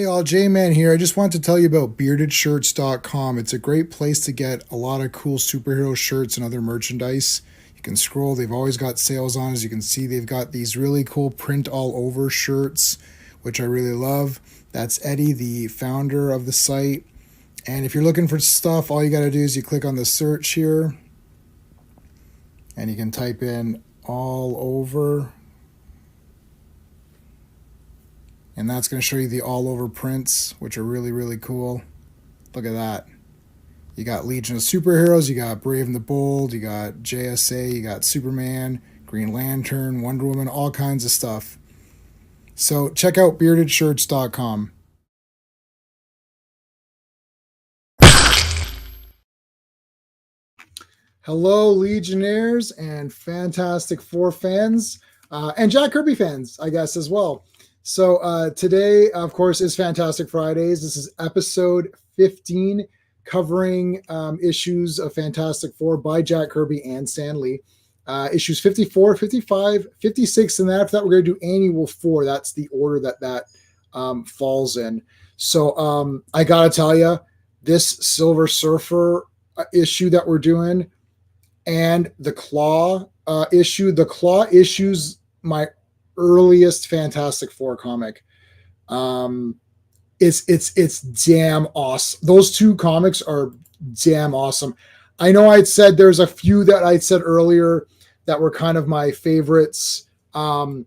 Hey all, J-Man here. I just want to tell you about beardedshirts.com. It's a great place to get a lot of cool superhero shirts and other merchandise. You can scroll, they've always got sales on. As you can see, they've got these really cool print all over shirts, which I really love. That's Eddie, the founder of the site. And if you're looking for stuff, all you got to do is you click on the search here and you can type in all over. And that's going to show you the all over prints, which are really, really cool. Look at that. You got Legion of Superheroes, you got Brave and the Bold, you got JSA, you got Superman, Green Lantern, Wonder Woman, all kinds of stuff. So check out beardedshirts.com. Hello, Legionnaires and Fantastic Four fans, and Jack Kirby fans, I guess, as well. So today, of course, is Fantastic Fridays. This is episode 15, covering issues of Fantastic Four by Jack Kirby and Stan Lee. Issues 54, 55, 56, and then after that, we're going to do Annual 4. That's the order that falls in. So I got to tell you, this Silver Surfer issue that we're doing and the Claw the Claw issues my earliest Fantastic Four comic. It's damn awesome. Those two comics are damn awesome. I know I'd said there's a few that I'd said earlier that were kind of my favorites. I'm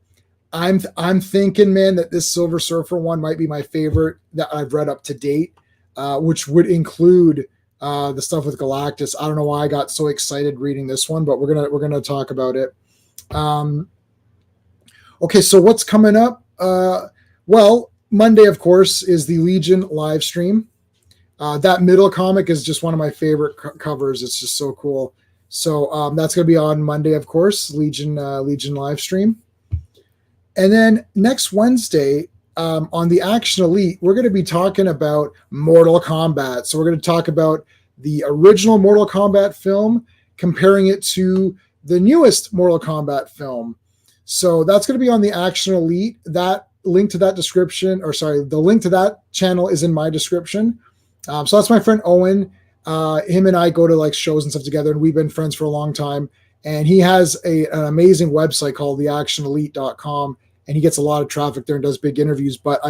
thinking, man, that this Silver Surfer one might be my favorite that I've read up to date, which would include the stuff with Galactus. I don't know why I got so excited reading this one, but we're gonna talk about it. Okay, so what's coming up? Well, Monday, of course, is the Legion live stream. That middle comic is just one of my favorite covers. It's just so cool. So that's going to be on Monday, of course, Legion live stream. And then next Wednesday, on the Action Elite, we're going to be talking about Mortal Kombat. So we're going to talk about the original Mortal Kombat film, comparing it to the newest Mortal Kombat film. So that's going to be on the Action Elite. That link to that description, the link to that channel is in my description. So that's my friend Owen. Him and I go to like shows and stuff together, and we've been friends for a long time. And he has an amazing website called theactionelite.com, and he gets a lot of traffic there and does big interviews. But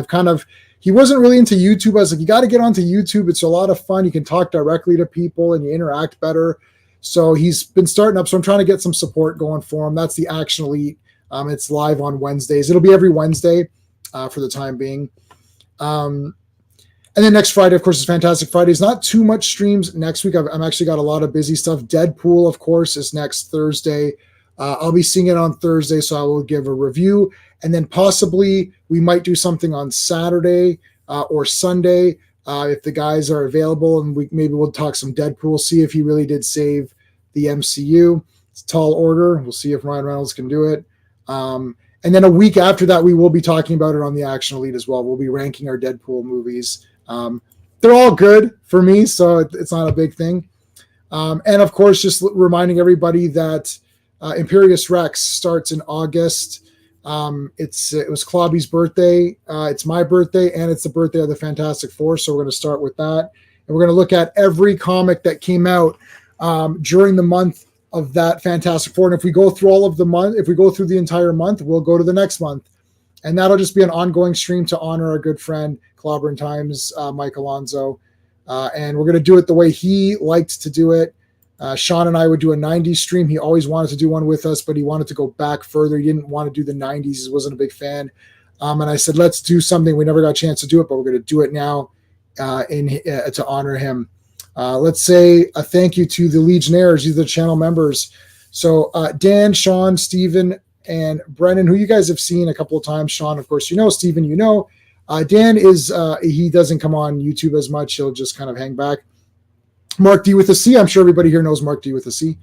he wasn't really into YouTube. I was like, you got to get onto YouTube. It's a lot of fun. You can talk directly to people and you interact better. So he's been starting up. So I'm trying to get some support going for him. That's the Action Elite. It's live on Wednesdays. It'll be every Wednesday for the time being. And then next Friday, of course, is Fantastic Fridays. Not too much streams next week. I'm actually got a lot of busy stuff. Deadpool, of course, is next Thursday. I'll be seeing it on Thursday, so I will give a review. And then possibly we might do something on Saturday or Sunday if the guys are available, and maybe we'll talk some Deadpool, see if he really did save the MCU. It's a tall order. We'll see if Ryan Reynolds can do it. And then a week after that, we will be talking about it on the Action Elite as well. We'll be ranking our Deadpool movies. They're all good for me, so it's not a big thing. And of course, just reminding everybody that Imperious Rex starts in August. It was Clobby's birthday. It's my birthday, and it's the birthday of the Fantastic Four. So we're going to start with that, and we're going to look at every comic that came out during the month of that Fantastic Four. And if we go through all of the month, if we go through the entire month, we'll go to the next month. And that'll just be an ongoing stream to honor our good friend, Clobberin Times, Mike Alonso. And we're going to do it the way he liked to do it. Sean and I would do a 90s stream. He always wanted to do one with us, but he wanted to go back further. He didn't want to do the 90s. He wasn't a big fan. And I said, let's do something. We never got a chance to do it, but we're going to do it now to honor him. Let's say a thank you to the Legionnaires. These are the channel members. So Dan, Sean, Steven, and Brennan, who you guys have seen a couple of times. Sean, of course, you know. Steven, you know. Dan he doesn't come on YouTube as much. He'll just kind of hang back. Mark D with a C. I'm sure everybody here knows Mark D with a C.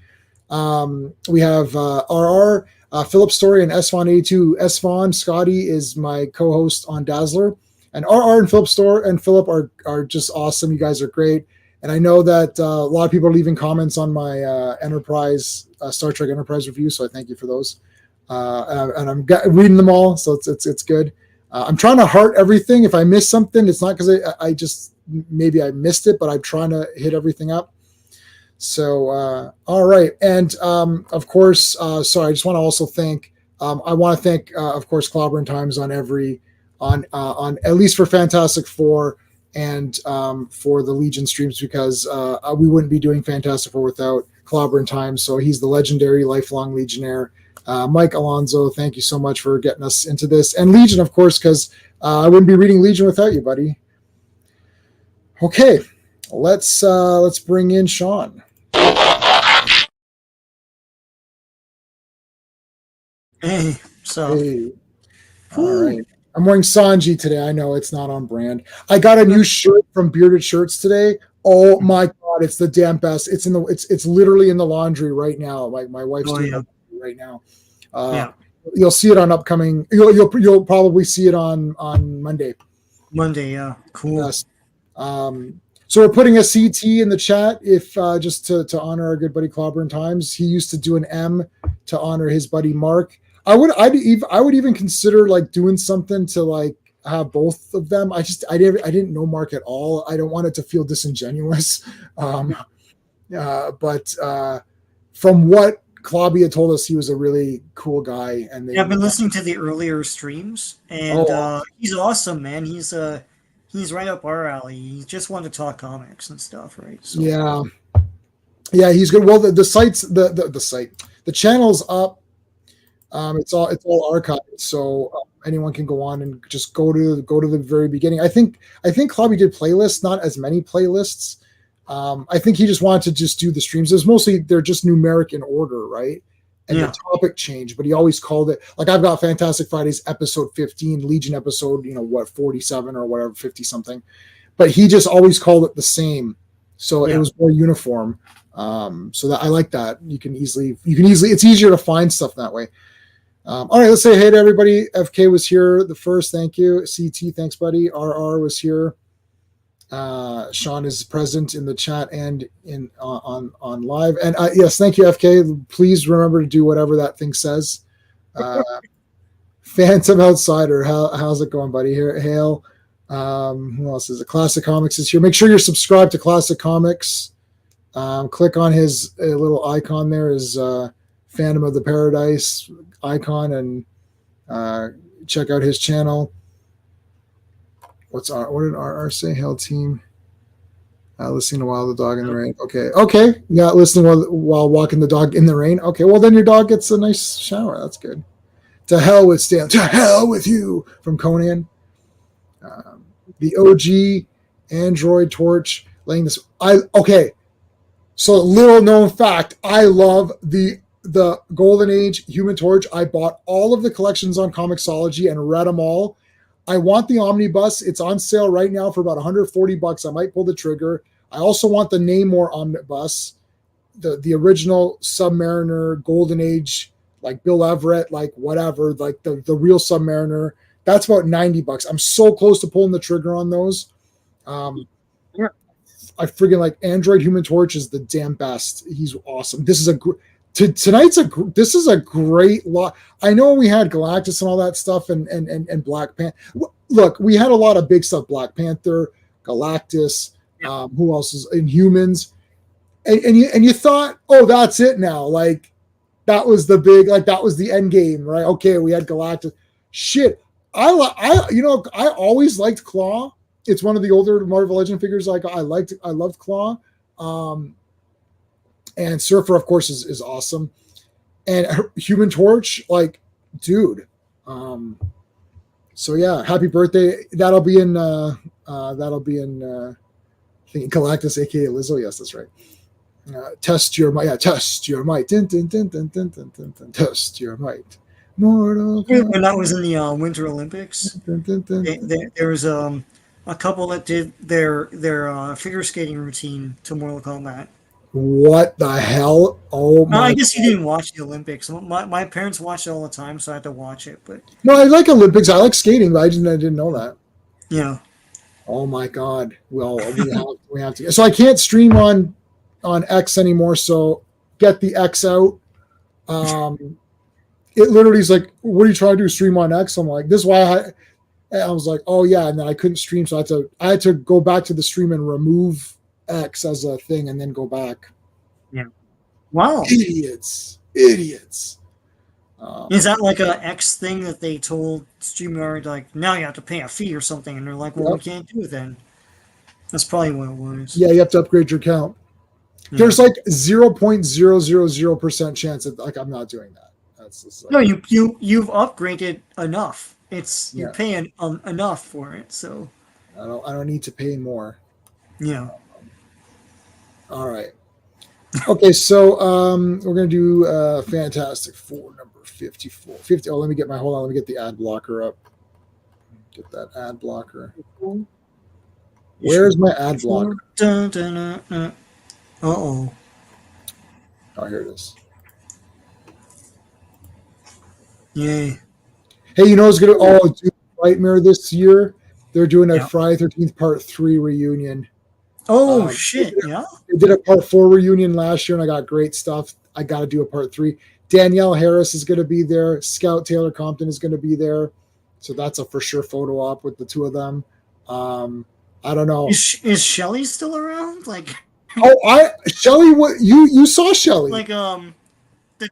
We have RR, Philip Story, and S-Von82. S-Von, Scotty, is my co-host on Dazzler. And RR and Philip are just awesome. You guys are great. And I know that a lot of people are leaving comments on my Star Trek Enterprise review, so I thank you for those. And I'm reading them all, so it's good. I'm trying to heart everything. If I miss something, it's not because I just maybe I missed it, but I'm trying to hit everything up. So all right, and of course, sorry, I just want to also thank. I want to thank, of course, Clobberin Times on at least for Fantastic Four and for the Legion streams, because we wouldn't be doing Fantastic Four without Clobberin Times. So he's the legendary lifelong Legionnaire. Mike Alonso, thank you so much for getting us into this, and Legion, of course, because I wouldn't be reading Legion without you, buddy. Okay, let's bring in Sean. Hey, so. Hey. All right. I'm wearing Sanji today. I know it's not on brand. I got a new shirt from Bearded Shirts today. Oh my god, it's the damn best. It's literally in the laundry right now. Like my wife's doing it right now. You'll see it on upcoming. You'll probably see it on Monday. Monday, yeah, cool. Yes. So we're putting a CT in the chat if just to honor our good buddy Clobberin Times. He used to do an M to honor his buddy Mark. I would even consider like doing something to like have both of them. I didn't know Mark at all. I don't want it to feel disingenuous. But from what Clobby had told us, he was a really cool guy. And I've been listening to the earlier streams, and he's awesome, man. He's right up our alley. He just wanted to talk comics and stuff, right? So. Yeah, he's good. Well, the site's the channel's up. It's all archived, so anyone can go on and just go to the very beginning. I think Clobby did playlists, not as many playlists. I think he just wanted to just do the streams. They're just numeric in order, right? And the topic changed, but he always called it, like I've got Fantastic Fridays episode 15, Legion episode, 47 or whatever, 50 something. But he just always called it the same. So it was more uniform. So that I like that. You can easily it's easier to find stuff that way. All right, let's say hey to everybody. FK was here the first. Thank you. CT, thanks, buddy. RR was here. Sean is present in the chat and on live. And yes, thank you, FK. Please remember to do whatever that thing says. Phantom Outsider, how's it going, buddy? Here, Hale. Who else is it? Classic Comics is here. Make sure you're subscribed to Classic Comics. Click on his little icon there, his Phantom of the Paradise icon, and check out his channel. What did RR say? Hail team. Listening to While the Dog in the Rain. Okay. Yeah, listening while walking the dog in the rain. Okay, well then your dog gets a nice shower. That's good. To hell with Stan. To hell with you from Conan. The OG Android Torch laying this. So little known fact. I love the Golden Age Human Torch. I bought all of the collections on Comixology and read them all. I want the omnibus. It's on sale right now for about $140. I might pull the trigger. I also want the Namor omnibus, the original Submariner Golden Age, like Bill Everett, like whatever, like the real Submariner. That's about $90. I'm so close to pulling the trigger on those. I friggin' like Android Human Torch is the damn best. He's awesome. This is this is a great lot. I know we had Galactus and all that stuff and Black Panther. Look, we had a lot of big stuff. Black Panther, Galactus, who else is Inhumans, and you thought, oh, that's it now. Like that was the big, like that was the end game, right? Okay, we had Galactus. Shit, I always liked Claw. It's one of the older Marvel Legend figures. I loved Claw. And Surfer, of course, is awesome. And Human Torch, like, dude. So yeah, happy birthday. That'll be in I think Galactus, aka Lizzo. Yes, that's right. Test your might. Yeah, test your might. Dun, dun, dun, dun, dun, dun, dun, dun. Test your might. Mortal. When that was in the Winter Olympics, there was a couple that did their figure skating routine to Mortal Kombat. What the hell? Oh my! I guess you didn't watch the Olympics. My parents watched it all the time, so I had to watch it. But no, I like Olympics. I like skating, but I didn't know that. Yeah. Oh my God! Well, we have to. So I can't stream on X anymore. So get the X out. It literally is like, what are you trying to do? Stream on X? I'm like, this is why And I was like, oh yeah, and then I couldn't stream, so I had to go back to the stream and remove X as a thing, and then go back. Yeah. Wow. Idiots, idiots. Is that like a X thing that they told StreamYard, like, now you have to pay a fee or something? And they're like, well, we Yep. can't do it then. That's probably what it was. Yeah, you have to upgrade your account. Yeah. There's like 0.000% chance that like I'm not doing that. That's just like, No, you've upgraded enough. You're yeah. paying enough for it, so I don't need to pay more. yeah. All right. Okay, so we're gonna do Fantastic Four number 54. 50. Oh, let me get the ad blocker up. Get that ad blocker. Where's my ad blocker? Uh-oh. Oh, here it is. Yay. Hey, you know what's gonna do Nightmare this year? They're doing a Yeah. Friday 13th Part 3 reunion. Oh shit, yeah. They did a Part 4 reunion last year, and I got great stuff. I got to do a Part 3. Danielle Harris is going to be there. Scout Taylor Compton is going to be there. So that's a for sure photo op with the two of them. I don't know. Is Shelly still around? Like, Shelly, what you saw Shelly? like the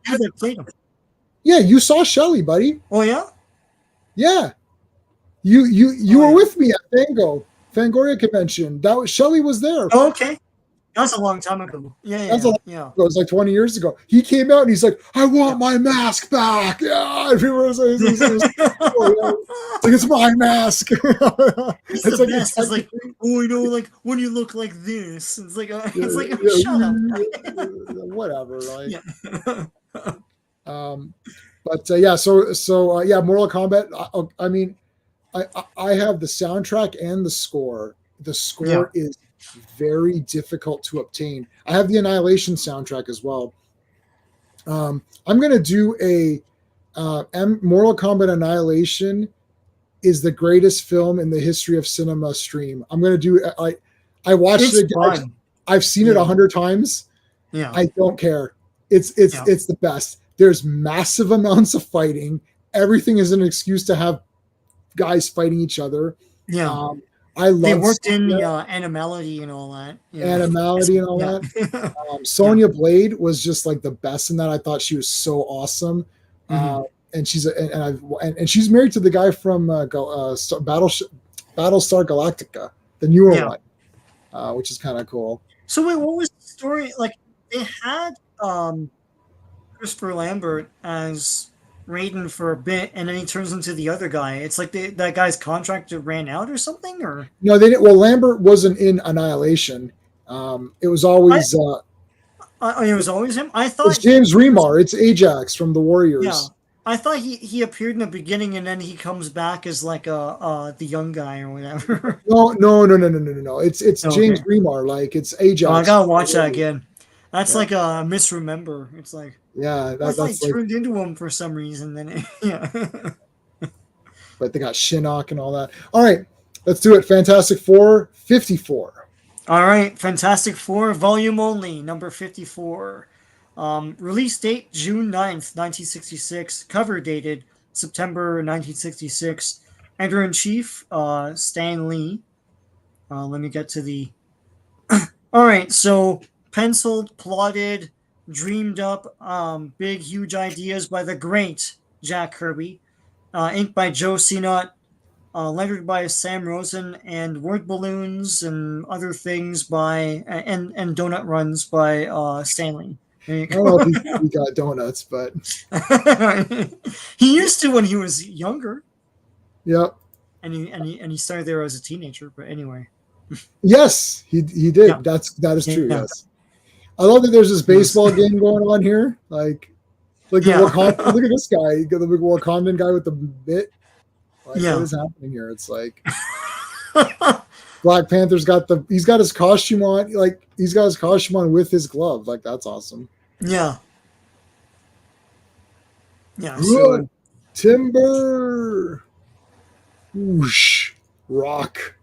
guy that played him. Yeah, you saw Shelly, buddy. Oh yeah. Yeah, you were with me at Fangoria convention. Shelly was there. Oh, okay. That's a long time ago. Yeah. It was like 20 years ago. He came out and he's like, I want my mask back. Yeah. It's like, it's my mask. It's like, best. It's like, oh, like when you look like this. It's like, shut up. Whatever. Like, but yeah, Mortal Kombat. I mean, I have the soundtrack and the score. The score is very difficult to obtain. I have the Annihilation soundtrack as well. I'm going to do a Mortal Kombat Annihilation is the greatest film in the history of cinema stream. I'm going to do I watched it again. I've seen it 100 times. Yeah. I don't care. It's the best. There's massive amounts of fighting. Everything is an excuse to have guys fighting each other. Yeah. They worked in animality and all that. Yeah. Animality and all that. Sonya Blade was just like the best in that. I thought she was so awesome. Mm-hmm. And she's married to the guy from Battlestar Galactica, the newer one, which is kind of cool. So wait, what was the story? Like they had Christopher Lambert as Raiden for a bit, and then he turns into the other guy. It's like that guy's contract ran out or something, or no, they didn't. Well, Lambert wasn't in Annihilation. It was always. It was always him. I thought it's James Remar. It's Ajax from the Warriors. Yeah, I thought he appeared in the beginning, and then he comes back as like the young guy or whatever. No. It's James Remar. Like it's Ajax. Oh, I gotta watch that again. That's like a misremember. It's like that's like turned into him for some reason. Then But they got Shinnok and all that. All right, let's do it. Fantastic Four 54. All right, Fantastic Four volume only, number 54. Release date June 9th, 1966. Cover dated September 1966. Editor-in-Chief Stan Lee. Let me get to the. All right, so penciled, plotted, dreamed up, big, huge ideas by the great Jack Kirby. Inked by Joe Sinnott. Lettered by Sam Rosen, and word balloons and other things by and donut runs by Stanley. I don't know if he got donuts, but he used to when he was younger. Yep. And he started there as a teenager. But anyway. Yes, he did. Yeah. That is true. Yeah. Yes. I love that there's this baseball game going on here. Like look at this guy. You got the big Wakandan guy with the mitt. Like, what is happening here? It's like Black Panther's he's got his costume on, like he's got his costume on with his glove. Like that's awesome. Yeah. Yeah. So, timber. Whoosh. Rock.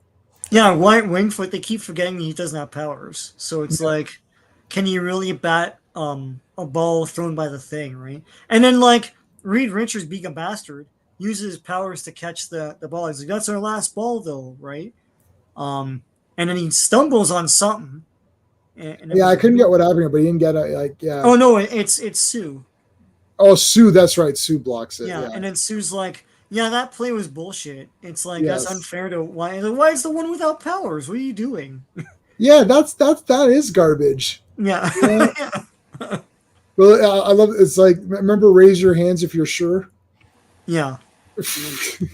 Yeah, White Wingfoot, they keep forgetting he doesn't have powers. So it's like, can he really bat a ball thrown by the thing, right? And then like Reed Richards being a bastard uses his powers to catch the ball. He's like, "That's our last ball, though, right?" And then he stumbles on something, and it Yeah, was I a couldn't get blue. what happened, but he didn't get it. Like, yeah. Oh no, it's Sue. Oh, Sue, that's right. Sue blocks it. Yeah, Yeah. and then Sue's like, "Yeah, that play was bullshit. It's like that's Yes. unfair to why. Why is the one without powers? What are you doing?" Yeah, that is garbage. Yeah, Yeah. Well, I love it's like remember raise your hands if you're sure. yeah,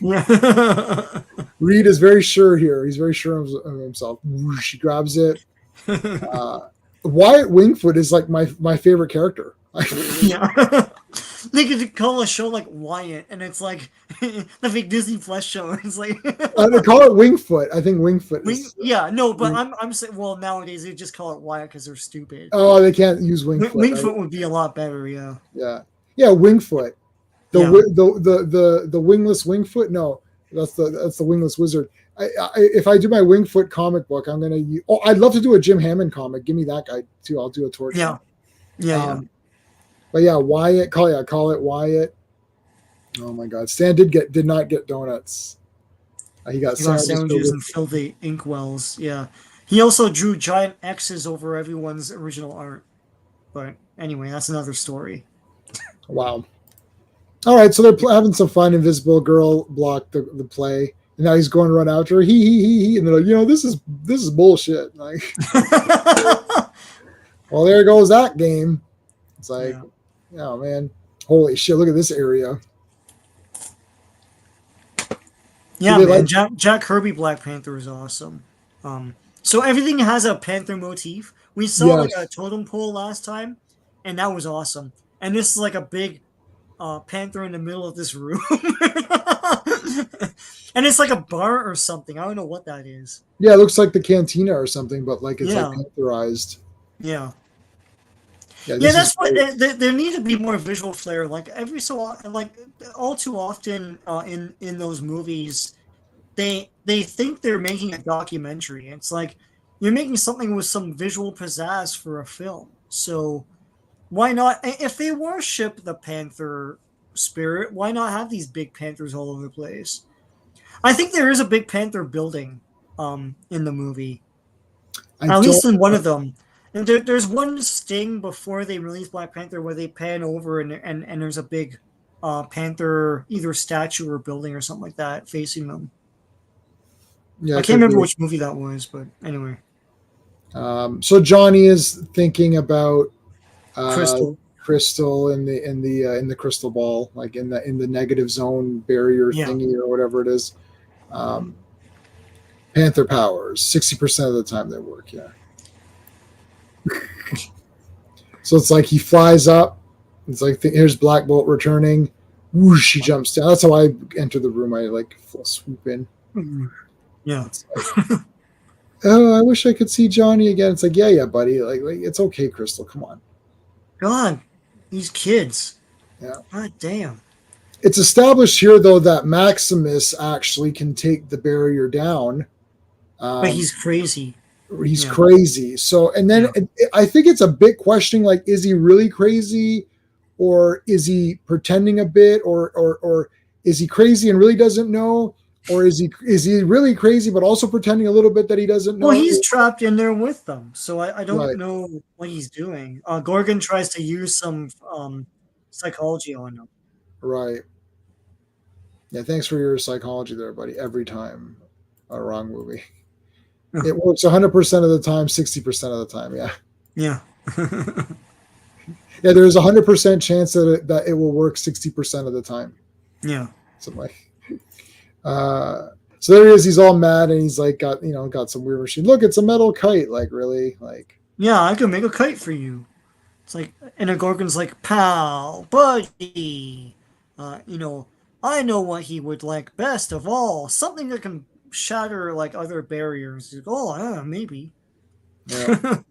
yeah. Reed is very sure here. He's very sure of himself. Whoosh, he grabs it. Uh, Wyatt Wingfoot is like my favorite character. Yeah. They could call a show like Wyatt, and it's like the big Disney Plus show. It's like They call it Wingfoot. I think Wingfoot is. yeah, no, but I'm saying, well, nowadays they just call it Wyatt because they're stupid. Oh, they can't use Wingfoot. Wingfoot Right? would be a lot better, yeah. Yeah, yeah, Wingfoot. Yeah. The wingless Wingfoot. No, that's the wingless wizard. If I do my Wingfoot comic book, I'm gonna. Oh, I'd love to do a Jim Hammond comic. Give me that guy too. I'll do a torch. Yeah, yeah. But yeah, Wyatt. Call it Wyatt. Oh my God, Stan did not get donuts. He got sandwiches and filled the inkwells. Yeah, he also drew giant X's over everyone's original art. But anyway, that's another story. Wow. All right, so they're having some fun. Invisible Girl blocked the play, and now he's going to run after her. He, and they're like, this is bullshit. Like, well, there goes that game. It's like, oh man, holy shit! Look at this area. Yeah, man, Jack Kirby Black Panther is awesome. So everything has a panther motif. We saw like a totem pole last time, and that was awesome. And this is like a big panther in the middle of this room. And it's like a bar or something. I don't know what that is. Yeah, it looks like the cantina or something, but like it's like pantherized. Yeah. Yeah, that's what there needs to be more visual flair. Like every so often, like all too often in those movies, they think they're making a documentary. It's like you're making something with some visual pizzazz for a film. So why not? If they worship the panther spirit, why not have these big panthers all over the place? I think there is a big panther building in the movie, at least in one of them. And there's one sting before they release Black Panther where they pan over and there's a big panther either statue or building or something like that facing them. Yeah, I can't remember which movie that was, but anyway. So Johnny is thinking about Crystal in the crystal ball, like in the negative zone barrier thingy or whatever it is. Panther powers 60% of the time they work. Yeah. So it's like he flies up. It's like here's Black Bolt returning. Whoosh, he jumps down. That's how I enter the room. I like swoop in. Yeah. Like, oh, I wish I could see Johnny again. It's like, yeah, buddy. Like it's okay, Crystal. Come on. God, these kids. Yeah. God damn. It's established here though that Maximus actually can take the barrier down. But he's crazy. He's crazy. So, and then I think it's a bit questioning, like, is he really crazy, or is he pretending a bit, or is he crazy and really doesn't know, or is he really crazy but also pretending a little bit that he doesn't know? Well, he's trapped in there with them, so I don't know what he's doing. Gorgon tries to use some psychology on him. Right. Yeah. Thanks for your psychology there, buddy. Every time a wrong movie. It works 100% of the time, 60% of the time. Yeah. Yeah. Yeah. There's 100% chance that it will work 60% of the time. Yeah. Something like. So there he is. He's all mad, and he's like got some weird machine. Look, it's a metal kite. Like really, like. Yeah, I can make a kite for you. It's like, and a Gorgon's like, pal, buddy. I know what he would like best of all. Something that can shatter like other barriers. Like, maybe. Yeah.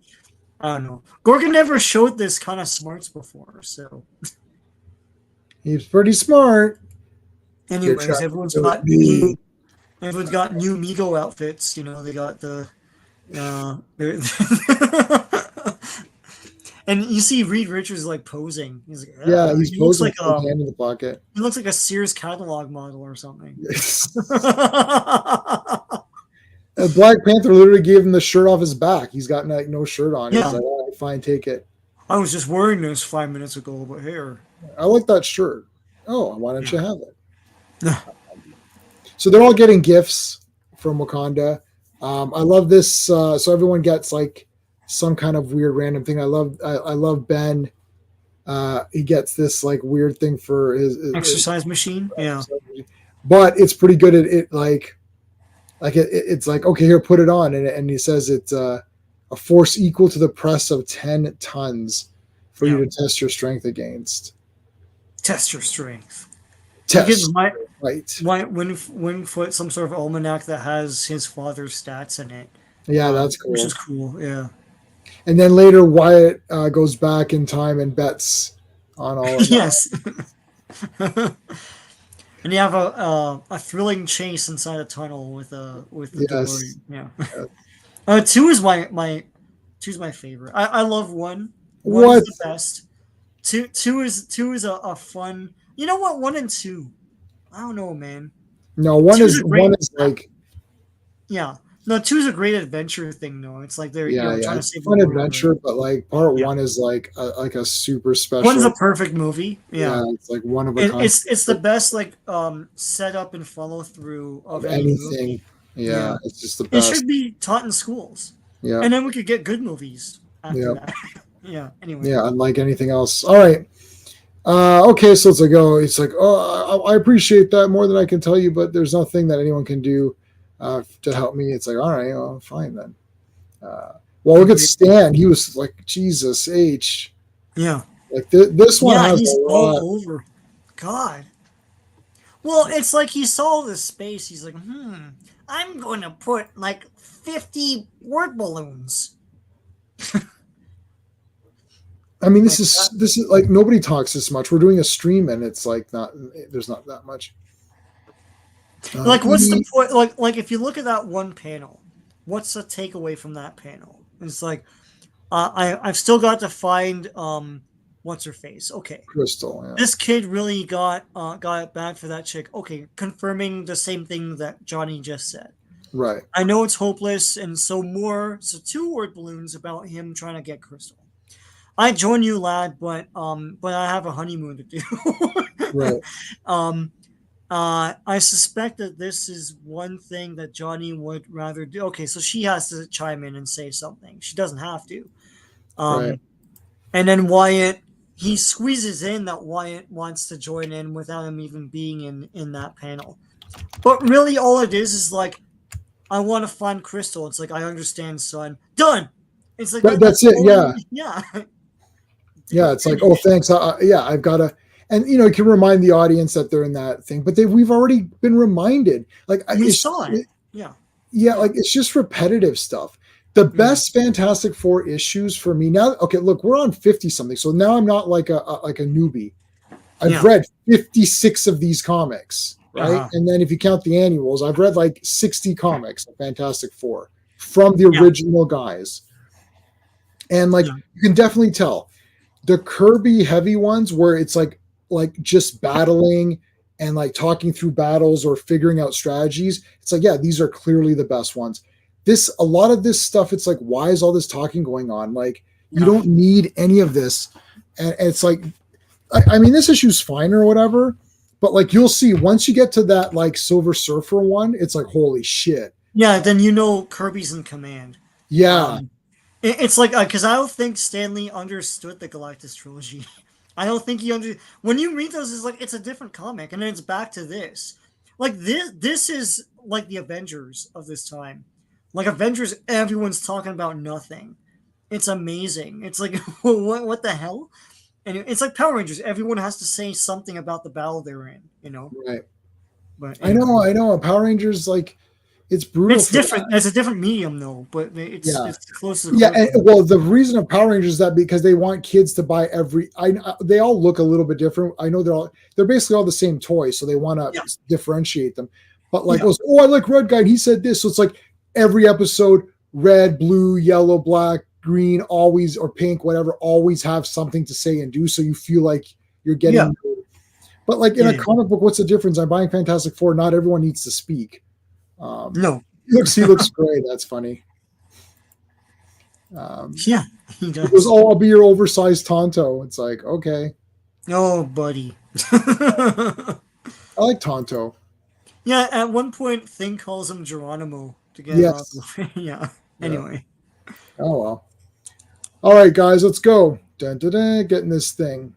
I don't know. Gorgon never showed this kind of smarts before, so he's pretty smart. Anyways, everyone's got new Migo outfits. They got the And you see Reed Richards like posing. He's like, Yeah, yeah. he's posing with his hand in the pocket. He looks like a Sears catalog model or something. Black Panther literally gave him the shirt off his back. He's got like no shirt on. Yeah. He's like, all right, fine, take it. I was just wearing this 5 minutes ago, but here. I like that shirt. Oh, why don't you have it? Yeah. So they're all getting gifts from Wakanda. I love this. So everyone gets like some kind of weird random thing. I love Ben. He gets this like weird thing for his Exercise machine. Yeah. But it's pretty good at it. It's like, okay, here, put it on. And he says it's a force equal to the press of 10 tons for you to test your strength against. Test your strength. Test. Right. Wingfoot, some sort of almanac that has his father's stats in it. Yeah, that's cool. Which is cool, yeah. And then later, Wyatt goes back in time and bets on all of that. Yes. And you have a thrilling chase inside a tunnel with the DeLorean. Yeah. Two is my favorite. I love one. One is the best. Two is a fun. You know what? 1 and 2. I don't know, man. No, one is like. Yeah. No, 2 is a great adventure thing, though. It's like they're trying to save fun adventure, but like part 1 is like a super special. One's a perfect movie. Yeah, it's like one of a kind. It's the best like setup and follow through of anything. Movie. Yeah, it's just the best. It should be taught in schools. Yeah, and then we could get good movies after that. Yeah. Anyway. Yeah, unlike anything else. All right. Okay, so it's like, I appreciate that more than I can tell you, but there's nothing that anyone can do to help me. It's like, all right, well, fine then. Well, look at Stan. He was like, Jesus H. Yeah. Like this one has he's a lot. all over. God. Well, it's like he saw this space. He's like, I'm going to put like 50 word balloons. I mean, this is like nobody talks this much. We're doing a stream, and it's like there's not that much. Like, what's the point? Like if you look at that one panel, what's the takeaway from that panel? It's like, I've still got to find what's her face? Okay, Crystal. Yeah. This kid really got it bad for that chick. Okay, confirming the same thing that Johnny just said. Right. I know it's hopeless, and so 2 word balloons about him trying to get Crystal. I join you, lad, but I have a honeymoon to do. Right. I suspect that this is one thing that Johnny would rather do. Okay, so she has to chime in and say something. She doesn't have to. Right. And then Wyatt, he squeezes in that Wyatt wants to join in without him even being in that panel. But really, all it is like, I want to find Crystal. It's like, I understand, son. Done. It's like that's it. Yeah. Yeah. Yeah. It's like, oh, thanks. I've got to. And you can remind the audience that they're in that thing, but we've already been reminded. Like we saw it. Yeah. Yeah, like it's just repetitive stuff. The best Fantastic Four issues for me now. Okay, look, we're on 50 something, so now I'm not like a newbie. I've read 56 of these comics, right? And then if you count the annuals, I've read like 60 comics of Fantastic Four from the original guys, and like you can definitely tell the Kirby heavy ones where it's like just battling and like talking through battles or figuring out strategies. It's like, yeah, these are clearly the best ones. A lot of this stuff, it's like, why is all this talking going on? Like, you don't need any of this. And it's like, I mean, this issue's fine or whatever, but like, you'll see once you get to that like Silver Surfer one, it's like, holy shit. Yeah. Then Kirby's in command. Yeah. It's like, because I don't think Stanley understood the Galactus trilogy. I don't think he when you read those, it's like, it's a different comic, and then it's back to this. Like this is like the Avengers of this time. Like Avengers, everyone's talking about nothing. It's amazing. It's like, what the hell? And it's like Power Rangers. Everyone has to say something about the battle they're in, Right. But I know. Power Rangers, like, it's brutal. It's different. It's a different medium, though. But it's close to the the reason of Power Rangers is that because they want kids to buy they all look a little bit different. I know they're basically all the same toy, so they want to differentiate them. But like, I like Red Guy, and he said this. So it's like every episode, red, blue, yellow, black, green always, or pink, whatever, always have something to say and do, so you feel like you're Yeah. getting. But like in Yeah. a comic book, what's the difference? I'm buying Fantastic Four. Not everyone needs to speak. No. He looks great. That's funny. Yeah, he He goes, does. "Oh, I'll be your oversized Tonto." It's like, okay, Oh, buddy. I like Tonto. Yeah, at one point, Thing calls him Geronimo to get out of Yes. the way. Yeah. Yeah. Anyway. Oh well. All right, guys, let's go. Dun, dun, dun, getting this thing.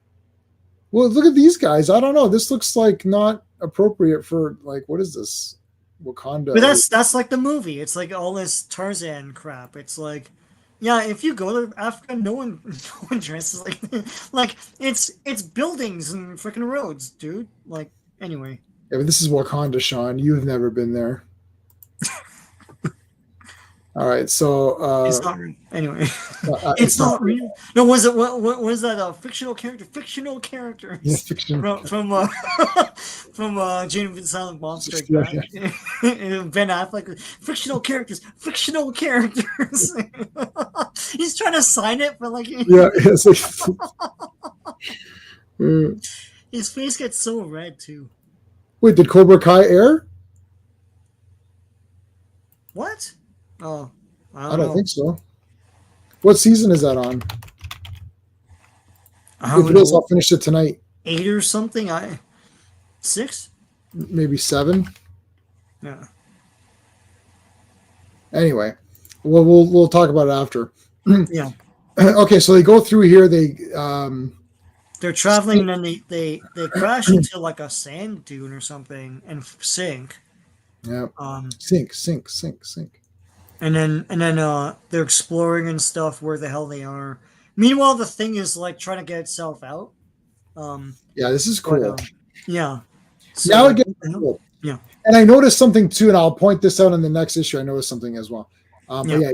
Well, look at these guys. I don't know. This looks like not appropriate for like, what is this? But Wakanda. that's like the movie. It's like all this Tarzan crap. It's like, yeah, if you go to Africa, no one dresses like it's buildings and freaking roads, dude. Like anyway, Yeah, but this is Wakanda, Sean. You've never been there. All right, so it's not real. Anyway, it's it's not not real. No, was it what was that a fictional character? Fictional yeah, characters fiction. from from Jane and the Silent Bob Strike Yeah, Back. Ben Affleck, fictional characters, fictional characters. He's trying to sign it, but like yeah, it's like, uh, his face gets so red too. wait, did Cobra Kai air? What? Oh, I I don't don't know. think so. What season is that on? I If don't it is, I'll know. finish it tonight. 8 or something. 6. Maybe 7. Yeah. Anyway, we'll talk about it after. Yeah. Okay, so they go through here. They They're traveling and then they crash into like a sand dune or something and sink. yeah, Um, sink, sink, sink, sink. and then they're exploring and stuff where the hell they are. Meanwhile, the thing is like trying to get itself out. Um, Yeah, this is but cool. yeah. So Now it like, gets what the hell? cool. Yeah. And I noticed something too, and I'll point this out in the next issue. I noticed something as well. But Yeah. yeah,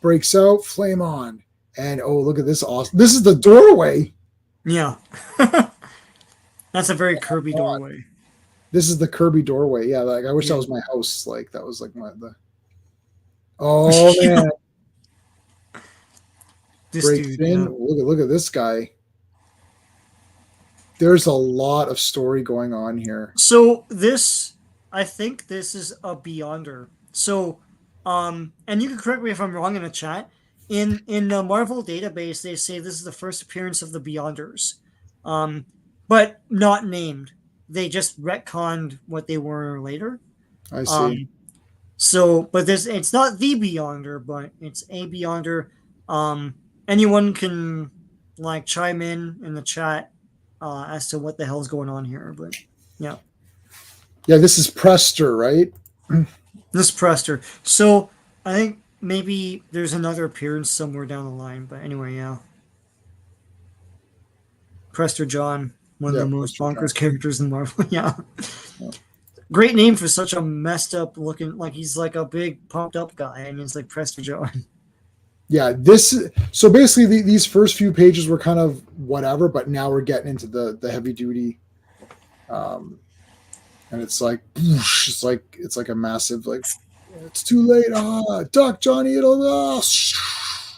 breaks out, flame on, and oh, look at this! Awesome. This is the doorway. Yeah. That's a very Kirby doorway. This is the Kirby doorway. Yeah, like I wish that Yeah. was my house. Like that was like the. Oh man, This breaks dude. in. Yeah. Look at this guy. There's a lot of story going on here. So this, I think this is a Beyonder. So, and you can correct me if I'm wrong in the chat. In the Marvel database, they say this is the first appearance of the Beyonders, but not named. They just retconned what they were later. I see. So, but this it's not the Beyonder, but it's a Beyonder. Anyone can like chime in the chat as to what the hell's going on here, but yeah. Yeah, this is Prester, right? This Prester. So I think maybe there's another appearance somewhere down the line, but anyway, yeah. Prester John, one of Yeah, the most Prester bonkers John. characters in Marvel. Yeah. Yeah. Great name for such a messed up looking, like he's like a big pumped up guy, and he's like Prester John. Yeah, this. So basically, these first few pages were kind of whatever, but now we're getting into the heavy duty. And it's like, it's like a massive like, it's too late. Duck, Johnny, it'll.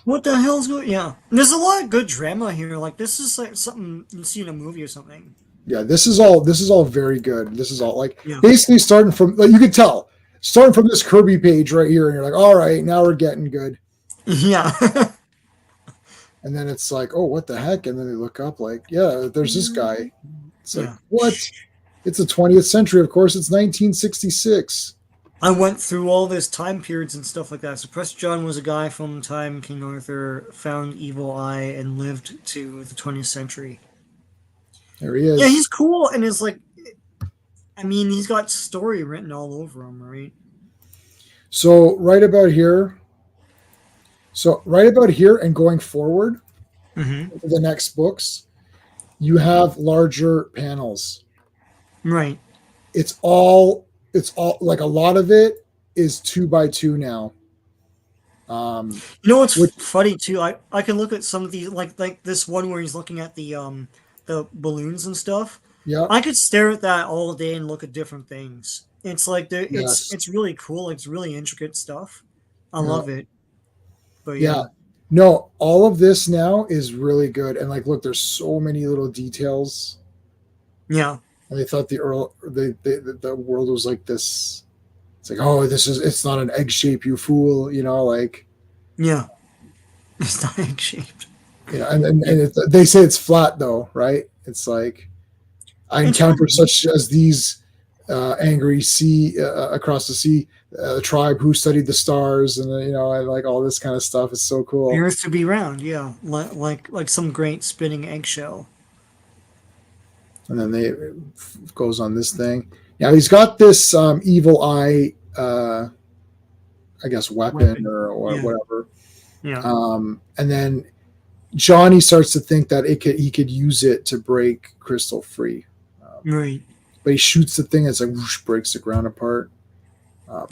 What the hell's going? Yeah, there's a lot of good drama here. Like this is like something you see in a movie or something. Yeah, this is all very good. This is all like Yeah. basically starting from like, you could tell starting from this Kirby page right here, and you're like, all right, now we're getting good. Yeah. And then it's like, oh, what the heck? And then they look up like, yeah, there's this guy. It's like, Yeah. what? It's the 20th century, of course. It's 1966. I went through all this time periods and stuff like that. So Prester John was a guy from the time King Arthur found Evil Eye and lived to the 20th century. There he is. Yeah, he's cool, and it's like, I mean, he's got story written all over him, right? So right about here. And going forward Mm-hmm. to the next books, you have larger panels. Right. It's all like a lot of it is 2x2 now. You know what's funny too? I can look at some of the like this one where he's looking at the balloons and stuff. Yeah. I could stare at that all day and look at different things. It's like Yes. it's really cool. It's really intricate stuff. I Yeah. love it. But Yeah. No, all of this now is really good, and like, look, there's so many little details. Yeah, And they thought the world was like this. It's like, oh, it's not an egg shape, you fool. Like, yeah. It's not egg shaped. and they say it's flat though, right? It's like I It's encounter funny. such as these angry sea across the sea tribe who studied the stars, and and like all this kind of stuff. It's so cool. Appears to be round. Yeah, like some great spinning eggshell. And then they goes on this thing. Now he's got this evil eye, I guess, weapon Weapon. or Yeah, whatever. yeah. And then Johnny starts to think that he could use it to break Crystal free. Right. But he shoots the thing, and it's like whoosh, breaks the ground apart. Um,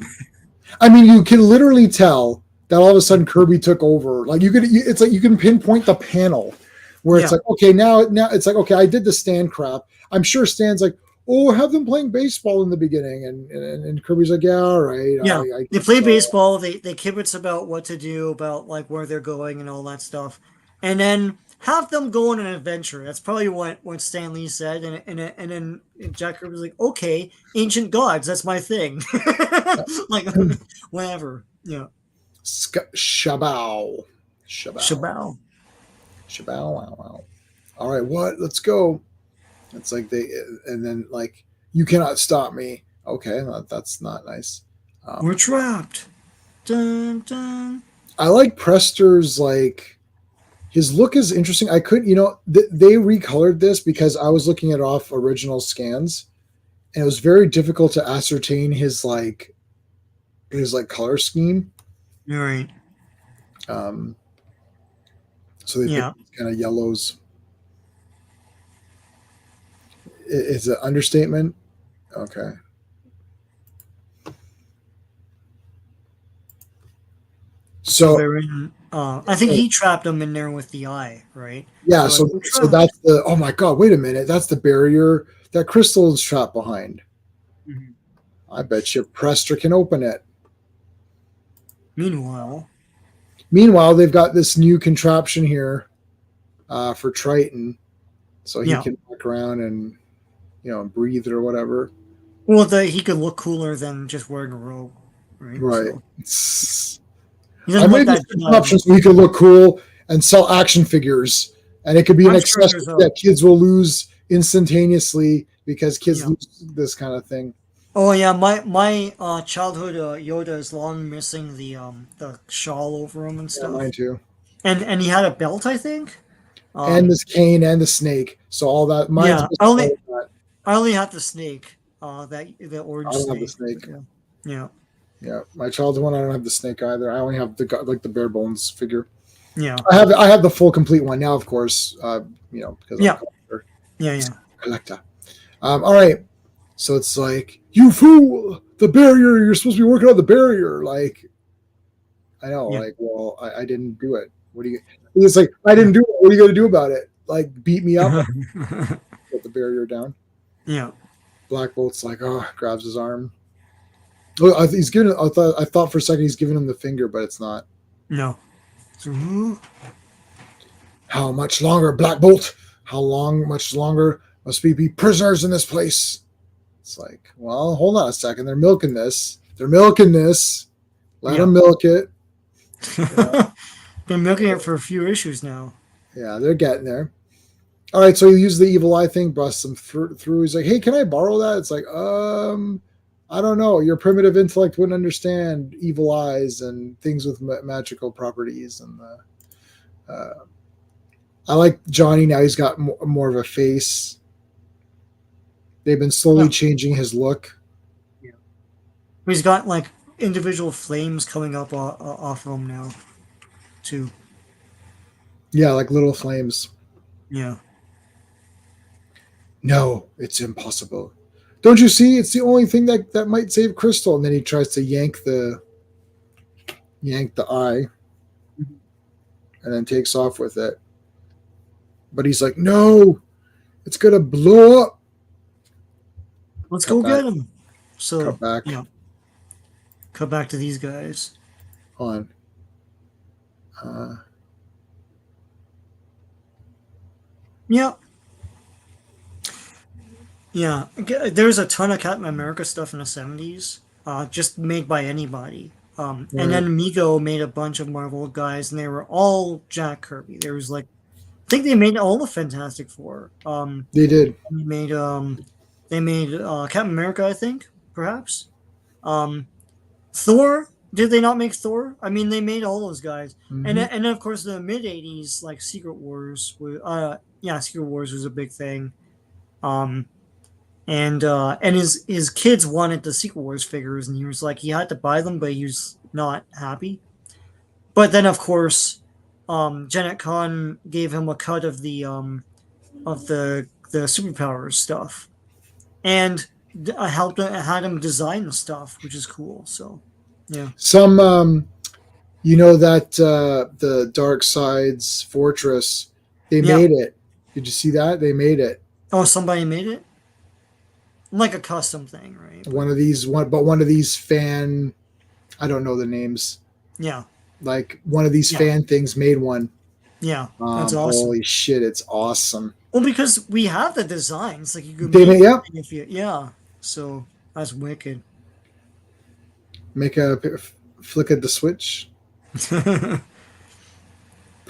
I mean, you can literally tell that all of a sudden Kirby took over. Like it's like you can pinpoint the panel where it's Yeah. like, okay, now it's like, okay, I did the Stan crap. I'm sure Stan's like, oh, have them playing baseball in the beginning, and Kirby's like, yeah, all right, Yeah. I They guess play so. baseball. They kibitz about what to do, about like where they're going and all that stuff, and then have them go on an adventure. That's probably what Stan Lee said, and then Jack Kirby's like, okay, ancient gods, that's my thing. Like whatever. Yeah. Shabao, shabao, Shabao. shabao. Wow, wow. All right, what? Let's go. It's like and then like, you cannot stop me. Okay, that's not nice. We're Um, trapped. Dun dun. I like Prester's, like, his look is interesting. I couldn't, they recolored this because I was looking at off original scans, and it was very difficult to ascertain his like color scheme. All right. Um, so they picked Yeah. kind of yellows. It's an understatement. Okay. So Clobberin. I think he trapped him in there with the eye, right? yeah, They're like, so we're so trapped. that's the, oh my god, wait a minute, that's the barrier that Crystal is trapped behind. Mhm. I bet you Prester can open it. Meanwhile, Meanwhile, they've got this new contraption here for Triton, so he yeah. can walk around and breathe or whatever. Well, he could look cooler than just wearing a robe, right? Right. So he I doesn't want made this that contraption so he could look cool and sell action figures, and it could be an I'm sure accessory there's a. that kids will lose instantaneously because kids Yeah. lose this kind of thing. Oh yeah, my childhood Yoda is long missing the shawl over him and Yeah, mine stuff, too. and he had a belt, I think. And Um, this cane and the snake. So all that, mine's yeah, missing all of that. I only had the snake, that the I orange don't have the snake. snake. But yeah, yeah, Yeah, my childhood one, I don't have the snake either. I only have like the bare bones figure. yeah, I have the full complete one now, of course. Because I'm a yeah, collector. yeah, yeah, Collector. All right. So it's like, you fool, the barrier. You're supposed to be working on the barrier. Like, I know. yeah. Like, well, I didn't do it. What do you? It's like, I didn't do it. What are you going to do about it? Like, beat me up? Put the barrier down. Yeah. Black Bolt's like, oh, grabs his arm. Oh, he's giving. I thought for a second he's giving him the finger, but it's not. No. So, How much longer, Black Bolt? Much longer must we be prisoners in this place? It's like, well, hold on a second. They're milking this. Let yeah. them milk it. Been milking it for a few issues now. Yeah, they're getting there. All right, so he uses the evil eye thing, busts him through. He's like, hey, can I borrow that? It's like, I don't know. Your primitive intellect wouldn't understand evil eyes and things with magical properties. And I like Johnny now. He's got more of a face. They've been slowly Yeah. changing his look. Yeah. He's got like individual flames coming up off of him now, too. Yeah, like little flames. Yeah. No, it's impossible. Don't you see? It's the only thing that might save Crystal. And then he tries to yank the eye and then takes off with it. But he's like, no, it's gonna blow up. Let's Cut go back. get him. So, Cut back. yeah. Cut back to these guys. On. Yeah, yeah. There's a ton of Captain America stuff in the 70s, just made by anybody. And Right. then Mego made a bunch of Marvel guys, and they were all Jack Kirby. There was like, I think they made all the Fantastic Four. They did. They made Captain America, I think, perhaps. Um, Thor. Did they not make Thor? I mean, they made all those guys, Hmm. and then of course the mid '80s, like Secret Wars. Yeah, Secret Wars was a big thing. Um, and his kids wanted the Secret Wars figures, and he was like he had to buy them, but he was not happy. But then of course, Janet Kahn gave him a cut of the superpowers stuff, and I helped had him design the stuff, which is cool. So, yeah, Some, you know that the Dark Side's fortress, they yeah. made it. Did you see that? They made it. Oh, somebody made it like a custom thing, right? But One of these fan. I don't know the names. yeah, Like one of these yeah, fan things made one. yeah. That's awesome. Holy shit, it's awesome. Well, because we have the designs, like you could They make made, it yep. if you, yeah. So that's wicked. Make a flick of the switch, press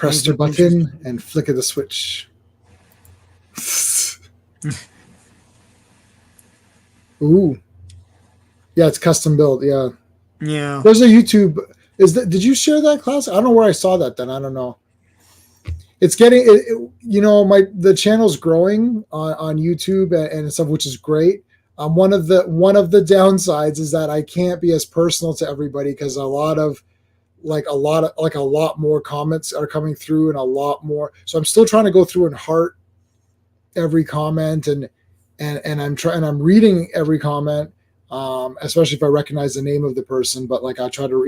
Make the it button, interesting. and flick of the switch. Ooh, yeah, it's custom built. Yeah, Yeah, there's a YouTube. Is that? Did you share that class? I don't know where I saw that. Then I don't know. It's getting, you know, my the channel's growing on YouTube and stuff, which is great. One of the downsides is that I can't be as personal to everybody because a lot more comments are coming through and a lot more. So I'm still trying to go through and heart every comment and I'm reading every comment, especially if I recognize the name of the person. But like I try to,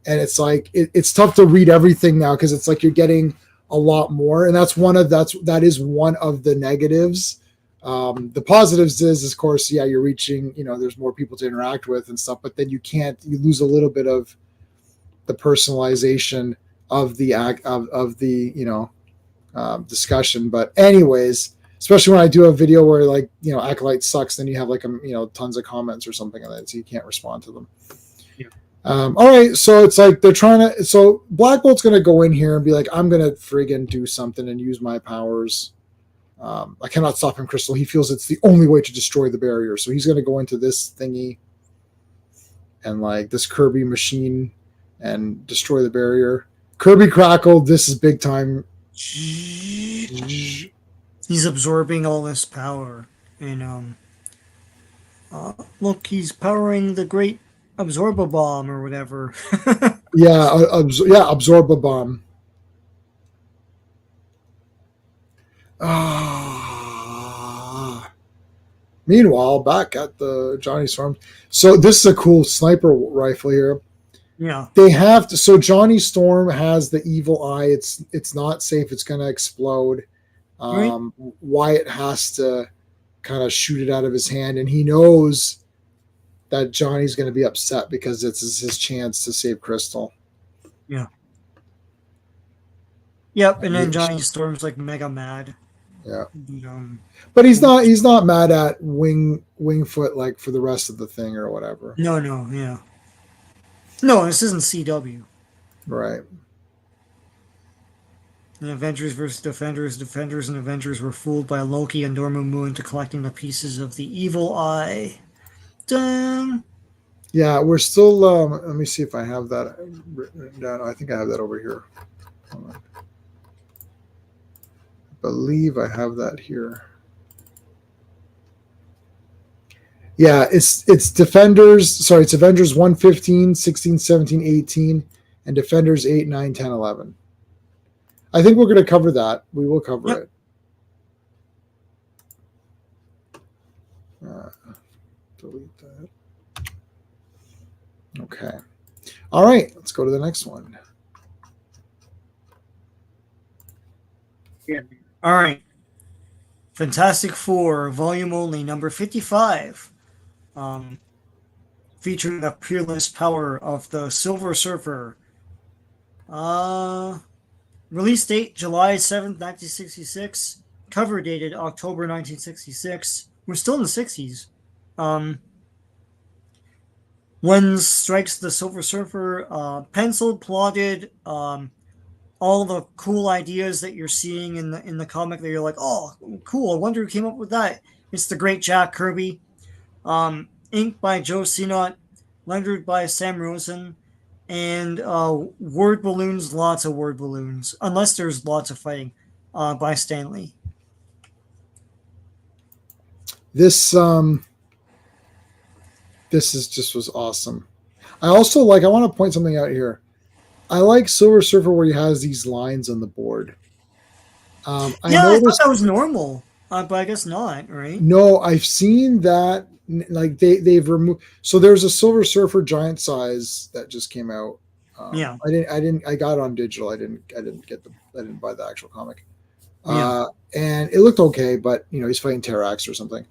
and it's like it's tough to read everything now because it's like you're getting a lot more, and that is one of the negatives. The positives is of course, yeah, you're reaching, there's more people to interact with and stuff, but then you lose a little bit of the personalization of the act of the discussion. But anyways, especially when I do a video where like acolyte sucks, then you have like tons of comments or something like that, so you can't respond to them. yeah, All right, so it's like they're trying to. So Black Bolt's going to go in here and be like, "I'm going to friggin' do something and use my powers. I cannot stop him, Crystal. He feels it's the only way to destroy the barrier. So he's going to go into this thingy and like this Kirby machine and destroy the barrier. Kirby Crackle. This is big time. he's absorbing all this power, and look, he's powering the great absorber bomb or whatever. Yeah, absorb a bomb. Ah. Meanwhile, back at the Johnny Storm. So this is a cool sniper rifle here. Yeah, They have to. So Johnny Storm has the evil eye. It's not safe. It's going to explode. right. Wyatt has to kind of shoot it out of his hand, and he knows that Johnny's going to be upset because it's his chance to save Crystal. Yeah. Yep. And then Johnny Storm's like mega mad. Yeah, And, but he's not mad at Wingfoot like for the rest of the thing or whatever. no, no, yeah. No, this isn't CW. Right. And Avengers versus Defenders. Defenders and Avengers were fooled by Loki and Dormammu into collecting the pieces of the evil eye. Dun. Yeah, we're still. Let me see if I have that written down. I think I have that over here. Hold on. I believe I have that here. Yeah, it's Defenders. Sorry, it's Avengers 115, 16, 17, 18, and Defenders 8, 9, 10, 11. I think we're going to cover that. We will cover Yep. it. Delete that. Okay. All right. Let's go to the next one. Yeah. All right. Fantastic Four, volume only, number 55. Featuring the peerless power of the Silver Surfer. Release date July 7th, 1966. cover dated October 1966. We're still in the 60s. Um, when strikes the Silver Surfer, penciled, plotted, all the cool ideas that you're seeing in the comic that you're like, oh, cool. I wonder who came up with that. It's the great Jack Kirby. Inked by Joe Sinnott, lettered by Sam Rosen, and word balloons, lots of word balloons, unless there's lots of fighting, by Stanley. This this is just was awesome. I also like. I want to point something out here. I like Silver Surfer where he has these lines on the board. I Yeah, I thought noticed. that was normal, but I guess not, right? No, I've seen that. Like they've removed. So there's a Silver Surfer giant size that just came out. Yeah, I got it on digital. I didn't buy the actual comic. yeah, And it looked okay, but he's fighting Terrax or something.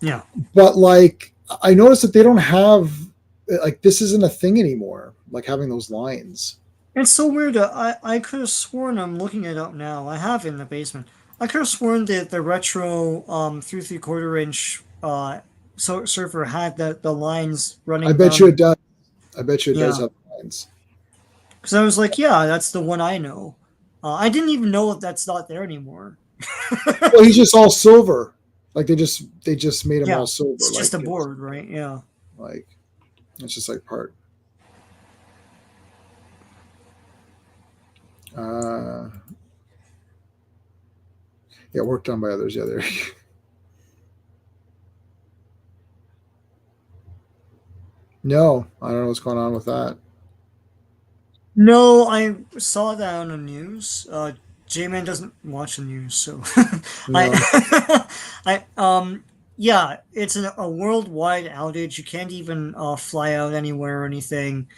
yeah. But like I noticed that they don't have like this isn't a thing anymore. Like having those lines. It's so weird. I could have sworn I'm looking it up now. I have it in the basement. I could have sworn that the retro 3 3/4 inch surfer had the lines I running bet you it down. does. I bet you it does Yeah, have lines. because I was like, yeah, that's the one I know. I didn't even know that that's not there anymore. Well, he's just all silver. Like they just made him Yeah, all silver. it's just a board, right? Yeah. Like it's just like part. Uh, yeah, work done by others. Yeah, there. No, I don't know what's going on with that. No, I saw that on the news. J-Man doesn't watch the news, so No. I, yeah, it's a worldwide outage. You can't even fly out anywhere or anything.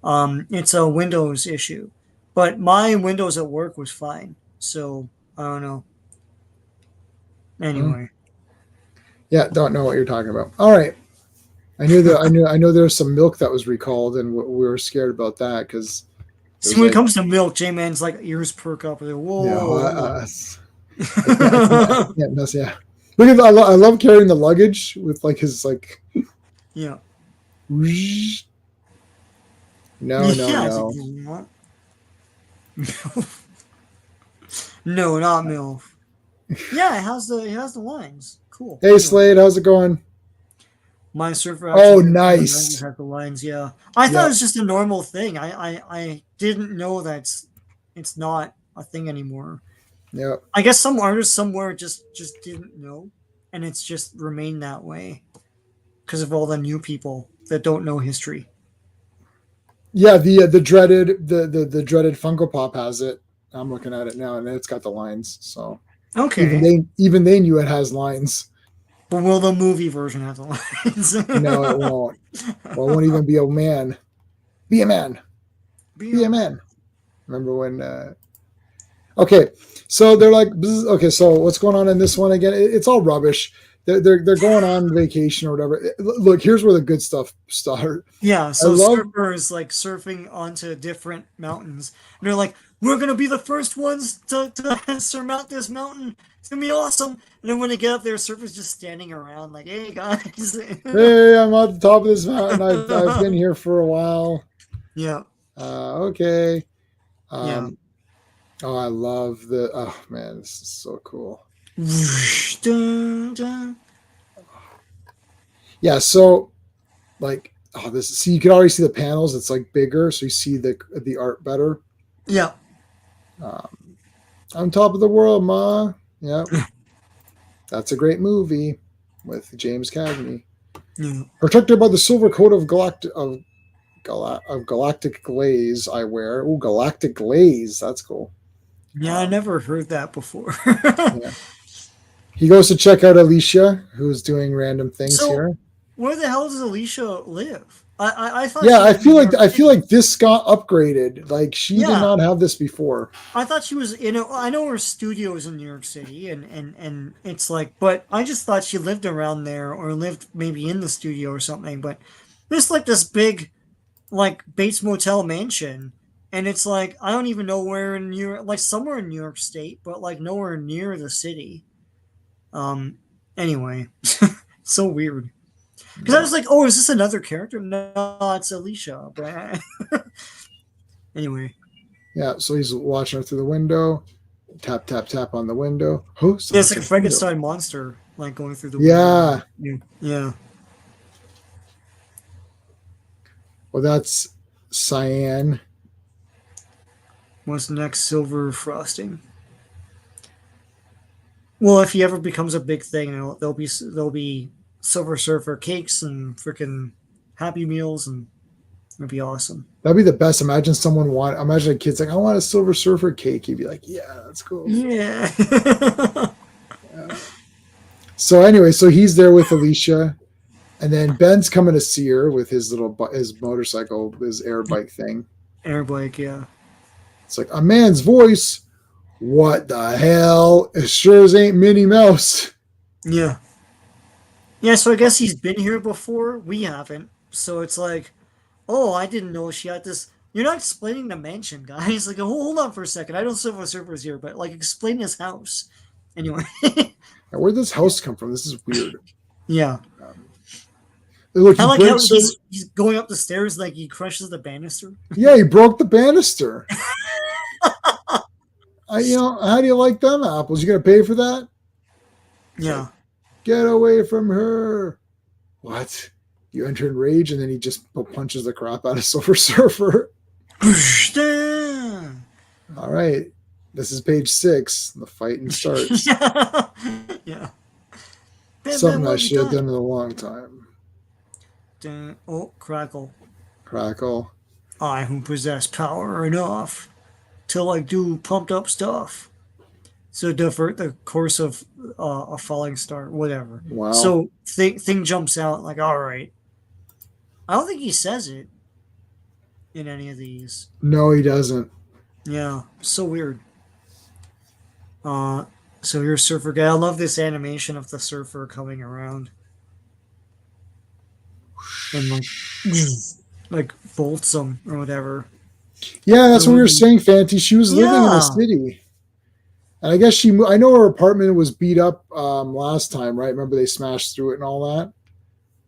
It's a Windows issue, but my Windows at work was fine. So I don't know. Hmm. Anyway, Yeah, don't know what you're talking about. All right. I know there's some milk that was recalled, and we were scared about that because it see was when it like, comes to milk, J-Man's like ears perk up. Like, whoa. I can't mess. Yeah, look at I love carrying the luggage with like his like. Yeah. No, no, Yeah. It's like, no. what? No, not MILF. Yeah, it has the lines. Cool. Hey Anyway, Slade, how's it going? my surfer action Oh, figure from the 90s nice. has the lines. Yeah, I thought it Yep, was just a normal thing. I didn't know that's it's not a thing anymore. yep. I guess some artists somewhere just didn't know, and it's just remained that way because of all the new people that don't know history. Yeah, the dreaded the dreaded Funko Pop has it. I'm looking at it now, and it's got the lines. So Okay, even they knew it has lines. but will the movie version have the lines? No, it won't. Well, it won't even be a man. Be a man. Be Be a a man. man. Remember when? Okay, so they're like, okay, so what's going on in this one again? It's all rubbish. They're going on vacation or whatever. Look, here's where the good stuff start. Yeah, I so love. surfers like surfing onto different mountains. And they're like, we're gonna be the first ones to surmount this mountain. It's gonna be awesome. And then when they get up there, surfers just standing around like, hey guys. Hey, I'm at the top of this mountain. I've been here for a while. Yeah, Okay. yeah. Um, oh, I love the. Oh man, this is so cool. Dun, dun. Yeah. So like, oh, this. See, you can already see the panels. It's like bigger, so you see the art better. Yeah. Um, on top of the world, ma. Yep, that's a great movie with James Cagney. Yeah. Protected by the silver coat of galactic glaze, I wear. Oh, galactic glaze. That's cool. Yeah, I Um, never heard that before. yeah. He goes to check out Alicia, who's doing random things So here. where the hell does Alicia live? I thought Yeah, she lived in New York I feel City. like this got upgraded. Like she did Yeah, not have this before. I thought she was in a, I know her studio is in New York City and it's like but I just thought she lived around there or lived maybe in the studio or something, but there's like this big like Bates Motel mansion and it's like I don't even know where in New York, like somewhere in New York State, but like nowhere near the city. Um, anyway, so weird because I Yeah. was like, oh, is this another character? No, it's Alicia. But anyway, Yeah. So he's watching her through the window. Tap tap tap on the window. Oh, yeah, it's someone's like a at the window. Frankenstein monster like going through the window. Yeah. Yeah, yeah. Well, that's cyan. What's next? Silver frosting. Well, if he ever becomes a big thing, there'll be Silver Surfer cakes and freaking Happy Meals, and it'd be awesome. That'd be the best. Imagine a kid's like, I want a Silver Surfer cake. He'd be like, yeah, that's cool. Yeah. Yeah. So anyway, so he's there with Alicia, and then Ben's coming to see her with his his motorcycle, his air bike thing. Air bike, yeah. It's like a man's voice. What the hell? It sure as ain't Minnie Mouse. Yeah. Yeah, so I guess he's been here before. We haven't. So it's like, oh, I didn't know she had this. You're not explaining the mansion, guys. Like, hold on for a second. I don't Silver Surfer's here, but like, explain his house. Anyway. Now, where'd this house come from? This is weird. Yeah. Look, I he like how breaks. he's going up the stairs like he crushes the banister. Yeah, he broke the banister. How do you like them apples? You gonna pay for that? Yeah. Get away from her. What? You enter in rage, and then he just punches the crap out of Silver Surfer. All right. This is page 6. The fighting starts. Yeah. Something I should have done in a long time. Oh, crackle. Crackle. I who possess power enough to like do pumped up stuff. So divert the course of a falling star, whatever. Wow. So thing jumps out like, all right. I don't think he says it in any of these. No, he doesn't. Yeah, so weird. So here's Surfer Guy. I love this animation of the surfer coming around and like bolts him or whatever. Yeah, that's what we were saying, Fanty. She was living in the city. And I guess I know her apartment was beat up last time, right? Remember they smashed through it and all that?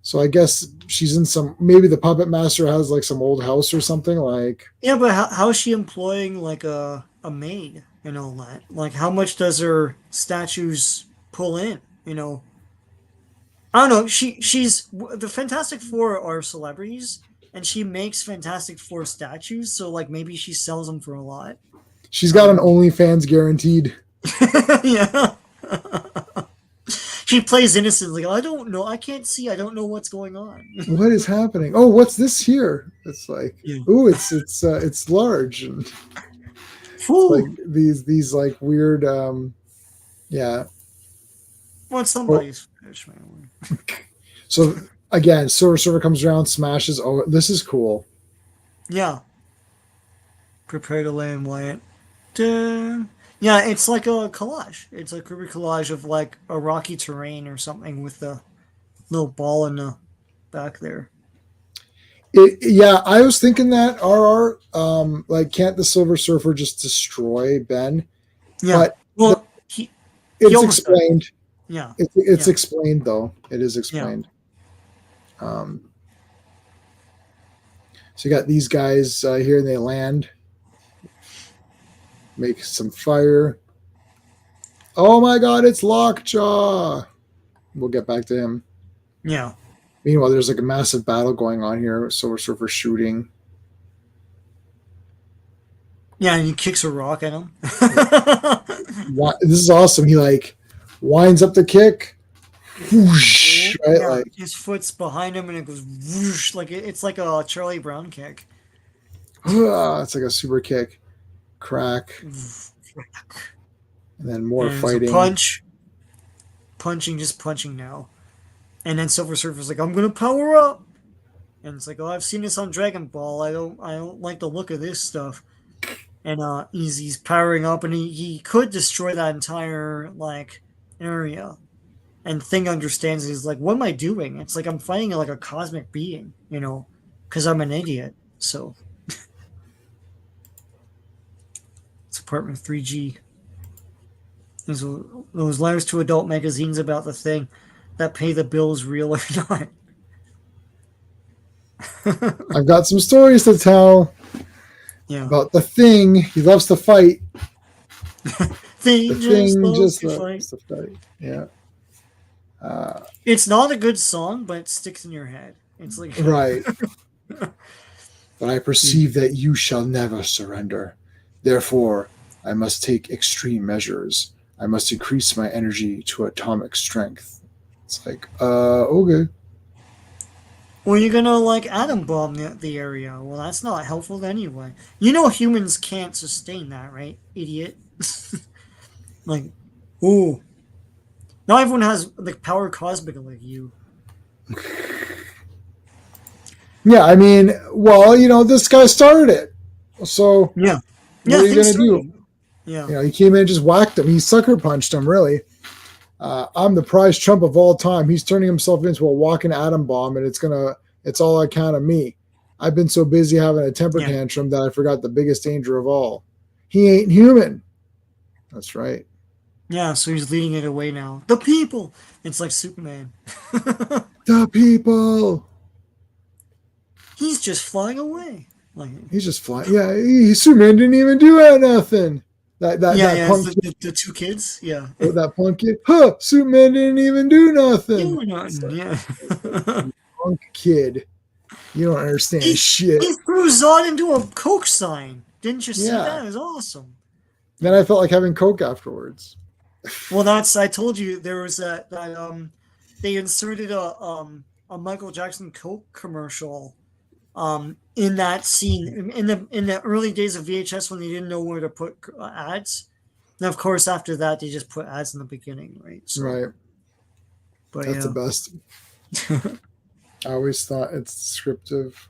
So I guess she's in maybe the Puppet Master has like some old house or something like. Yeah, but how is she employing like a maid and all that? Like how much does her statues pull in, I don't know. She's the Fantastic Four are celebrities, and she makes Fantastic Four statues. So like maybe she sells them for a lot. She's got an OnlyFans guaranteed. Yeah. She plays innocently. I don't know. I can't see. I don't know what's going on. What is happening? Oh, what's this here? It's like, ooh, it's large. And it's like these like weird, yeah. Well, it's somebody's fish, man. So again, Silver Surfer comes around, smashes. Oh, this is cool. Yeah. Prepare to land, Wyatt. Yeah, it's like a collage. It's a creepy collage of like a rocky terrain or something with the little ball in the back there. Yeah, I was thinking that like can't the Silver Surfer just destroy Ben? Yeah. But it's explained. Does. Yeah. It's explained though. It is explained. Yeah. So you got these guys here, and they land. Make some fire. Oh my God, it's Lockjaw. We'll get back to him. Yeah. Meanwhile, there's like a massive battle going on here. Silver Surfer shooting. Yeah, and he kicks a rock at him. This is awesome. He like winds up the kick. Whoosh, right? Yeah, like his foot's behind him and it goes whoosh, like it's like a Charlie Brown kick. It's like a super kick. Crack. And then more fighting. Just punching now. And then Silver Surfer's like, I'm gonna power up. And it's like, oh, I've seen this on Dragon Ball. I don't like the look of this stuff. And he's powering up, and he could destroy that entire like area. And Thing understands it. He's like, what am I doing? It's like I'm fighting like a cosmic being, because I'm an idiot. So Department 3G. Those letters to adult magazines about the thing that pay the bills real or not. I've got some stories to tell Yeah. about the thing. He loves to fight. The Thing just thing loves just to fight. loves to fight. Yeah. It's not a good song, but it sticks in your head. It's like Right. But I perceive that you shall never surrender. Therefore, I must take extreme measures. I must increase my energy to atomic strength. It's like, okay. Well, you're gonna like atom bomb the area. Well, that's not helpful anyway. You know humans can't sustain that, right, idiot? Like, ooh, not everyone has the power cosmic like you. Yeah, I mean, well, this guy started it. So Yeah, what yeah, are you things going to do? started. Yeah, He came in and just whacked him. He sucker punched him, really. I'm the prize chump of all time. He's turning himself into a walking atom bomb, and it's all on account of me. I've been so busy having a temper yeah, tantrum that I forgot the biggest danger of all. He ain't human. That's right. yeah. So he's leading it away now. The people. It's like Superman. The people. He's just flying away. Like, He's just flying. Yeah, Superman didn't even do nothing. That yeah. It's punk the two kids. Yeah, kid, that punk kid. Huh? Superman didn't even do nothing. you not. Yeah. Punk kid. You don't understand shit. He threw Zod into a Coke sign. Didn't you see Yeah. that? It was awesome. Then I felt like having Coke afterwards. Well, I told you there was that they inserted a Michael Jackson Coke commercial in that scene in the early days of VHS when they didn't know where to put ads. And of course, after that, they just put ads in the beginning, right? So, Right. but That's the best. I always thought it's descriptive.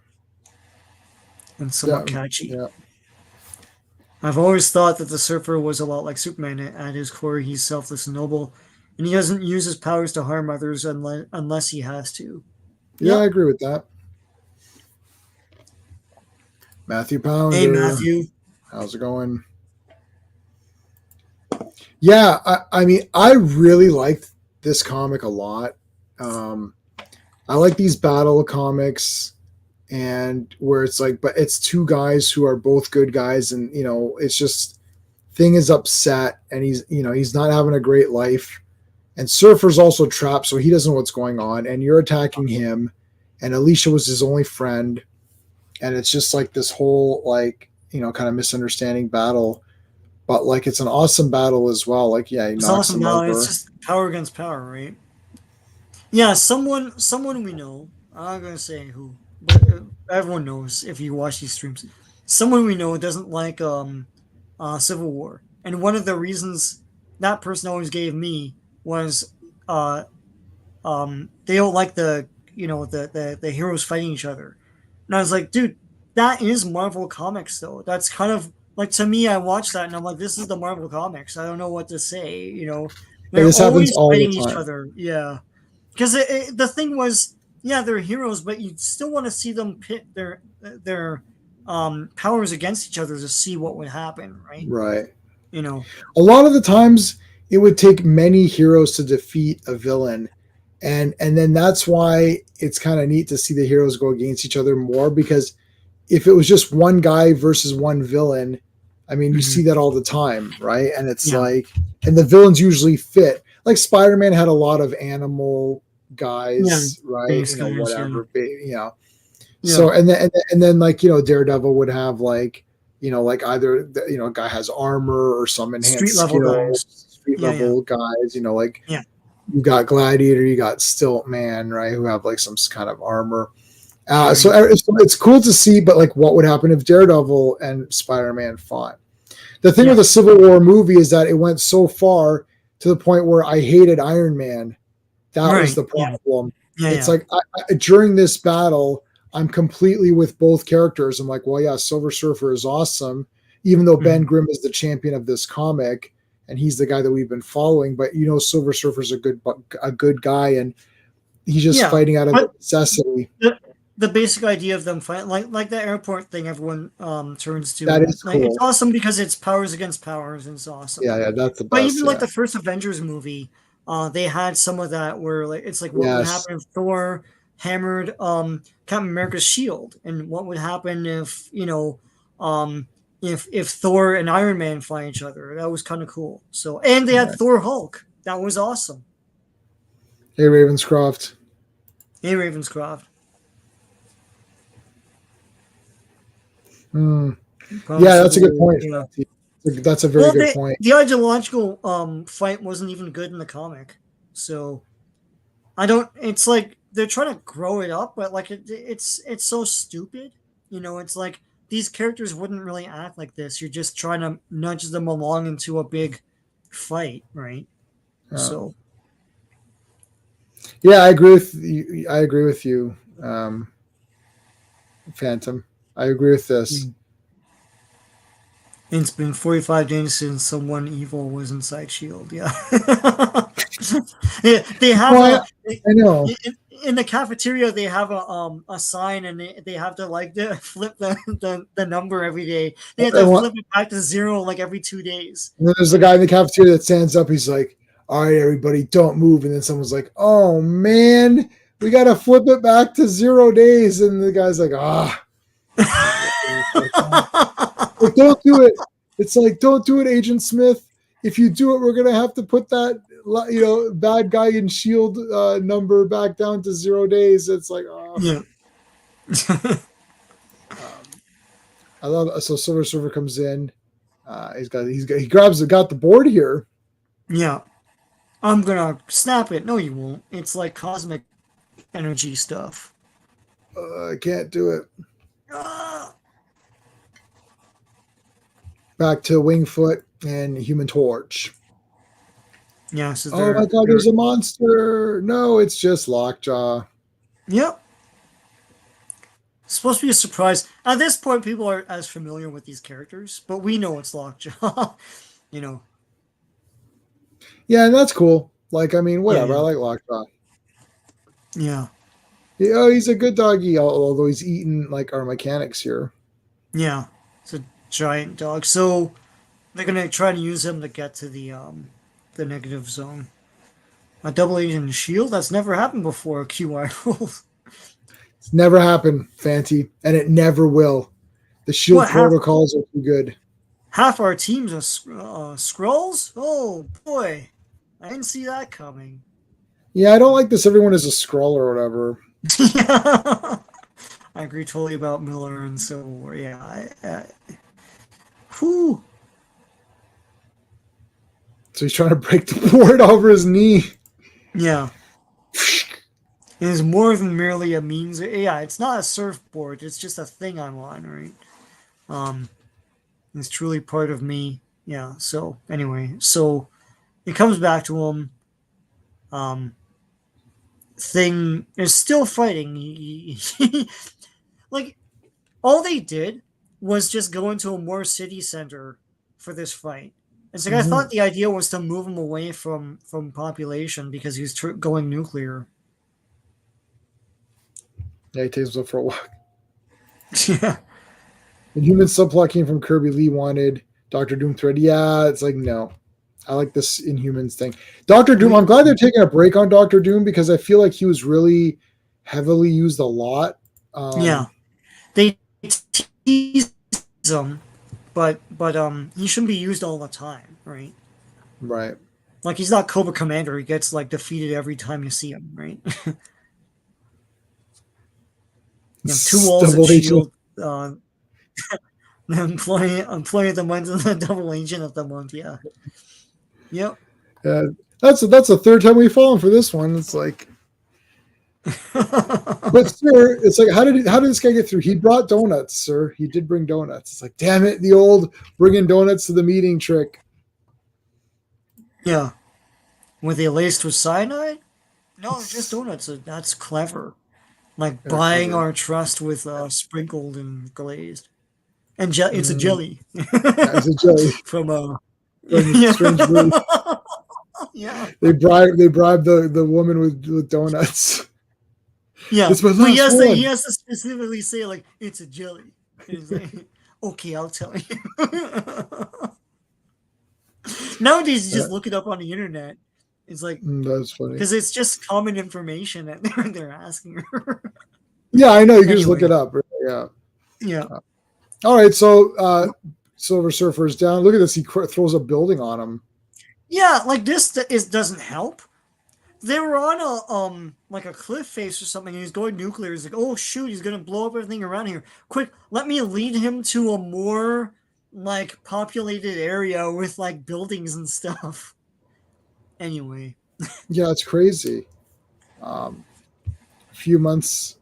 and somewhat catchy. Yeah. I've always thought that the Surfer was a lot like Superman. At his core, he's selfless and noble, and he doesn't use his powers to harm others unless he has to. Yeah, Yep. I agree with that. Matthew Pounder. Hey, Matthew. How's it going? Yeah, I mean, I really liked this comic a lot. I like these battle comics, and where it's like, but it's two guys who are both good guys, and it's just Thing is upset, and he's not having a great life, and Surfer's also trapped, so he doesn't know what's going on, and you're attacking him, and Alicia was his only friend, and it's just like this whole kind of misunderstanding battle. But like it's an awesome battle as well. Like he It's knocks awesome him now. over. It's just power against power, right? Yeah, someone we know. I'm not gonna say who, but everyone knows if you watch these streams. Someone we know doesn't like Civil War, and one of the reasons that person always gave me was they don't like the heroes fighting each other, and I was like, dude, that is Marvel Comics though. That's kind of like, to me, I watch that and I'm like, this is the Marvel Comics. I don't know what to say. They're This happens always all the fighting each time. other. Yeah, because the thing was, yeah, they're heroes, but you still want to see them pit their powers against each other to see what would happen, right? Right. A lot of the times it would take many heroes to defeat a villain, and then that's why it's kind of neat to see the heroes go against each other more, because if it was just one guy versus one villain, I mean, you see that all the time, right? And it's like, and the villains usually fit. Like Spider-Man had a lot of animal guys, right? Whatever, So and then like Daredevil would have like either a guy has armor or some enhanced street level skills, guys. street level guys. Yeah. You got Gladiator, you got Stilt Man, right? Who have like some kind of armor. Right. So it's cool to see, but like, what would happen if Daredevil and Spider-Man fought? The thing with the Civil War movie is that it went so far to the point where I hated Iron Man. That was the problem. It's like during this battle, I'm completely with both characters. I'm like, well, yeah, Silver Surfer is awesome, even though Ben Grimm is the champion of this comic and he's the guy that we've been following. But Silver Surfer's a good guy, and he's just fighting out of necessity. the basic idea of them fight, like the airport thing everyone turns to, That and is like, it's cool. awesome because it's powers against powers, and it's awesome. Yeah, that's the But best. even like Yeah. the first Avengers movie, they had some of that where like it's like what would Yes. happen if Thor hammered Captain America's shield, and what would happen if um if Thor and Iron Man fight each other. That was kind of cool. So and they had Right. Thor Hulk. That was awesome. Hey, Ravenscroft. Hey Ravenscroft. Hmm. Yeah, Promise that's a good will, point. yeah. That's a very Well, good point. the ideological fight wasn't even good in the comic, so I don't. It's like they're trying to grow it up, but like it's so stupid. It's like these characters wouldn't really act like this. You're just trying to nudge them along into a big fight, right? So Yeah, I agree with you. I agree with you, Phantom. I agree with this. mm. It's been 45 days since someone evil was inside Shield. Yeah, yeah. They have Well, I know. in the cafeteria. They have a sign, and they have to like flip the number every day. They have to flip it back to zero like every 2 days. And then there's the guy in the cafeteria that stands up. He's like, "All right, everybody, don't move." And then someone's like, "Oh man, we got to flip it back to 0 days." And the guy's like, "Ah." Like, don't do it. It's like, don't do it, Agent Smith. If you do it, we're gonna have to put that bad guy in Shield number back down to 0 days. It's like, oh. Yeah. I love. So Silver Surfer comes in. He got the board here. Yeah. I'm gonna snap it. No, you won't. It's like cosmic energy stuff. I can't do it. Ah! Back to Wingfoot and Human Torch. Yeah, so Oh my god, there's a monster. No, it's just Lockjaw. Yep. Supposed to be a surprise. At this point, people aren't as familiar with these characters, but we know it's Lockjaw. Yeah, and that's cool. Like, I mean, whatever. Yeah. I like Lockjaw. Yeah. Oh, he's a good doggy, although he's eating like our mechanics here. Yeah. It's a giant dog. So they're gonna try to use him to get to the negative zone. A double agent shield? That's never happened before, QI rules. It's never happened, Fanty, and it never will. The shield What, protocols are too good. half our teams are Skrulls? Oh boy. I didn't see that coming. Yeah, I don't like this. Everyone is a Skrull or whatever. Yeah. I agree totally about Miller and Civil War. Yeah. Whew. So he's trying to break the board over his knee. Yeah. It is more than merely a means. Yeah, it's not a surfboard. It's just a thing I'm on, right? It's truly part of me. Yeah. So anyway, so it comes back to him. Thing is still fighting. Like all they did was just go into a more city center for this fight. It's like I thought the idea was to move him away from population because he's going nuclear. Yeah, he takes himself for a walk. Yeah. The human subplot came from Kirby. Lee wanted Doctor Doom thread. Yeah, it's like, no. I like this Inhumans thing. Doctor Doom, I'm glad they're taking a break on Doctor Doom because I feel like he was really heavily used a lot. Yeah. They tease him, but he shouldn't be used all the time, right? Right. Like he's not Cobra Commander. He gets like defeated every time you see him, right? Two walls of shield. Employee of the month and the double agent of the month. Yeah. Yep. That's the third time we've fallen for this one. It's like, but sir, it's like, how did this guy get through? He brought donuts, sir. He did bring donuts. It's like, damn it, the old bringing donuts to the meeting trick. Yeah. Were they laced with cyanide? No, just donuts. That's clever. Like buying our trust with sprinkled and glazed. And it's a jelly. It's a jelly. From Strange Brew. Yeah. They bribe the woman with donuts. Yeah, It's my but last he one. has to specifically say like it's a jelly. And he's like, okay, I'll tell you. Nowadays, you just look it up on the internet. It's like That's funny. because it's just common information that they're asking her. Yeah, I know. You can just look Anyway, it up. Right? Yeah. yeah, All right. So Silver Surfer is down. Look at this. He throws a building on him. yeah, like this doesn't help. They were on a like a cliff face or something, and he's going nuclear. He's like, oh shoot, he's gonna blow up everything around here. Quick, let me lead him to a more like populated area with like buildings and stuff. Anyway, Yeah, it's crazy. Um, a few months,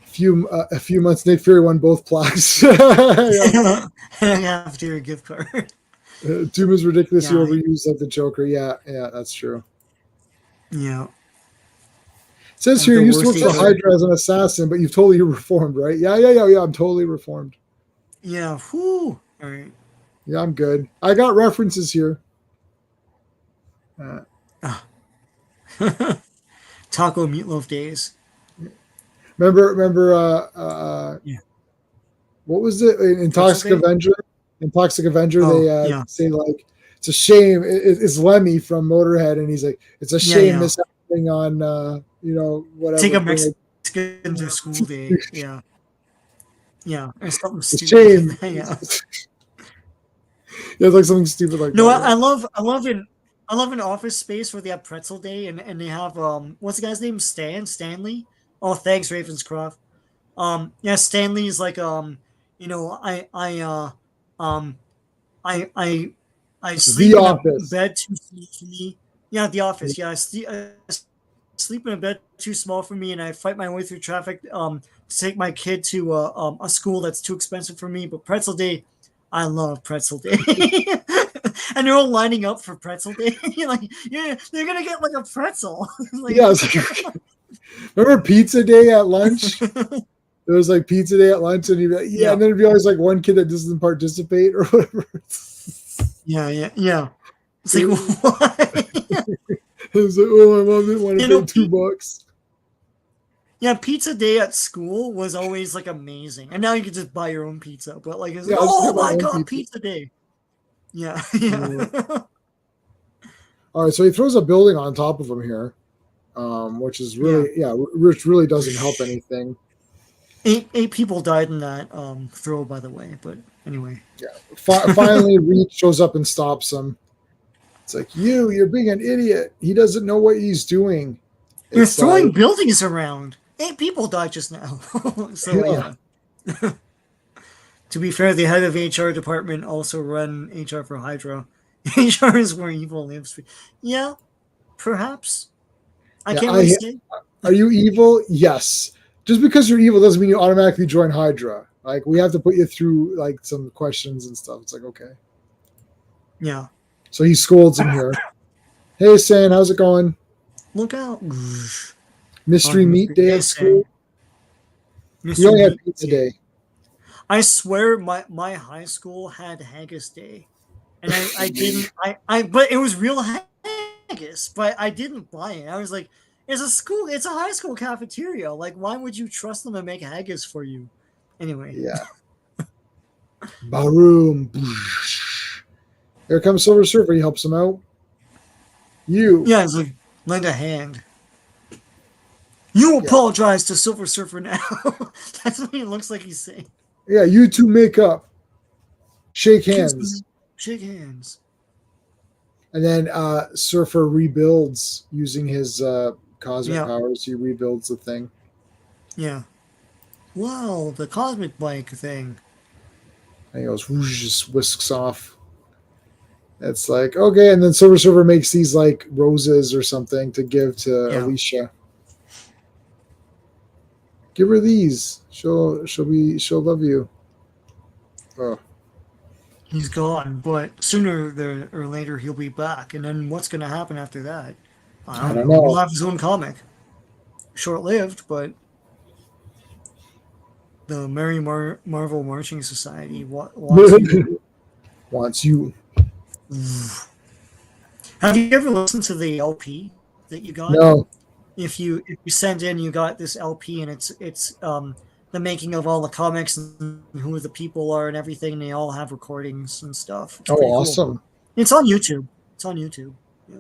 a few months. Nick Fury won both plaques. Yeah. after a gift card. Doom is ridiculously Yeah, overused like the Joker. Yeah, yeah, that's true. yeah. It says here The you used to worst work for HR. Hydra as an assassin, but you've totally reformed, right? Yeah. I'm totally reformed. Yeah. Whoo. All right. Yeah, I'm good. I got references here. Uh, Ah. Taco meatloaf days. remember, Yeah. what was it in Pretzel Toxic day. Avenger? In Toxic Avenger, Oh they yeah. say like it's a shame. It's Lemmy from Motorhead, and he's like, it's a Yeah. shame Yeah. this happening on Take whatever a thing. Mexican to school day. Yeah. Yeah. Or something It's a stupid like shame. that. Yeah. Yeah, it's like something stupid like No, that. Yeah. I love an office space where they have pretzel day and they have what's the guy's name? Stanley. Oh, thanks, Ravenscroft. Yeah, Stanley is like you know, um I The sleep in a Office. bed too small for me. Yeah, the office. Yeah, I sleep in a bed too small for me, and I fight my way through traffic to take my kid to a school that's too expensive for me. But pretzel day, I love pretzel day. And they're all lining up for pretzel day. You're like, yeah, they're gonna get like a pretzel. Like, Yeah, remember Pizza Day at lunch? There was like Pizza Day at lunch, and you'd be like, yeah, yeah, and then it'd be always like one kid that doesn't participate or whatever. yeah. It's like what? It was like, oh, my mom didn't want to You pay know, $2. yeah, pizza day at school was always like amazing, and now you can just buy your own pizza. But like, it's Yeah, like, I'll just oh get my my own god, pizza. pizza day! Yeah, Mm. yeah, All right, so he throws a building on top of him here, which is yeah. really, which really doesn't help anything. Eight people died in that throw, by the way. But anyway, Finally, Reed shows up and stops him. It's like, you're being an idiot. He doesn't know what he's doing. you're It's throwing like, buildings around. 8 people died just now. So yeah, yeah. To be fair, the head of HR department also run HR for Hydra. HR is where evil lives. Yeah, perhaps. I yeah. can't really say. Are you evil? Yes. Just because you're evil doesn't mean you automatically join Hydra. Like we have to put you through like some questions and stuff. It's like okay. Yeah. So he scolds him here. Hey, San, how's it going? Look out. Mystery meat day at school. We only had pizza day. I swear my high school had haggis day. And I didn't but it was real haggis, but I didn't buy it. I was like, it's a high school cafeteria. Like, why would you trust them to make haggis for you? Anyway. Yeah. Baroom. Here comes Silver Surfer. He helps him out. Yeah, it's like, lend a hand. You apologize to Silver Surfer now. That's what he looks like he's saying. Yeah, you two make up. Shake hands. Shake hands. And then Surfer rebuilds using his cosmic powers. He rebuilds the thing. Yeah. Wow, the cosmic bike thing. And he goes, whoosh, just whisks off. It's like, okay. And then Silver Surfer makes these like roses or something to give to Alicia. Give her these. She'll love you. Oh. He's gone, but sooner or later he'll be back. And then what's going to happen after that? I don't know. He'll have his own comic. Short-lived, but the Merry Marvel Marching Society wants you. Have you ever listened to the LP that you got? No. if you send in, you got this LP, and it's the making of all the comics and who the people are and everything. And they all have recordings and stuff. It's Oh, pretty cool. awesome. It's on YouTube. It's on YouTube. Yeah.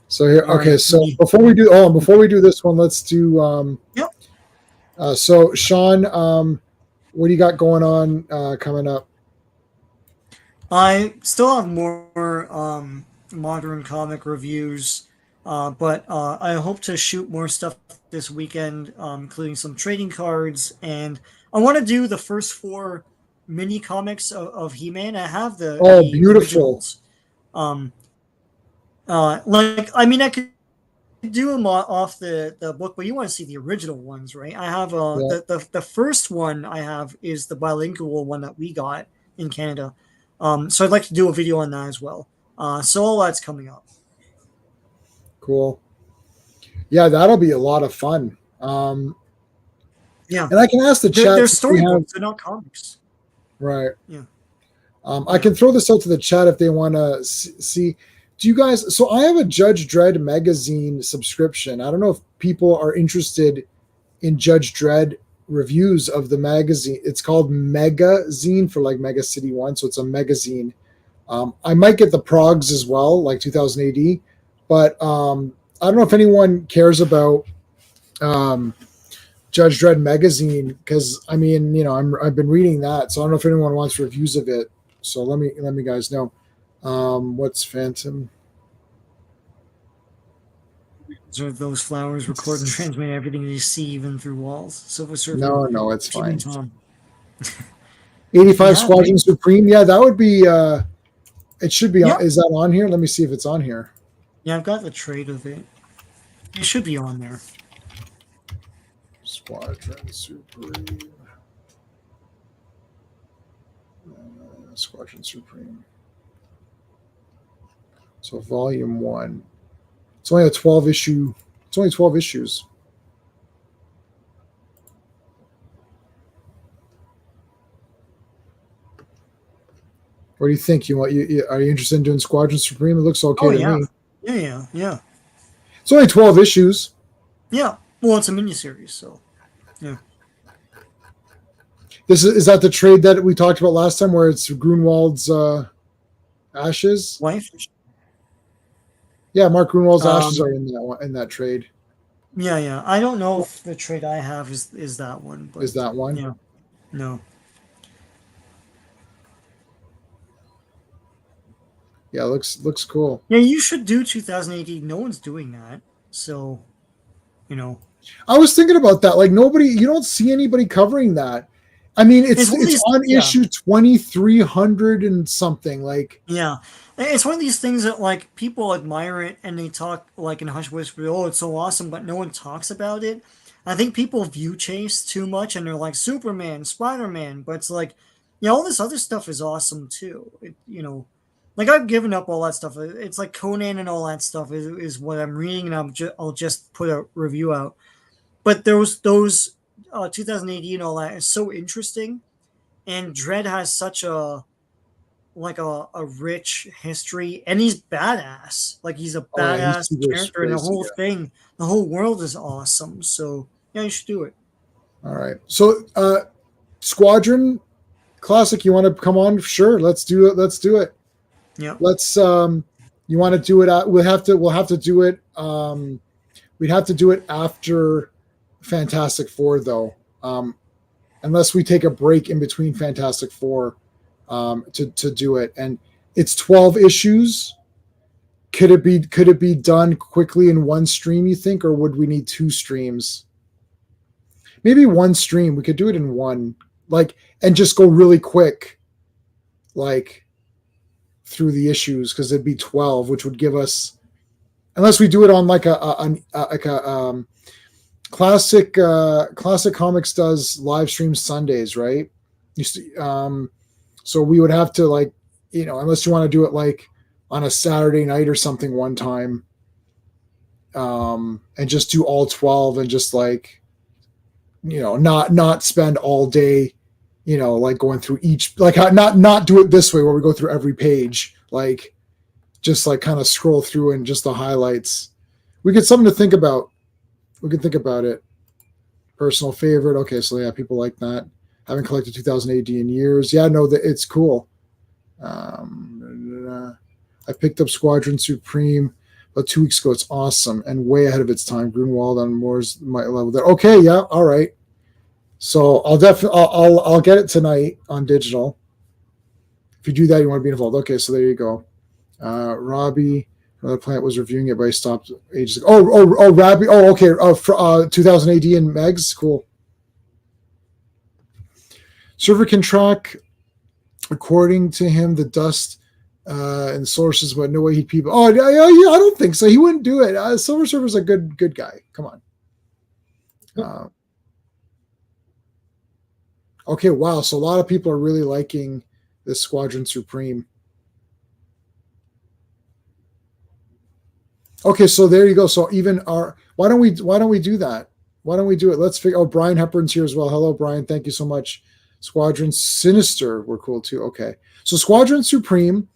So here, All okay. right. So before we do this one, let's do. Yep. So Sean, what do you got going on coming up? I still have more modern comic reviews, but I hope to shoot more stuff this weekend, including some trading cards, and I want to do the first four mini comics of He-Man. I have Oh, the beautiful. originals. Um, like I mean, I could do them off the book, but you want to see the original ones, right? I have Yeah, the first one I have is the bilingual one that we got in Canada. So I'd like to do a video on that as well. So all that's coming up. cool. Yeah, that'll be a lot of fun. Yeah, And I can ask the they're chat if we have storybooks, they're not comics. right. Yeah, I yeah. can throw this out to the chat if they want to see. Do you guys? So I have a Judge Dredd magazine subscription. I don't know if people are interested in Judge Dredd reviews of the magazine. It's called Megazine for like Mega City One, so it's a magazine. I might get the progs as well, like 2000 AD, but I don't know if anyone cares about um, Judge Dredd magazine because I mean, I've been reading that, so I don't know if anyone wants reviews of it. So let me guys know. What's Phantom? So those flowers record and transmit everything you see, even through walls. Silver Surfer, No, it's Peeping fine. Tom. You 85 have it. Squadron Supreme. Yeah, that would be. It should be on. Yep. Is that on here? Let me see if it's on here. Yeah, I've got the trade of it. It should be on there. Squadron Supreme. Squadron Supreme. So volume 1. It's only a 12 issue. It's only 12 issues. What do you think? Are you interested in doing Squadron Supreme? It looks okay to Yeah. me. Yeah. It's only 12 issues. Yeah. Well, it's a miniseries, so yeah. Is that the trade that we talked about last time, where it's Grunwald's ashes? Wife. Yeah, Mark Grunwald's ashes Um. are in that trade. Yeah. I don't know if the trade I have is that one, Is but that one? yeah. No. Yeah, looks cool. Yeah, you should do 2018. No one's doing that, so you know. I was thinking about that. Like you don't see anybody covering that. I mean, It's one of it's these. on Yeah. issue 2300 and something. Like, Yeah. It's one of these things that like people admire it and they talk like in hush whisper, oh, it's so awesome, but no one talks about it. I think people view Chase too much and they're like Superman, Spider-Man, but it's like, yeah, all this other stuff is awesome too. Like I've given up all that stuff. It's like Conan and all that stuff is what I'm reading, and I'll just put a review out. But those 2018 and all that is so interesting, and Dread has such a rich history, and he's badass. Like he's a oh yeah, he's badass super character, and crazy. the whole world is awesome. So yeah, you should do it. All right. So Squadron Classic, you want to come on? Sure, let's do it. Yeah. Let's you want to do it we'll have to do it we'd have to do it after Fantastic Four though. Unless we take a break in between Fantastic Four to do it. And it's 12 issues. Could it be done quickly in one stream, you think, or would we need two streams? Maybe one stream. We could do it in one, like, and just go really quick, like through the issues, because it'd be 12, which would give us, unless we do it on like a classic comics does live stream Sundays, right? So we would have to, like, unless you want to do it like on a Saturday night or something one time, and just do all 12 and just like, not spend all day, like going through each, like not do it this way where we go through every page, like just like kind of scroll through and just the highlights. we get something to think about. We can think about it. Personal favorite. Okay, so yeah, people like that. Haven't collected 2000 AD in years. Yeah, no, it's cool. I picked up Squadron Supreme about 2 weeks ago. It's awesome and way ahead of its time. Grunwald on Moore's my level there. Okay, yeah, all right. So I'll definitely I'll get it tonight on digital. If you do that, you want to be involved. Okay, so there you go. Robbie, another plant was reviewing it, but I stopped ages ago. Oh, Robbie. Oh, okay. 2000 AD and Megs. Cool. Server can track, according to him, the dust and sources, but no way he'd people. Oh, yeah, I don't think so. He wouldn't do it. Silver Server's a good guy. Come on. Okay, wow. So a lot of people are really liking this Squadron Supreme. Okay, so there you go. So even why don't we do that? Why don't we do it? Let's figure. Oh, Brian Hepburn's here as well. Hello, Brian. Thank you so much. Squadron Sinister, we're cool too. Okay, so Squadron Supreme.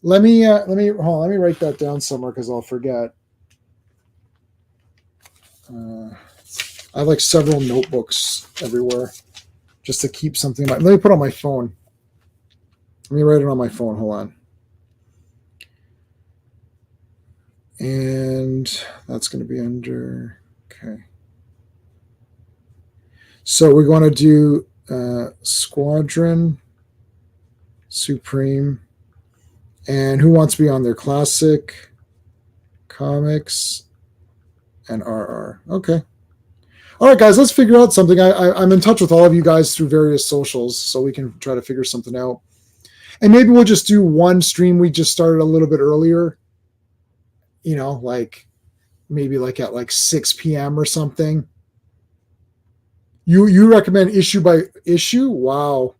Let me write that down somewhere because I'll forget. I have like several notebooks everywhere just to keep something in mind. Let me put it on my phone. Let me write it on my phone. Hold on. And that's going to be under, okay. So we're going to do Squadron Supreme. And who wants to be on there? Classic, Comics, and RR. Okay. All right, guys, let's figure out something. I'm in touch with all of you guys through various socials, so we can try to figure something out. And maybe we'll just do one stream. We just started a little bit earlier. You know, like maybe like at like 6 p.m. or something. You recommend issue by issue? Wow.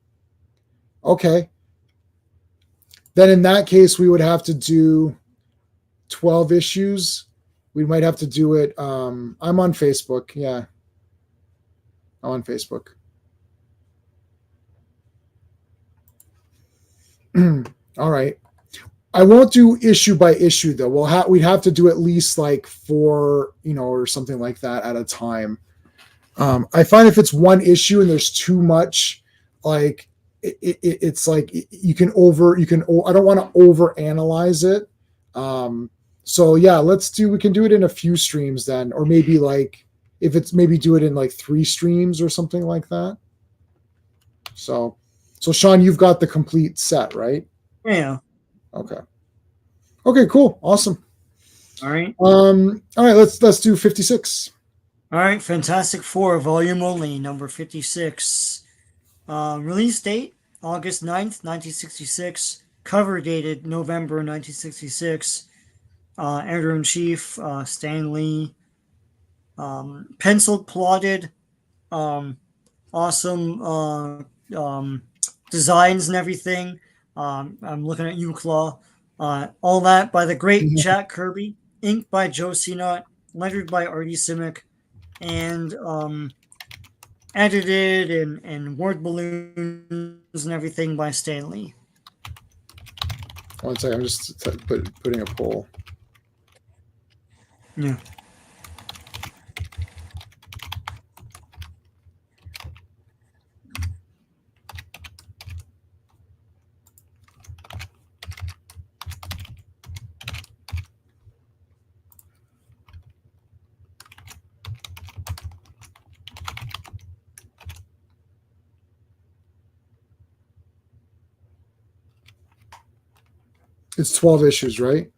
Okay. Then in that case, we would have to do 12 issues. We might have to do it. I'm on Facebook. Yeah. I'm on Facebook. All right. I won't do issue by issue though. We'd have to do at least like 4, or something like that at a time. I find if it's one issue and there's too much, like it's like I don't want to over analyze it. So yeah, we can do it in a few streams then, or maybe like if it's maybe do it in like 3 streams or something like that. So Sean, you've got the complete set, right? Yeah. Okay, cool. Awesome. All right. All right, let's do 56. All right, Fantastic Four, volume only, number 56. Release date, August 9th, 1966. Cover dated November 1966. Editor-in-Chief, Stan Lee. Penciled, plotted. Awesome designs and everything. I'm looking at you, Claw. All that by the great Jack Kirby. Inked by Joe Sinnott. Lettered by Artie Simic. And edited and word balloons and everything by Stan Lee. One second, I'm just putting a poll. Yeah. It's 12 issues, right?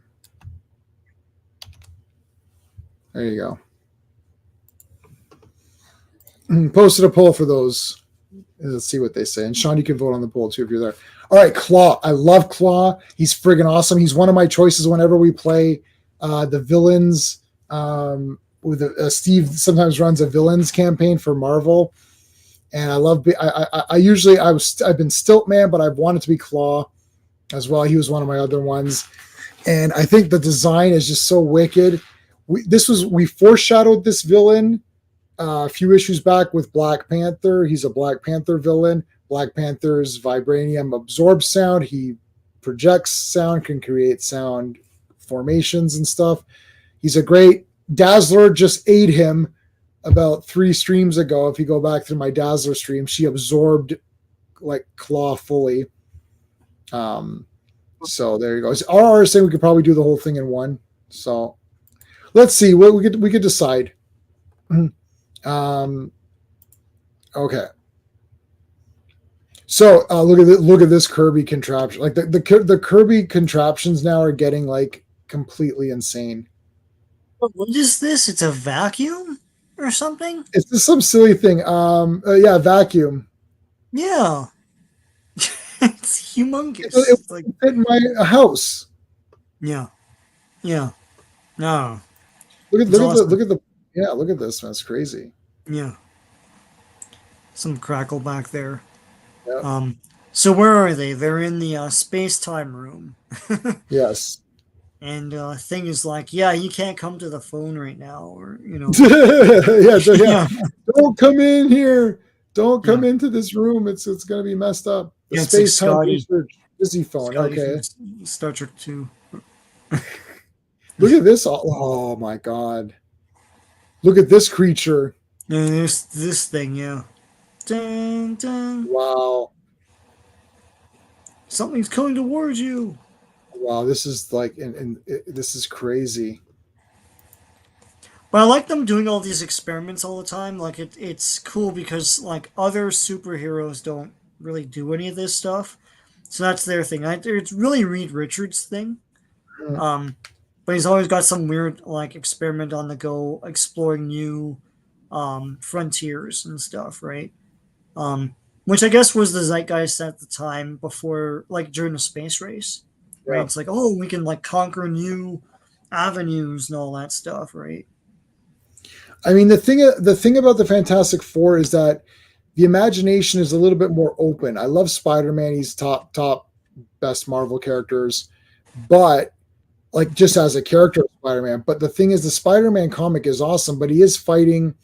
There you go. Posted a poll for those. Let's see what they say. And Sean, you can vote on the poll too if you're there. All right, Claw. I love Claw. He's friggin' awesome. He's one of my choices whenever we play the villains. With Steve sometimes runs a villains campaign for Marvel, and I love. I've been Stiltman, but I've wanted to be Claw as well. He was one of my other ones, and I think the design is just so wicked. We foreshadowed this villain a few issues back with Black Panther. He's a Black Panther villain. Black Panther's vibranium absorbs sound. He projects sound, can create sound formations and stuff. He's a great Dazzler just ate him about 3 streams ago. If you go back through my Dazzler stream, she absorbed like Claw fully. So there you go. RR is saying we could probably do the whole thing in one. So let's see what we could decide. Okay. So look at this Kirby contraption. Like the Kirby contraptions now are getting like completely insane. What is this? It's a vacuum or something? It's just some silly thing. Yeah, vacuum. Yeah. It's humongous. It like fit in my house. Yeah. Yeah. No. Look at this, man. It's crazy. Yeah. Some crackle back there. Yeah. So where are they? They're in the space-time room. Yes. And thing is like, yeah, you can't come to the phone right now, or yeah. Don't come in here. Don't come into this room. It's gonna be messed up. The space-time research busy phone. Scotty Okay. Star Trek 2. Look at this. Oh my god. Look at this creature. And there's this thing, yeah. Dun, dun. Wow. Something's coming towards you. Wow, this is like, this is crazy. But I like them doing all these experiments all the time. Like it's cool because like other superheroes don't really do any of this stuff, so that's their thing. It's really Reed Richards' thing. But he's always got some weird like experiment on the go, exploring new frontiers and stuff, right? Which I guess was the zeitgeist at the time before, like during the space race, right? Yeah. It's like, oh, we can like conquer new avenues and all that stuff, right? I mean, the thing about the Fantastic Four is that the imagination is a little bit more open. I love Spider-Man; he's top best Marvel characters, but like just as a character of Spider-Man. But the thing is, the Spider-Man comic is awesome, but he is fighting.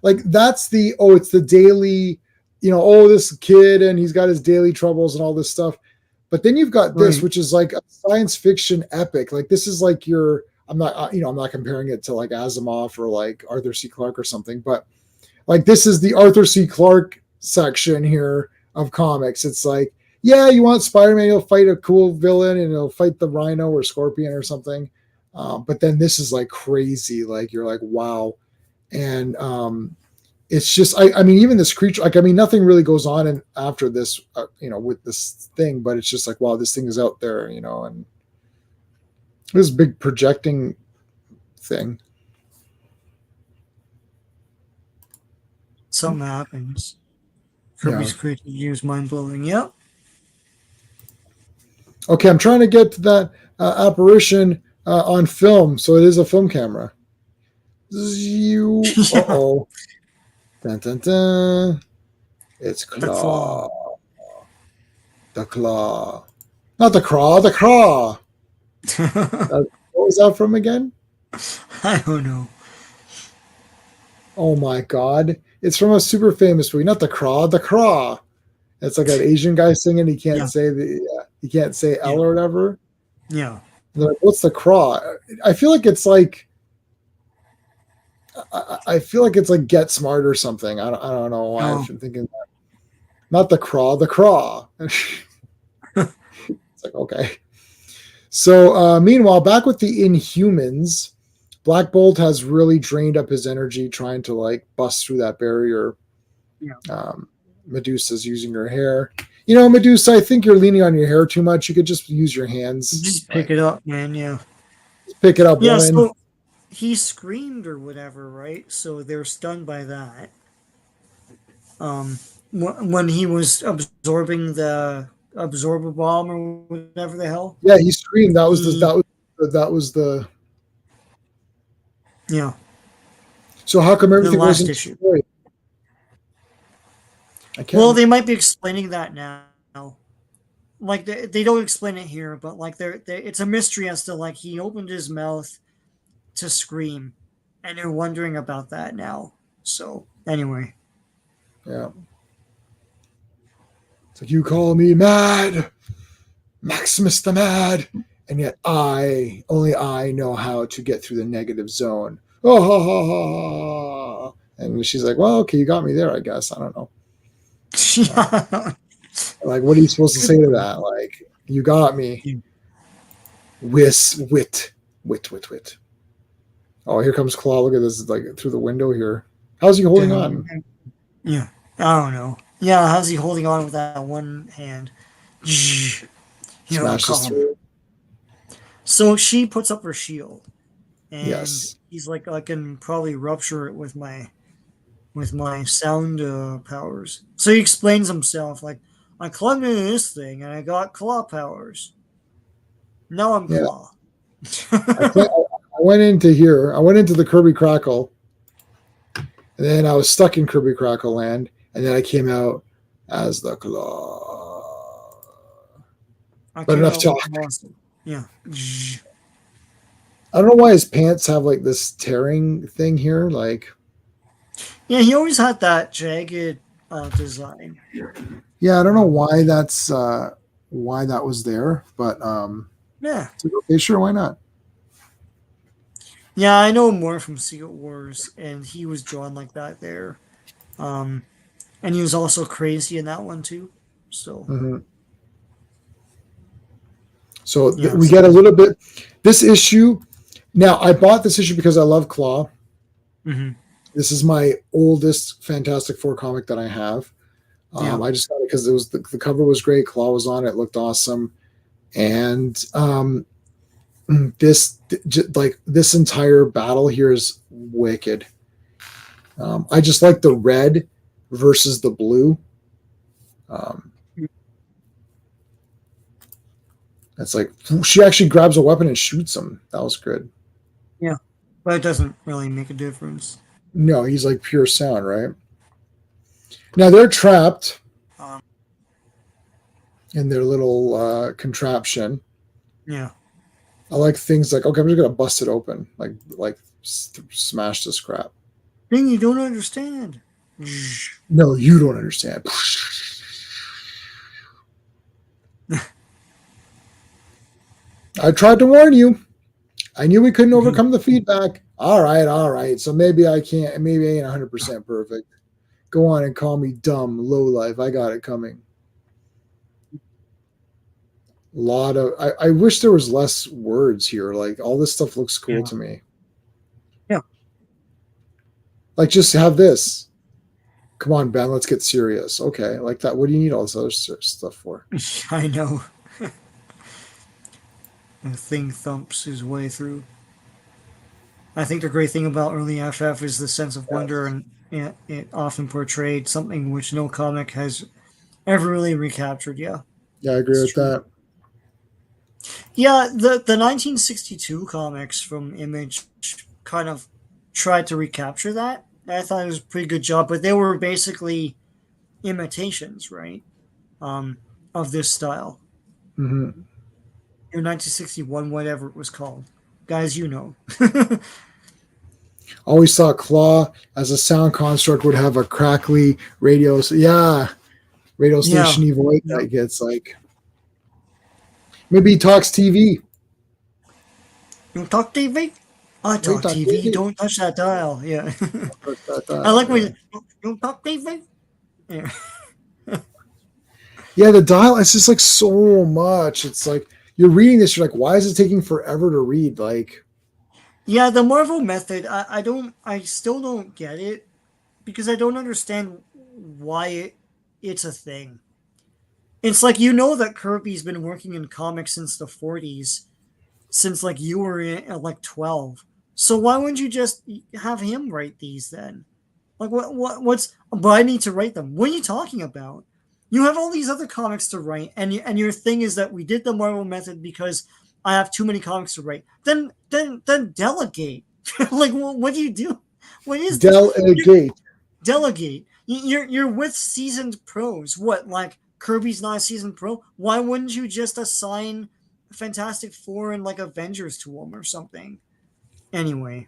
Like that's it's the daily, this kid and he's got his daily troubles and all this stuff. But then you've got this, which is like a science fiction epic. Like this is like I'm not comparing it to like Asimov or like Arthur C. Clarke or something, but like this is the Arthur C. Clarke section here of comics. It's like, yeah, you want Spider-Man, he'll fight a cool villain and he'll fight the Rhino or Scorpion or something. But then this is like crazy. Like you're like, wow. And it's just, I mean, even this creature, like, I mean, nothing really goes on after this, with this thing, but it's just like, wow, this thing is out there, and this big projecting thing. Something happens. Kirby's creative use mind-blowing. Yep. Okay, I'm trying to get to that apparition on film, so it is a film camera. Uh-oh. Dun, dun, dun. It's Claw. The Claw. Not the Craw, the Craw. What was that from again? I don't know. Oh my god. It's from a super famous movie. Not the Craw, the Craw. It's like an Asian guy singing. He can't say he can't say L or whatever. Yeah. Like, what's the Craw? I feel like it's like Get Smart or something. I don't know why I've been thinking that. Not the Craw, the Craw. It's like, okay. So meanwhile, back with the Inhumans, Black Bolt has really drained up his energy trying to like bust through that barrier. Yeah. Medusa's using her hair. Medusa, I think you're leaning on your hair too much. You could just use your hands. Just pick it up, man. Yeah. Just pick it up. Yeah. So he screamed or whatever, right? So they're stunned by that. When he was absorbing the absorber bomb or whatever the hell. Yeah, he screamed. That was the. Yeah. So how come everything wasn't destroyed? Well, they might be explaining that now. Like they don't explain it here, but like it's a mystery as to like he opened his mouth to scream, and they're wondering about that now. So anyway. Yeah. It's like, you call me mad, Maximus the Mad, and yet only I know how to get through the negative zone. Oh, ha, ha, ha, ha. And she's like, well, okay, you got me there, I guess. I don't know. Yeah. Like, what are you supposed to Good say to one. that? Like, you got me. Wit. Oh, here comes Claw. Look at this, like through the window here. How's he holding on? Yeah. I don't know. Yeah, how's he holding on with that one hand? Here I Smashes come. through. So she puts up her shield, and Yes. he's like, I can probably rupture it with my sound powers. So he explains himself like, I climbed into this thing and I got claw powers. Now I'm Yeah. claw. I went into here. I went into the Kirby Crackle, and then I was stuck in Kirby Crackle land, and then I came out as the Claw. I But came enough out with talk. monster. Yeah. I don't know why his pants have like this tearing thing here. Like, Yeah, he always had that jagged design. yeah, I don't know why that was there, but Yeah. it's like, okay, sure, why not? Yeah, I know more from Secret Wars, and he was drawn like that there. Um, and he was also crazy in that one too. So Hmm. So yeah, we get a little bit this issue. Now, I bought this issue because I love Claw. hmm This is my oldest Fantastic Four comic that I have. yeah, I just got it because it was the cover was great. Claw was on it, looked awesome, and this entire battle here is wicked. I just like the red versus the blue. Um, it's like she actually grabs a weapon and shoots him. That was good. yeah, but it doesn't really make a difference. No, he's like pure sound, right? Now they're trapped Um, in their little contraption. yeah, I like things like, okay, I'm just gonna bust it open, like smash this crap. thing you don't understand. No, you don't understand. I tried to warn you. I knew we couldn't overcome the feedback. All right. So maybe I can't. Maybe I ain't 100% perfect. Go on and call me dumb, low life. I got it coming. A lot of. I wish there was less words here. Like all this stuff looks cool Yeah, to me. yeah, Like just have this. Come on, Ben. Let's get serious. Okay, like that. What do you need all this other stuff for? I know. The thing thumps his way through. I think the great thing about early FF is the sense of wonder, Yes. and it often portrayed something which no comic has ever really recaptured. Yeah, Yeah, I agree it's with true. that. Yeah, the 1962 comics from Image kind of tried to recapture that. I thought it was a pretty good job, but they were basically imitations, right? Um, of this style. Hmm. In 1961, whatever it was called, guys, you know. Always thought Claw as a sound construct would have a crackly radio. Yeah, radio Yeah, station voice yeah. that gets like maybe he talks TV. You talk TV? I He talk talks TV. TV. Don't touch that dial. Yeah. I like when Yeah. you talk TV. Yeah. Yeah, the dial. It's just like so much. It's like you're reading this. You're like, why is it taking forever to read? Like, Yeah, the Marvel method, I still don't get it because I don't understand why it's a thing. It's like you know that Kirby's been working in comics since the 40s, since like you were at like 12. So why wouldn't you just have him write these then? Like what's but I need to write them. What are you talking about? You have all these other comics to write, and your thing is that we did the Marvel method because I have too many comics to write. Then delegate. Like what do you do? What is this? delegate. Delegate. You're with seasoned pros. What, like Kirby's not a seasoned pro? Why wouldn't you just assign Fantastic Four and like Avengers to him or something? Anyway,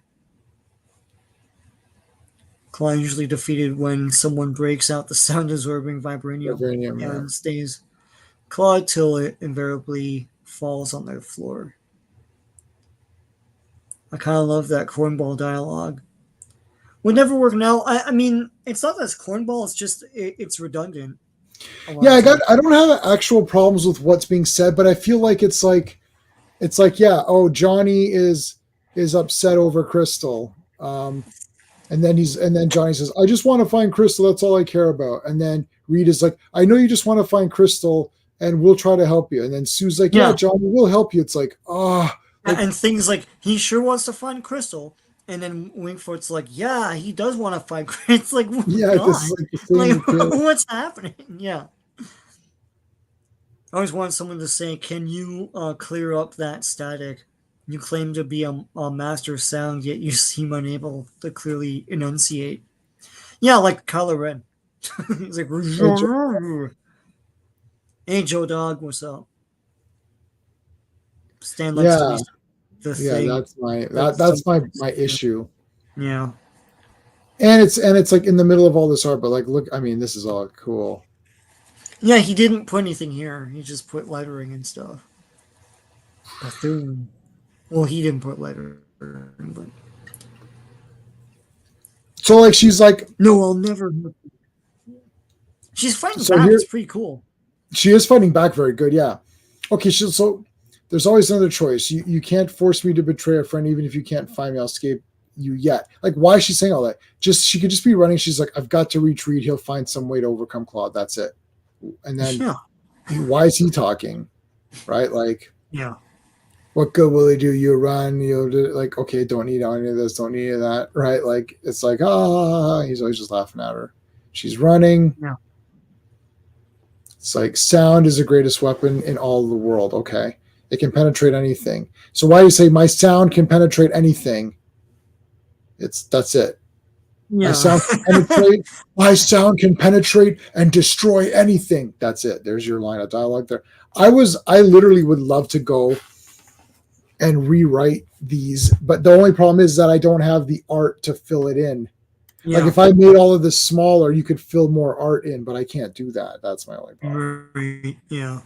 Claw usually defeated when someone breaks out the sound absorbing vibranium Vibranium, yeah. and stays clawed till it invariably falls on the floor. I kind of love that cornball dialogue. Would never work now. I mean, it's not that it's cornball. It's just it's redundant a lot Yeah, of times. I don't have actual problems with what's being said, but I feel like it's like, yeah, oh, Johnny is upset over Crystal. And then Johnny says, I just want to find Crystal, that's all I care about. And then Reed is like, I know you just want to find Crystal and we'll try to help you. And then Sue's like, yeah, Yeah, Johnny, we'll help you. It's like, like, and things like he sure wants to find Crystal, and then Wingfoot's like, yeah, he does want to find Crystal. It's like, oh yeah, this is God, like the like same kid. what's happening? Yeah, I always want someone to say, can you clear up that static? You claim to be a master of sound, yet you seem unable to clearly enunciate. Yeah, like Clobberin. He's like, Hey, hey, Joe Dog, what's up? Stan likes to yeah, be the yeah, thing. that's my issue. Yeah. And it's like in the middle of all this art, but like, look, I mean, this is all cool. Yeah, he didn't put anything here. He just put lettering and stuff. Bethune. Well, he didn't put lettering, but So like, she's like, no, I'll never. She's fighting so back. here It's pretty cool. she is fighting back very good. Yeah. Okay. So there's always another choice. You can't force me to betray a friend, even if you can't find me. I'll escape you yet. Like, why is she saying all that? Just she could just be running. She's like, I've got to reach Reed. He'll find some way to overcome Claude. That's it. And then Yeah, why is he talking? Right? Like, yeah, what good will they do? You run. You like, okay, don't need any of this. Don't need any of that. Right? Like, it's like, he's always just laughing at her. She's running. yeah, It's like sound is the greatest weapon in all of the world. Okay. It can penetrate anything. So why do you say my sound can penetrate anything? That's it. My yeah. sound can penetrate. My sound can penetrate and destroy anything. That's it. There's your line of dialogue there. I literally would love to go and rewrite these, but the only problem is that I don't have the art to fill it in. Like Yeah, if I made all of this smaller, you could fill more art in, but I can't do that. That's my only problem. right. Yeah,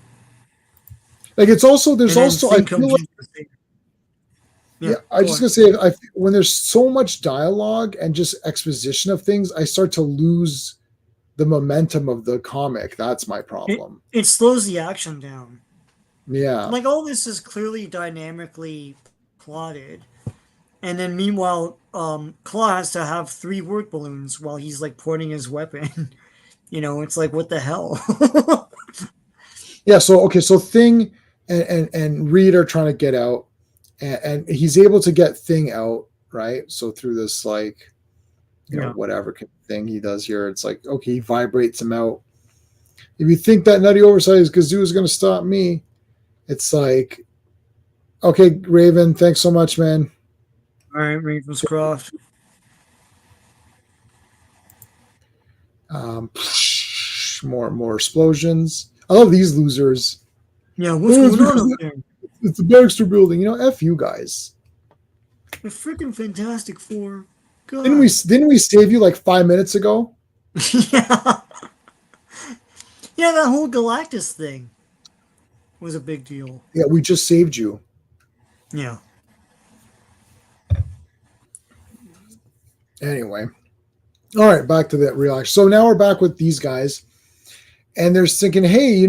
Like there's and then also I thing feel comes. like Yeah, yeah, I go just on. gonna say when there's so much dialogue and just exposition of things, I start to lose the momentum of the comic. That's my It problem. it slows the action down. Yeah. Like all this is clearly dynamically plotted, and then meanwhile, Claw has to have three word balloons while he's like pointing his weapon. It's like what the hell? Yeah. So okay. So Thing and Reed are trying to get out, and he's able to get Thing out, right? So through this like Yeah. whatever thing he does here, it's like okay, he vibrates him out. If you think that nutty oversized Gazoo is going to stop me, it's like okay, Raven, thanks so much, man. All right, Ravenscroft. Um, more explosions. I love these losers. Yeah, what's Oh, it's going on because up there? it's the Baxter building. F you guys. The freaking Fantastic Four. Didn't we God. didn't we save you like 5 minutes ago? Yeah. Yeah, that whole Galactus thing was a big deal. Yeah, we just saved you. Yeah. Anyway. All right, back to that real action. So now we're back with these guys, and they're thinking, hey,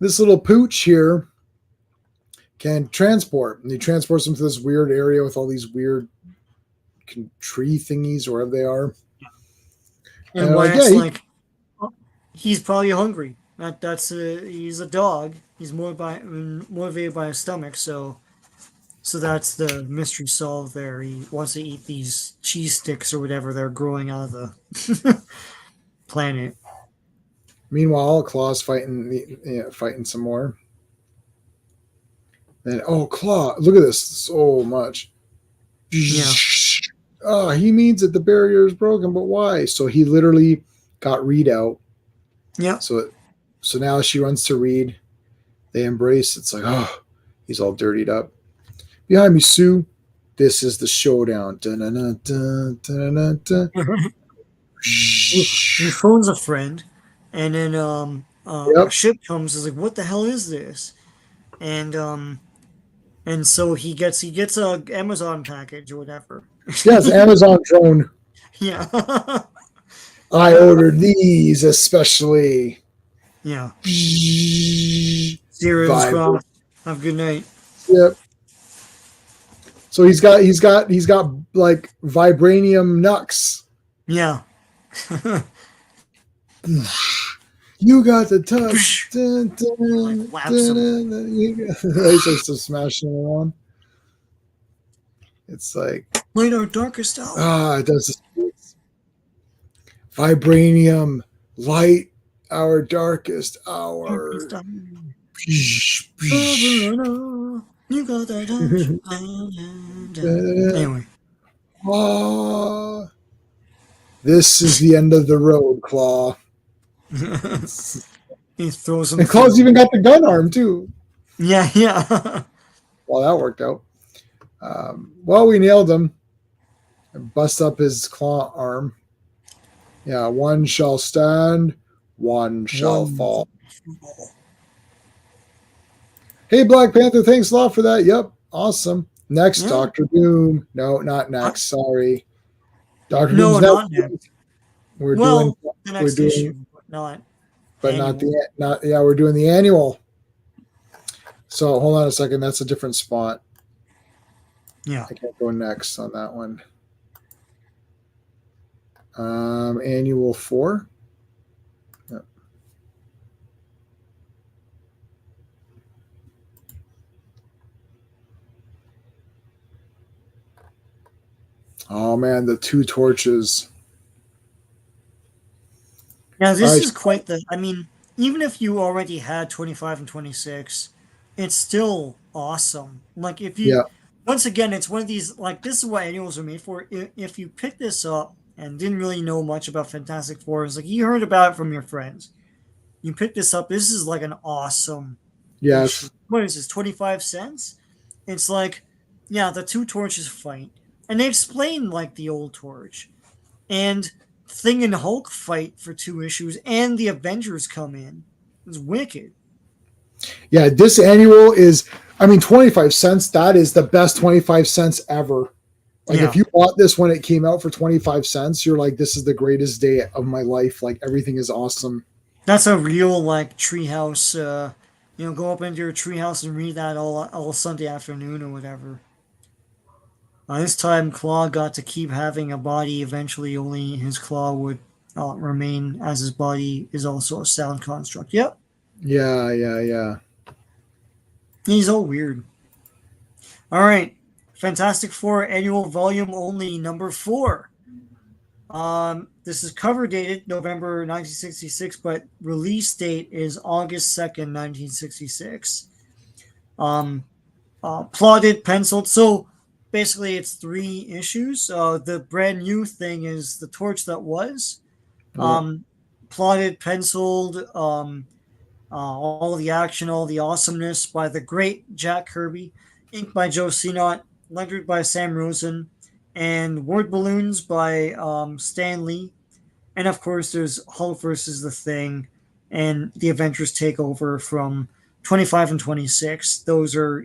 this little pooch here can transport. And he transports them to this weird area with all these weird tree thingies, or whatever they are. And And they're like, Wyatt's yeah, like, oh, he's probably hungry. He's a dog. He's motivated by his stomach, so that's the mystery solved there. He wants to eat these cheese sticks or whatever they're growing out of the planet. meanwhile, Claw's fighting some more. And Claw, look at this so much. Yeah. Oh, he means that the barrier is broken, but why? So he literally got Reed out. Yeah. So now she runs to Reed. They embrace. It's like, he's all dirtied up. Behind me, Sue. This is the showdown. He phones a friend, and then a Yep. ship comes. Is like, what the hell is this? And and so he gets a Amazon package or whatever. Yes, Amazon drone. Yeah. I ordered these especially. Yeah. Zeros Vibrate. crossed. Have a good night. Yep. So he's got like vibranium knucks. Yeah. You got the touch. Dun, Like dun, whaps dun, him. dun, dun. He starts to smashing around. It's like Light our darkest hour. it does this. Vibranium, light our darkest Darkest hour. hour. Psh, psh. You got that touch. Anyway. Ah, this is the end of the road, Claw. He throws him And Claw's through. even got the gun arm too. Yeah, yeah. Well, that worked out. Well, we nailed him. Bust up his claw arm. Yeah, one shall stand, one shall One. fall. Hey, Black Panther, thanks a lot for that. Yep, awesome. Next, Yeah. Doctor Doom. No, not next. Sorry, Doctor No, Doom's not next. next. We're Well, doing, the we're next doing, issue, but not but not annual. the not. Yeah, we're doing the annual. So hold on a second. That's a different spot. Yeah. I can't go next on that one. Annual 4. Yep. Oh man, the two torches. Now, All this right. is quite the. I mean, even if you already had 25 and 26, it's still awesome. Like, if you. Yeah. Once again, it's one of these. Like, this is what annuals are made for. If you pick this up and didn't really know much about Fantastic Four, it's like you heard about it from your friends. You pick this up. This is like an awesome issue. Yes. What is this, 25 cents? It's like, yeah, the two torches fight. And they explain, like, the old torch. And Thing and Hulk fight for 2 issues, and the Avengers come in. It's wicked. Yeah. This annual is. I mean, 25 cents. That is the best 25 cents ever. Like Yeah. if you bought this when it came out for 25 cents, you're like, this is the greatest day of my life. Like everything is awesome. That's a real, like, treehouse. Go up into your treehouse and read that all Sunday afternoon or whatever. This time, Claw got to keep having a body. Eventually, only his claw would remain, as his body is also a sound construct. Yep. Yeah, yeah, yeah. He's all weird. All right. Fantastic Four annual volume only, number 4. This is cover dated November 1966, but release date is August 2nd, 1966. Plotted, penciled. So basically, it's 3 issues. The brand new thing is the torch that was. Plotted, penciled, all the action, all the awesomeness by the great Jack Kirby, inked by Joe Sinnott, lettered by Sam Rosen, and word balloons by Stan Lee. And of course, there's Hulk versus the Thing, and the Avengers take over from 25 and 26. Those are,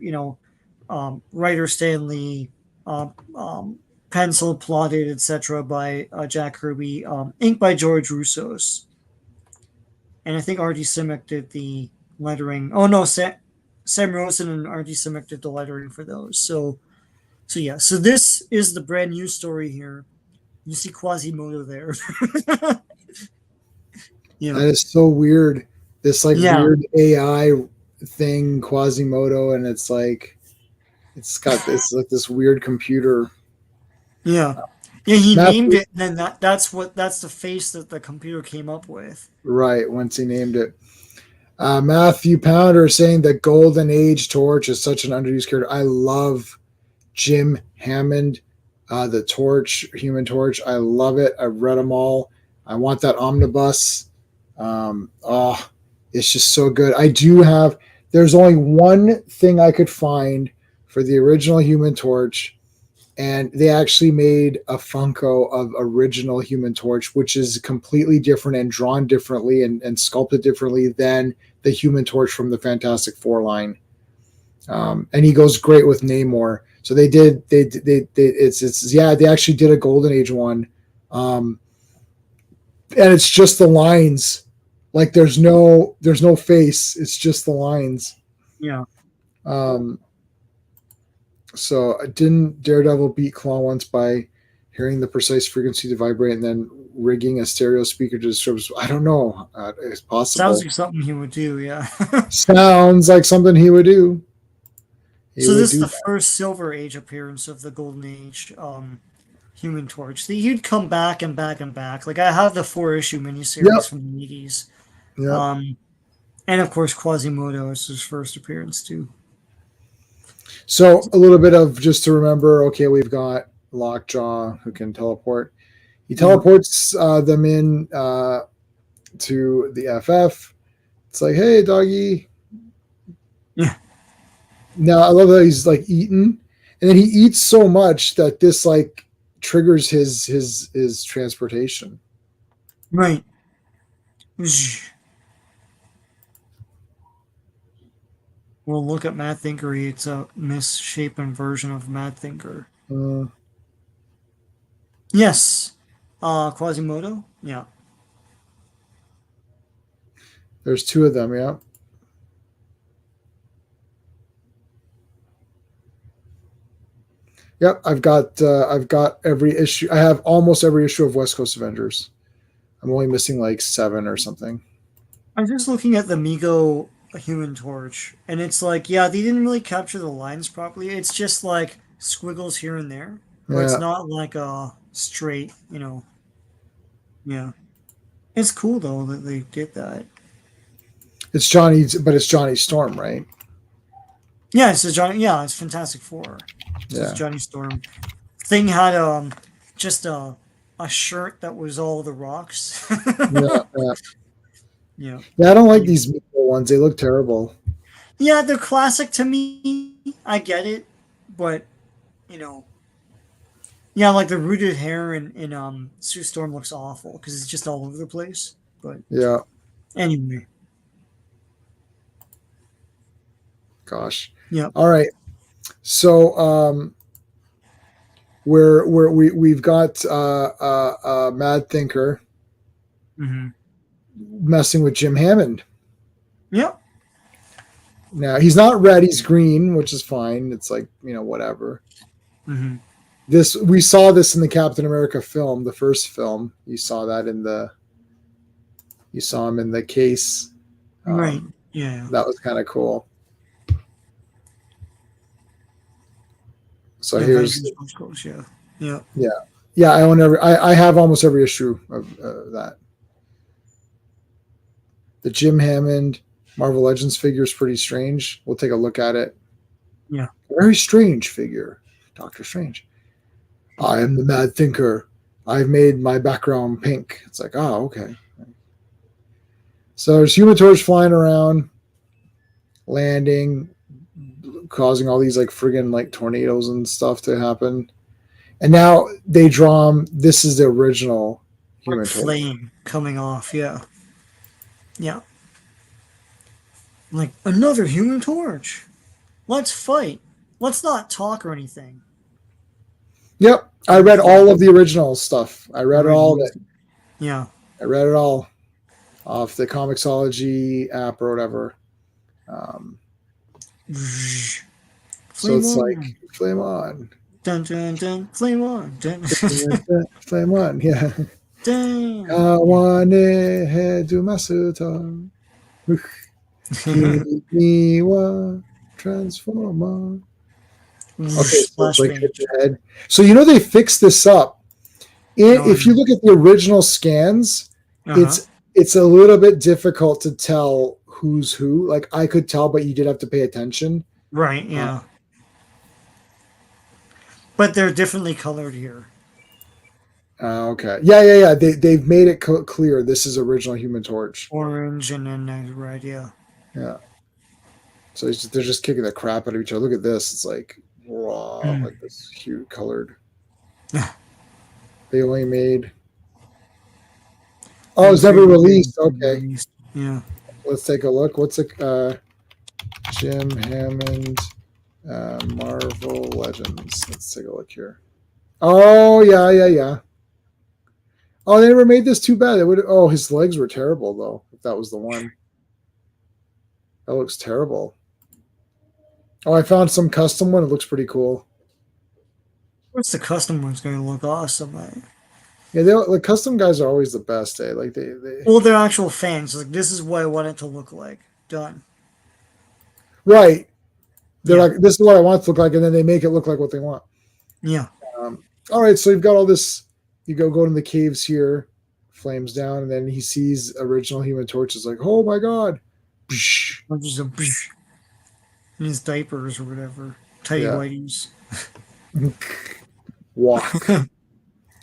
writer Stan Lee, uh, um, pencil plotted, etc. by Jack Kirby, inked by George Russos. And I think R.D. Simic did the lettering. Oh no, Sam Rosen and R.D. Simic did the lettering for those. So yeah. So this is the brand new story here. You see Quasimodo there. That is so weird. This like Yeah. weird AI thing, Quasimodo, and it's like it's got this weird computer. Yeah. Yeah, he Matthew, named it, and then that's the face that the computer came up with. right, once he named it. Matthew Pounder saying that Golden Age Torch is such an underused character. I love Jim Hammond, the Torch, Human Torch. I love it. I've read them all. I want that omnibus. It's just so good. I do have. There's only one thing I could find for the original Human Torch, and they actually made a Funko of original Human Torch, which is completely different and drawn differently and sculpted differently than the Human Torch from the Fantastic Four line. And he goes great with Namor. So they actually did a Golden Age one, and it's just the lines. Like there's no face. It's just the lines. Yeah. Um, so didn't Daredevil beat Claw once by hearing the precise frequency to vibrate and then rigging a stereo speaker to disturb? I don't know. It's possible. Sounds like something he would do, yeah. Sounds like something he would do. He So would this is do the that. first Silver Age appearance of the Golden Age Human Torch. He'd come back and back and back. Like I have the 4-issue Yep. miniseries from the 80s. Yep. And of course Quasimodo is his first appearance too. So a little bit of just to remember. Okay, we've got Lockjaw who can teleport. He teleports them in to the FF. It's like, hey, doggy. Yeah. Now I love that he's like eating, and then he eats so much that this like triggers his transportation. Right. Well, look at Mad Thinker. It's a misshapen version of Mad Thinker. Yes. Quasimodo? Yeah. There's two of them, yeah. Yep, I've got every issue. I have almost every issue of West Coast Avengers. I'm only missing like 7 or something. I'm just looking at the Mego Human Torch, and it's like, yeah, they didn't really capture the lines properly. It's just like squiggles here and there, but it's Yeah, not like a straight, Yeah. It's cool though that they did that. it's Johnny Storm, right? Yeah, it's a Johnny. Yeah, it's Fantastic Four. So it's Yeah, Johnny Storm. Thing had just a shirt that was all the rocks. yeah, yeah. Yeah. Yeah, I don't like these Miko ones. They look terrible. Yeah, they're classic to me. I get it, but you know, yeah, like the rooted hair in Sue Storm looks awful because it's just all over the place. But Yeah, anyway, gosh. yeah. All right. So we've got Mad Thinker Mm-hmm. messing with Jim Hammond. Yep. Now he's not red; he's green, which is fine. It's like whatever. Mm-hmm. We saw this in the Captain America film, the first film. You saw him in the case. Right. Yeah. That was kind of cool. So here's Avengers Coast, yeah. Yeah. yeah. I have almost every issue of that. The Jim Hammond Marvel Legends figure is pretty strange. We'll take a look at it. Yeah. Very strange figure, Doctor Strange. I am the Mad Thinker. I've made my background pink. It's like, oh, okay. So there's Human Torch flying around, landing, causing all these like friggin' like tornadoes and stuff to happen. And now they draw him. This is the original Human Like Torch. flame coming off, yeah. Yeah. Like another Human Torch. Let's fight. Let's not talk or anything. Yep, I read all of the original stuff. I read all of it. Yeah. I read it all off the Comixology app or whatever. So it's like flame on, dun dun dun, flame on, dun. flame on, yeah. Damn. Kawane hedu masuto. Kimi wa transformer. Okay, so it's like hit the head. So they fixed this up. If you look at the original scans, it's a little bit difficult to tell who's who. Like I could tell, but you did have to pay attention. Right, yeah. But they're differently colored here. Okay. Yeah. They've made it clear this is original Human Torch. Orange and then red, yeah. Yeah. So they're just kicking the crap out of each other. Look at this. It's like, wow, like this huge colored. They only made. Oh, it's never released. Okay. Yeah. Let's take a look. What's Jim Hammond Marvel Legends. Let's take a look here. Oh yeah. Oh, they never made this too bad. It would. Oh, his legs were terrible though. If that was the one, that looks terrible. Oh, I found some custom one. It looks pretty cool. What's the custom one's going to look awesome, man? Yeah, the custom guys are always the best. Like they. Well, they're actual fans. Like, this is what I want it to look like. Done. Right. They're Yeah. like, this is what I want it to look like, and then they make it look like what they want. Yeah. All right, so you've got all this. You go in the caves here, flames down, and then he sees original Human Torch. Is like, oh my god. Or just in his diapers or whatever. Tidy Yeah. whities. Walk.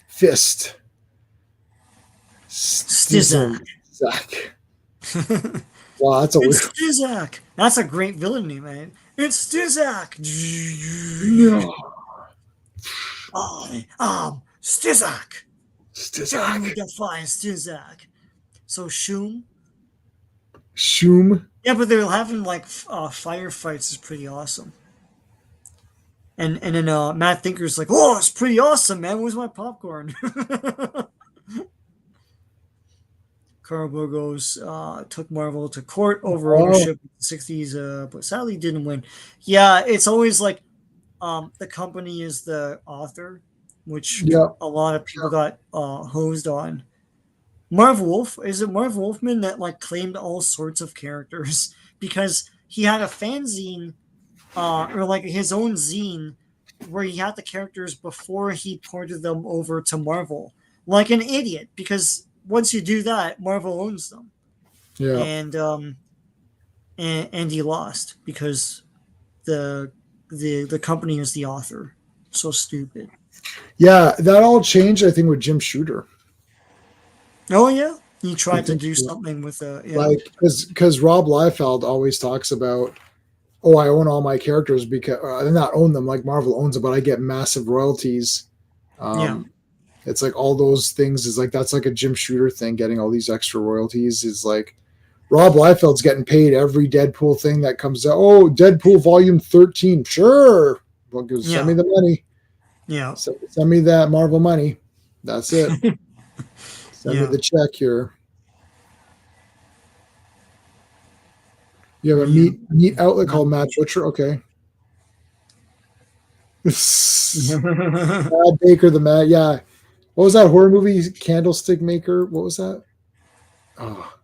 Fist. Stizak. Zach. Wow, that's a weird. It's Stizak. That's a great villain name, man. It's Stizak. No. I am Stizak. Stizak. Defy Stizak. So Shum. Shum. Yeah, but they're having like firefights is pretty awesome. And then Matt Thinker's like, oh, it's pretty awesome, man. Where's my popcorn? Carl Burgos took Marvel to court over ownership in the 60s, but sadly didn't win. Yeah, it's always like the company is the author, which a lot of people got hosed on. Marv Wolf, is it Marv Wolfman that like claimed all sorts of characters because he had a fanzine or like his own zine where he had the characters before he ported them over to Marvel, like an idiot, because once you do that, Marvel owns them. Yeah. And he lost because the company is the author. So stupid. Yeah, that all changed, I think, with Jim Shooter. Oh yeah, he tried to do something with like because Rob Liefeld always talks about, oh, I own all my characters because not own them like Marvel owns them, but I get massive royalties. It's like all those things is like that's like a Jim Shooter thing. Getting all these extra royalties is like Rob Liefeld's getting paid every Deadpool thing that comes out. Oh, Deadpool Volume 13, sure. Well, send me the money. Yeah, send me that Marvel money. That's it. Send me the check here. You have a meat outlet called Mad Butcher. Okay. Mad Baker, the Mad. Yeah. What was that horror movie? Candlestick Maker. What was that? Oh,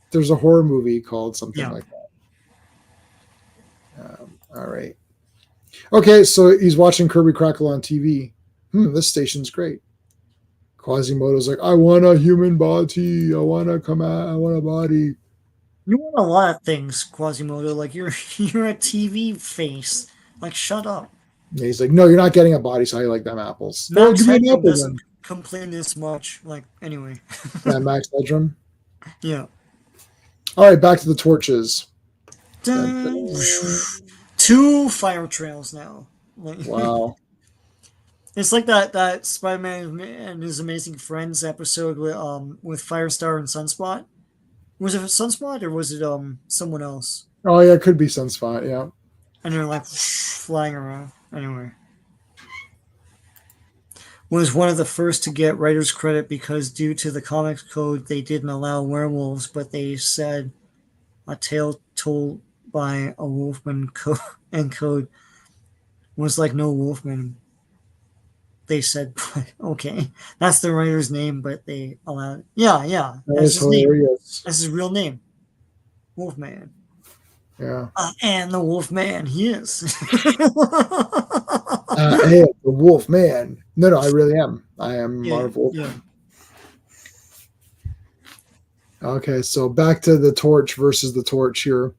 there's a horror movie called something like that. All right. Okay, so he's watching Kirby Crackle on TV. This station's great. Quasimodo's like, I want a human body. I want to come out. I want a body. You want a lot of things, Quasimodo. Like you're a TV face. Like shut up. Yeah, he's like, no, you're not getting a body. So how you like them apples? Max Headroom doesn't complain this much. Like anyway. Yeah, Max Headroom. Yeah. All right, back to the torches. 2 fire trails now. Wow. It's like that Spider-Man and His Amazing Friends episode with Firestar and Sunspot. Was it Sunspot or was it someone else? Oh yeah, it could be Sunspot, yeah. And they're like flying around. Anyway. Was one of the first to get writer's credit because due to the comics code they didn't allow werewolves, but they said a tale told by a wolfman code was like no wolfman. They said, okay, that's the writer's name, but they allowed. Yeah, that's his name. That's his real name, Wolfman. Yeah, and the Wolfman, he is. I am the Wolfman. No, I really am. I am Marvel. Yeah. Okay, so back to the Torch versus the Torch here.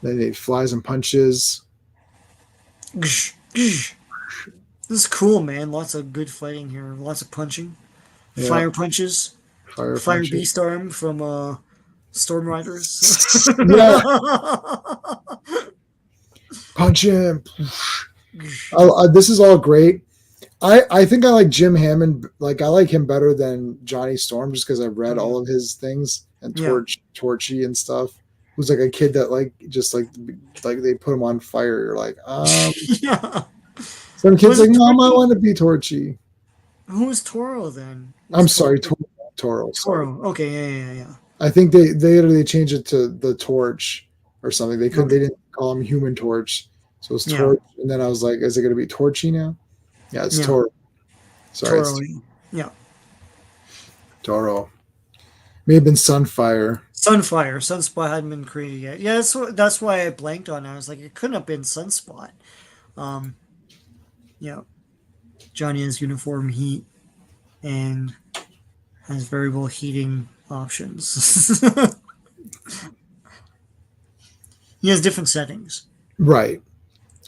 Then he flies and punches. This is cool, man. Lots of good fighting here. Lots of punching. Yeah. Fire punches. Fire Beast Arm from Storm Riders. Yeah. Punch him. This is all great. I think I like Jim Hammond. Like I like him better than Johnny Storm just because I've read all of his things and Torchy and stuff. who's like a kid that like just like they put him on fire. You're like, Yeah. some kids Was like, it Mom, I Torchy? want to be Torchy. Who was Toro then? I'm Was sorry, Toro Toro. Sorry, Toro? Okay, yeah, yeah, I think they changed it to the Torch or something. yeah. They Okay, didn't call him Human Torch, so it's yeah, Torch. And then I was like, is it going to be Torchy now? Yeah, it's yeah. Toro. Sorry, Toro. it's Yeah. Toro. May have been Sunfire. Sunfire. Sunspot hadn't been created yet. Yeah, that's why I blanked on it. I was like, it couldn't have been Sunspot. Um, yeah. Johnny has uniform heat and has variable heating options. He has different settings. Right.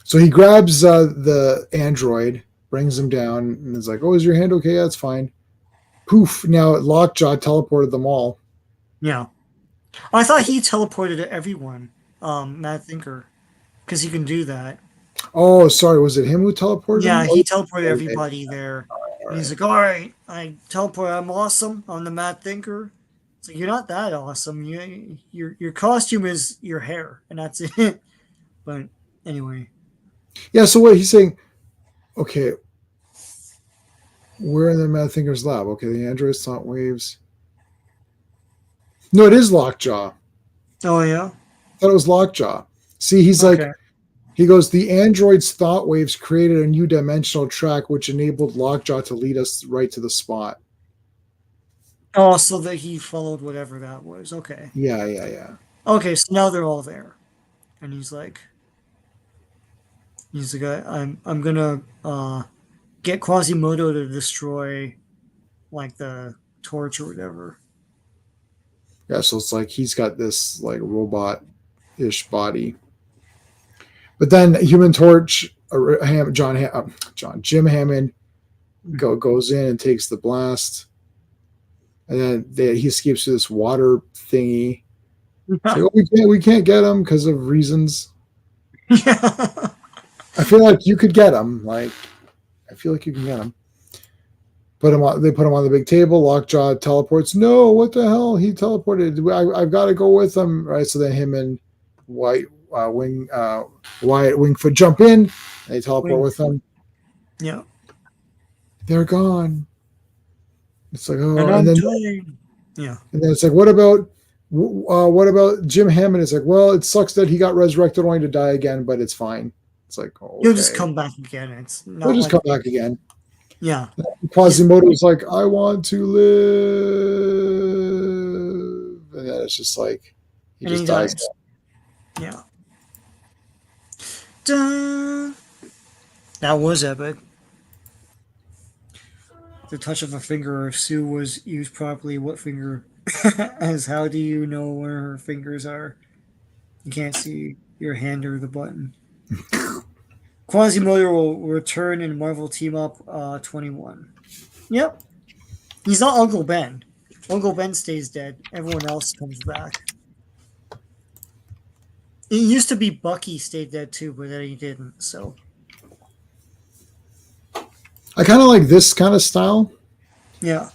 So he grabs the android, brings him down, and is like, "Oh, is your hand okay? That's fine." Poof! Now Lockjaw teleported them all. Yeah. I thought he teleported to everyone, Matt Thinker, because he can do that. Oh, sorry, was it him who teleported them? Yeah, Oh, he teleported okay. everybody there. All And he's right. like, all right, I teleport, I'm awesome. I'm the Mad Thinker. It's like, you're not that awesome. Your costume is your hair, and that's it. But anyway, Yeah. So what he's saying? Okay, we're in the Mad Thinker's lab. Okay, the android's thought waves. No, it is Lockjaw. oh yeah, I thought it was Lockjaw. See, he's like, okay. he goes, the android's thought waves created a new dimensional track which enabled Lockjaw to lead us right to the spot. Oh, so that he followed whatever that was. Okay, Yeah, yeah, yeah. okay. So now they're all there, and he's the guy. I'm gonna get Quasimodo to destroy like the torch or whatever. Yeah, so it's like he's got this like robot ish body. But then Human Torch, Jim Hammond goes in and takes the blast. And then he escapes through this water thingy. It's like, oh, we can't get him because of reasons. Yeah. I feel like you could get him. Like, I feel like you can get him. Put him on. They put him on the big table. Lockjaw teleports. No, what the hell? He teleported. I've got to go with him. Right. So then him and White Wing Wyatt Wingfoot jump in. And they teleport Wing. with him. Yeah. They're gone. It's like, And oh, I'm dying. Yeah. and then it's like, what about Jim Hammond? It's like, well, it sucks that he got resurrected only to die again, but it's fine. It's like, oh, He'll just okay, come back again. It's he'll not just like come back again. yeah. He's Quasimodo's like, I want to live, and then it's just like he and he just dies. dies. Yeah. Dun. That was epic. The touch of a finger if Sue was used properly. What finger? As how do you know where her fingers are? You can't see your hand or the button. Quasimodo will return in Marvel Team Up 21. Yep. He's not Uncle Ben. Uncle Ben stays dead. Everyone else comes back. It used to be Bucky stayed dead too, but then he didn't. So I kind of like this kind of style. yeah.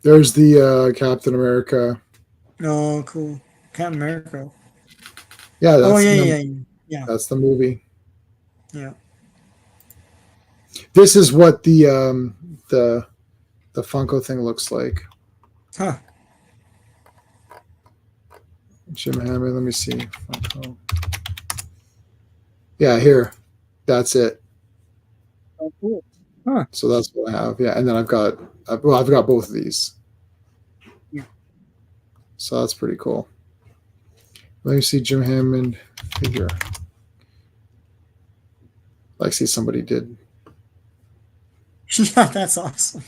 There's the Captain America. Oh, cool. Captain America. Yeah, Oh yeah, yeah, yeah, yeah, that's the movie. yeah. This is what the Funko thing looks like. Huh. Jim Hammond. Let me see. Funko. Yeah, here. That's it. Oh, cool. Huh. So that's what I have. Yeah, and then I've got both of these. Yeah. So that's pretty cool. Let me see Jim Hammond figure. Like, see somebody did. Yeah, that's awesome.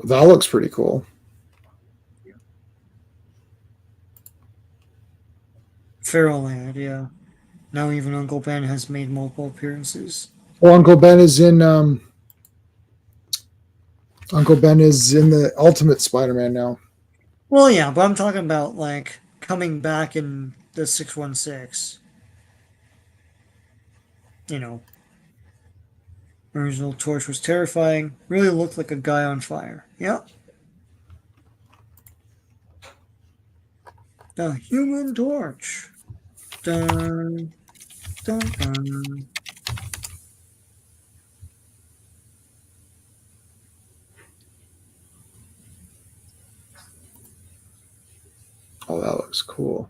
That looks pretty cool. Feral Lad, yeah. Now even Uncle Ben has made multiple appearances. Well, Uncle Ben is in the Ultimate Spider-Man now. Well, yeah, but I'm talking about like coming back in the 616. You know. Original Torch was terrifying. Really looked like a guy on fire. Yep. The Human Torch. Dun, dun, dun. Oh, that looks cool.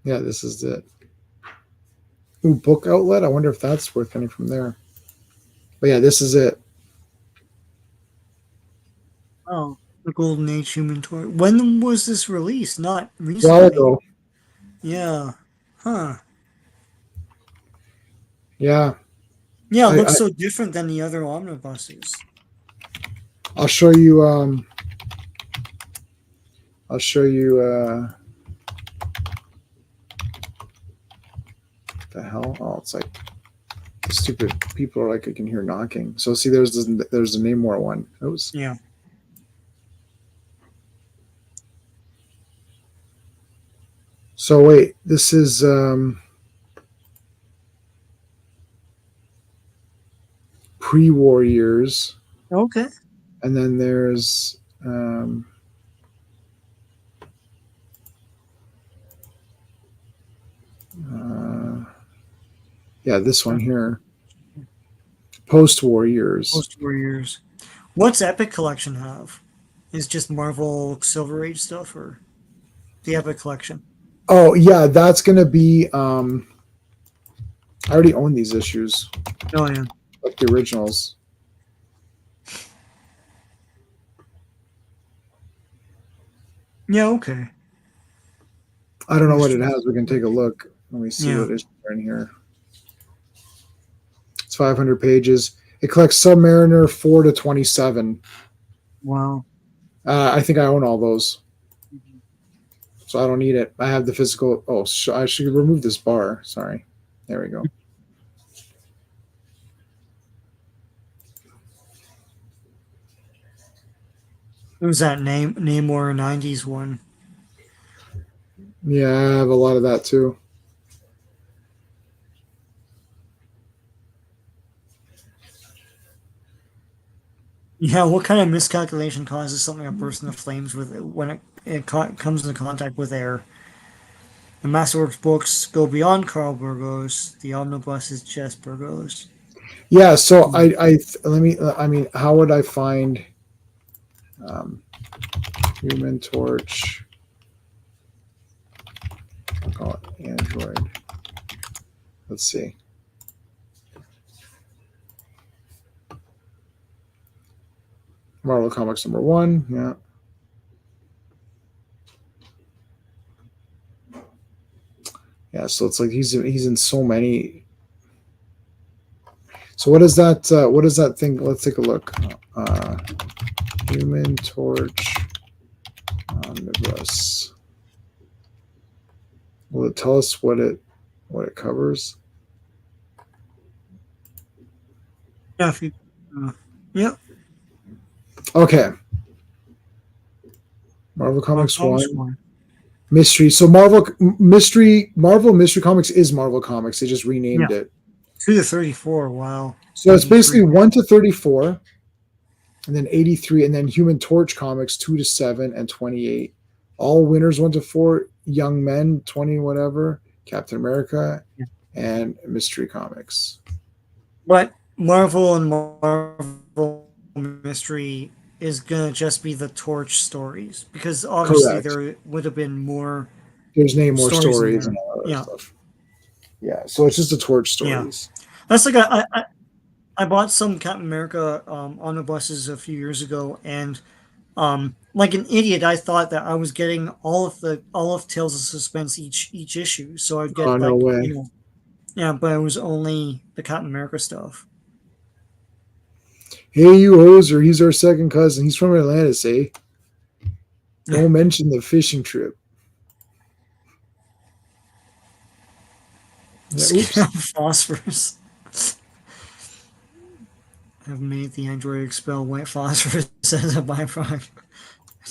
Yeah, this is it. Ooh, book outlet. I wonder if that's worth any from there. But yeah, this is it. Oh, the Golden Age Human Torch. When was this released? Not A while recently. ago. Yeah. Huh. Yeah. Yeah, it I, looks I so different than the other omnibuses. I'll show you I'll show you the hell? Oh, it's like stupid people are like I can hear knocking. So see there's the Namor one. Oops. Yeah. So wait, this is pre-war years, Okay. and then there's uh, yeah, this one here, post-war years. Post Warriors. What's Epic Collection have? Is just Marvel Silver Age stuff or the Epic Collection? Oh yeah, that's gonna be. I already own these issues, Oh yeah. like the originals. Yeah, okay. I don't know what it Mysteries. has. We can take a look. Let me see Yeah. what is in here. It's 500 pages. It collects Submariner 4 to 27. Wow. I think I own all those, so I don't need it. I have the physical. Oh, I should remove this bar. Sorry. There we go. It was that Namor 90s one. Yeah, I have a lot of that too. Yeah, what kind of miscalculation causes something to burst into flames with when it comes into contact with air? The Masterworks books go beyond Carl Burgos. The omnibus is just Burgos. Yeah. So let me. I mean, how would I find um, Human Torch? I'll call it Android. Let's see. Marvel Comics #1. Yeah. Yeah. So it's like he's in so many. So what is that? What is that thing? Let's take a look. Human Torch Omnibus. Will it tell us what it covers? Yeah, if you, uh, yeah, Okay. Marvel Comics Comics 1. one. Mystery. So Marvel Mystery Comics is Marvel Comics. They just Yeah, renamed it. 2 to 34. Wow, So it's 83. basically 1 to 34, and then 83, and then Human Torch Comics 2 to 7 and 28. All winners 1 to 4, Young Men 20 whatever, Captain America, Yeah. and Mystery Comics. But Marvel and Marvel Mystery is gonna just be the Torch stories because obviously Correct. there would have been more There's name more stories in stories there. and all that other Yeah, stuff. Yeah, so it's just the Torch yeah. stories. That's like I bought some Captain America omnibuses a few years ago, and like an idiot, I thought that I was getting all of Tales of Suspense each issue, so I'd Oh get no like way! yeah, but it was only the Captain America stuff. Hey, you hoser! He's our second cousin. He's from Atlantis, eh? Don't mention the fishing trip. Yeah, oops. Phosphorus. Have made the android expel white phosphorus as a byproduct.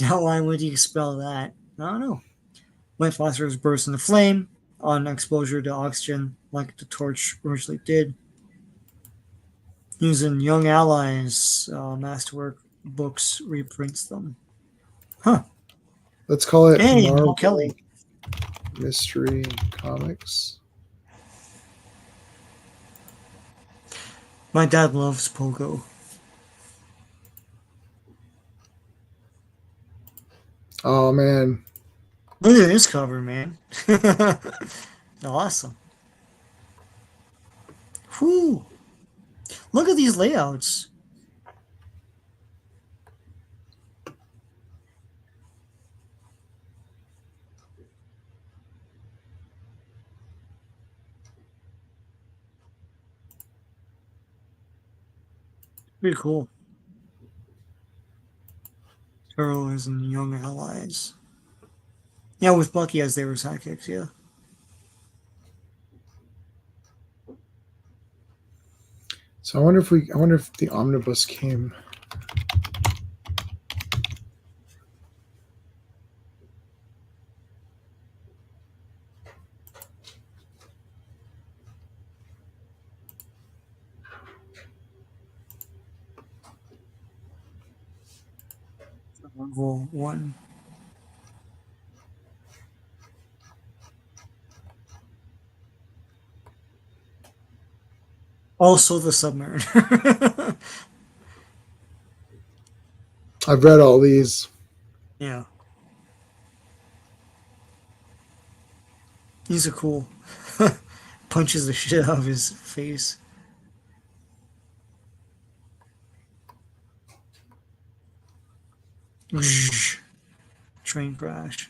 Now, why would he expel that? I don't know. White phosphorus bursts into flame on exposure to oxygen, like the torch originally did. Using Young Allies Masterwork books reprints them. Huh. Let's call it Hey, Paul Marvel Kelly. Mystery Comics. My dad loves Pogo. Oh man, Look at this cover, man. Awesome. Whew. Look at these layouts. Pretty cool. Heroes and Young Allies. Yeah, with Bucky as they were sidekicks, yeah. so I wonder if the omnibus came. Marvel 1. Also the Submariner. I've read all these. Yeah. These are cool. Punches the shit out of his face. Train crash.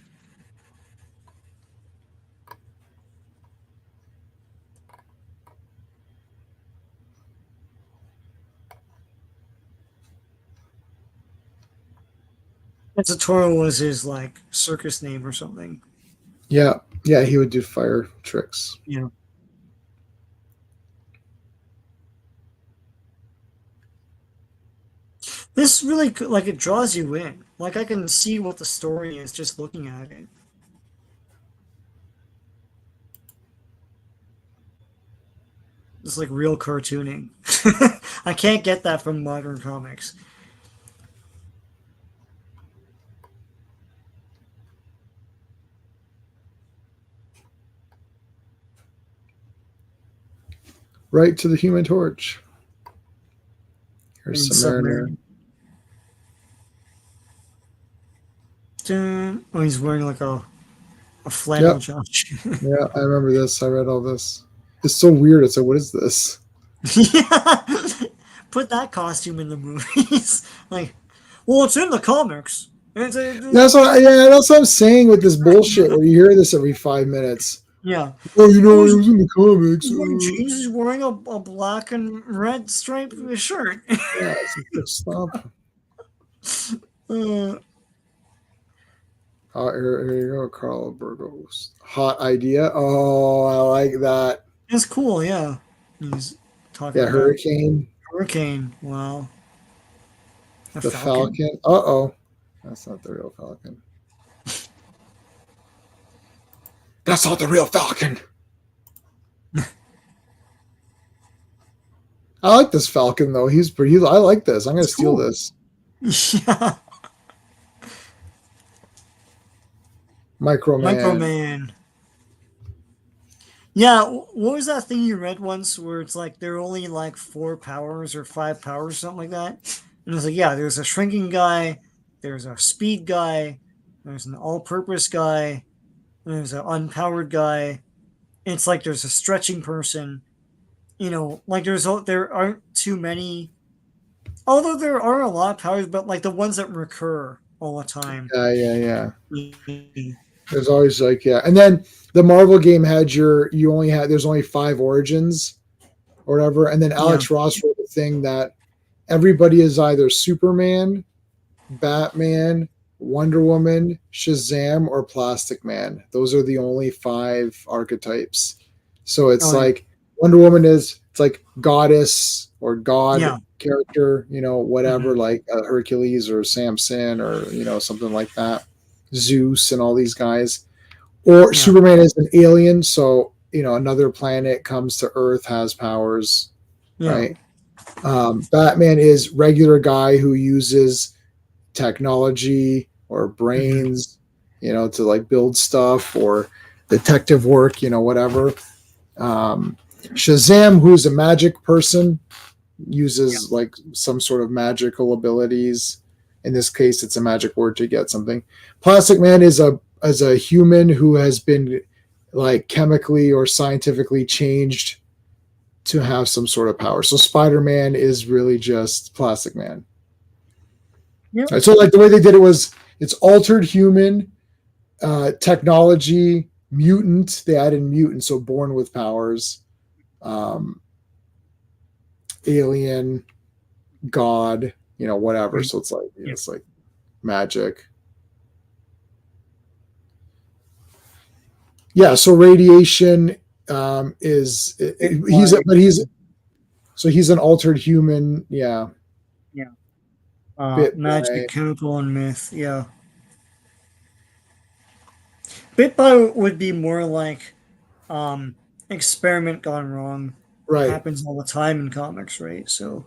Toro was his like circus name or something. Yeah, yeah, he would do fire tricks. Yeah. This really like it draws you in. Like I can see what the story is just looking at it. It's like real cartooning. I can't get that from modern comics. Right to the Human Torch. Here's Submariner. Submariner. Oh, he's wearing like a flannel jumpsuit. Yeah, I remember this. I read all this. It's so weird. It's like, what is this? Yeah. Put that costume in the movies. Like, well, it's in the comics. That's what I'm saying with this bullshit where you hear this every 5 minutes. Yeah. Oh, you know, it was in the comics. He's wearing jeans. He's wearing a black and red striped shirt. Yeah, stop. Here you go, Carl Burgos. Hot idea. Oh, I like that. That's cool. Yeah. He's talking Yeah, about Hurricane. Hurricane. Wow. The Falcon. Uh-oh. That's not the real Falcon. That's not the real Falcon. I like this Falcon though. He's pretty. I like this. I'm gonna steal this. Yeah. Microman. Yeah, what was that thing you read once where it's like there are only like 4 powers or 5 powers, something like that? And it's like, yeah, there's a shrinking guy, there's a speed guy, there's an all-purpose guy, there's an unpowered guy. It's like there's a stretching person. You know, like there aren't too many. Although there are a lot of powers, but like the ones that recur all the time. Yeah. There's always like, yeah. And then the Marvel game had there's only 5 origins or whatever. And then Alex Ross wrote a thing that everybody is either Superman, Batman, Wonder Woman, Shazam, or Plastic Man. Those are the only 5 archetypes. So it's Wonder Woman is it's like goddess or god Yeah. character, whatever, Hmm. like Hercules or Samson or something like that. Zeus and all these guys. Or Yeah. Superman is an alien, so another planet comes to Earth, has powers, Yeah. right? Batman is regular guy who uses technology or Hmm. brains, to like build stuff or detective work, whatever. Shazam, who's a magic person, Yeah. uses like some sort of magical abilities. In this case, it's a magic word to get something. Plastic Man is a human who has been like chemically or scientifically changed to have some sort of power. So Spider Man is really just Plastic Man. Yeah. Right, so like the way they did it was it's altered human, technology, mutant. They added mutant, so born with powers, um, alien, god, whatever. Right. So it's like Yeah. it's like magic. Yeah. So radiation is Bit he's by but he's an altered human. Yeah. yeah. Bit by Magic, chemical, and myth. Yeah. Bit by would be more like um experiment gone wrong. right. Happens all the time in comics, right? So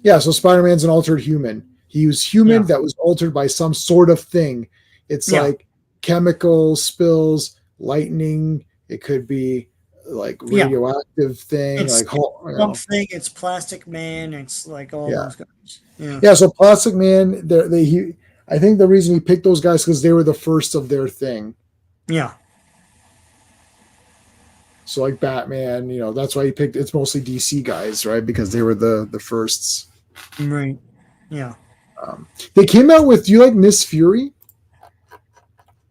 Yeah. So Spider Man's an altered human. He was human yeah. that was altered by some sort of thing. It's Yeah. like chemical spills, lightning. It could be like Yeah. radioactive thing, It's like something, it's Plastic Man, it's like all yeah. those guys. Yeah. Yeah, so Plastic Man, I think the reason he picked those guys because they were the first of their thing. Yeah. So like Batman, that's why he picked. It's mostly DC guys, right? Because they were the firsts. Right. Yeah. They came out with. Do you like Miss Fury?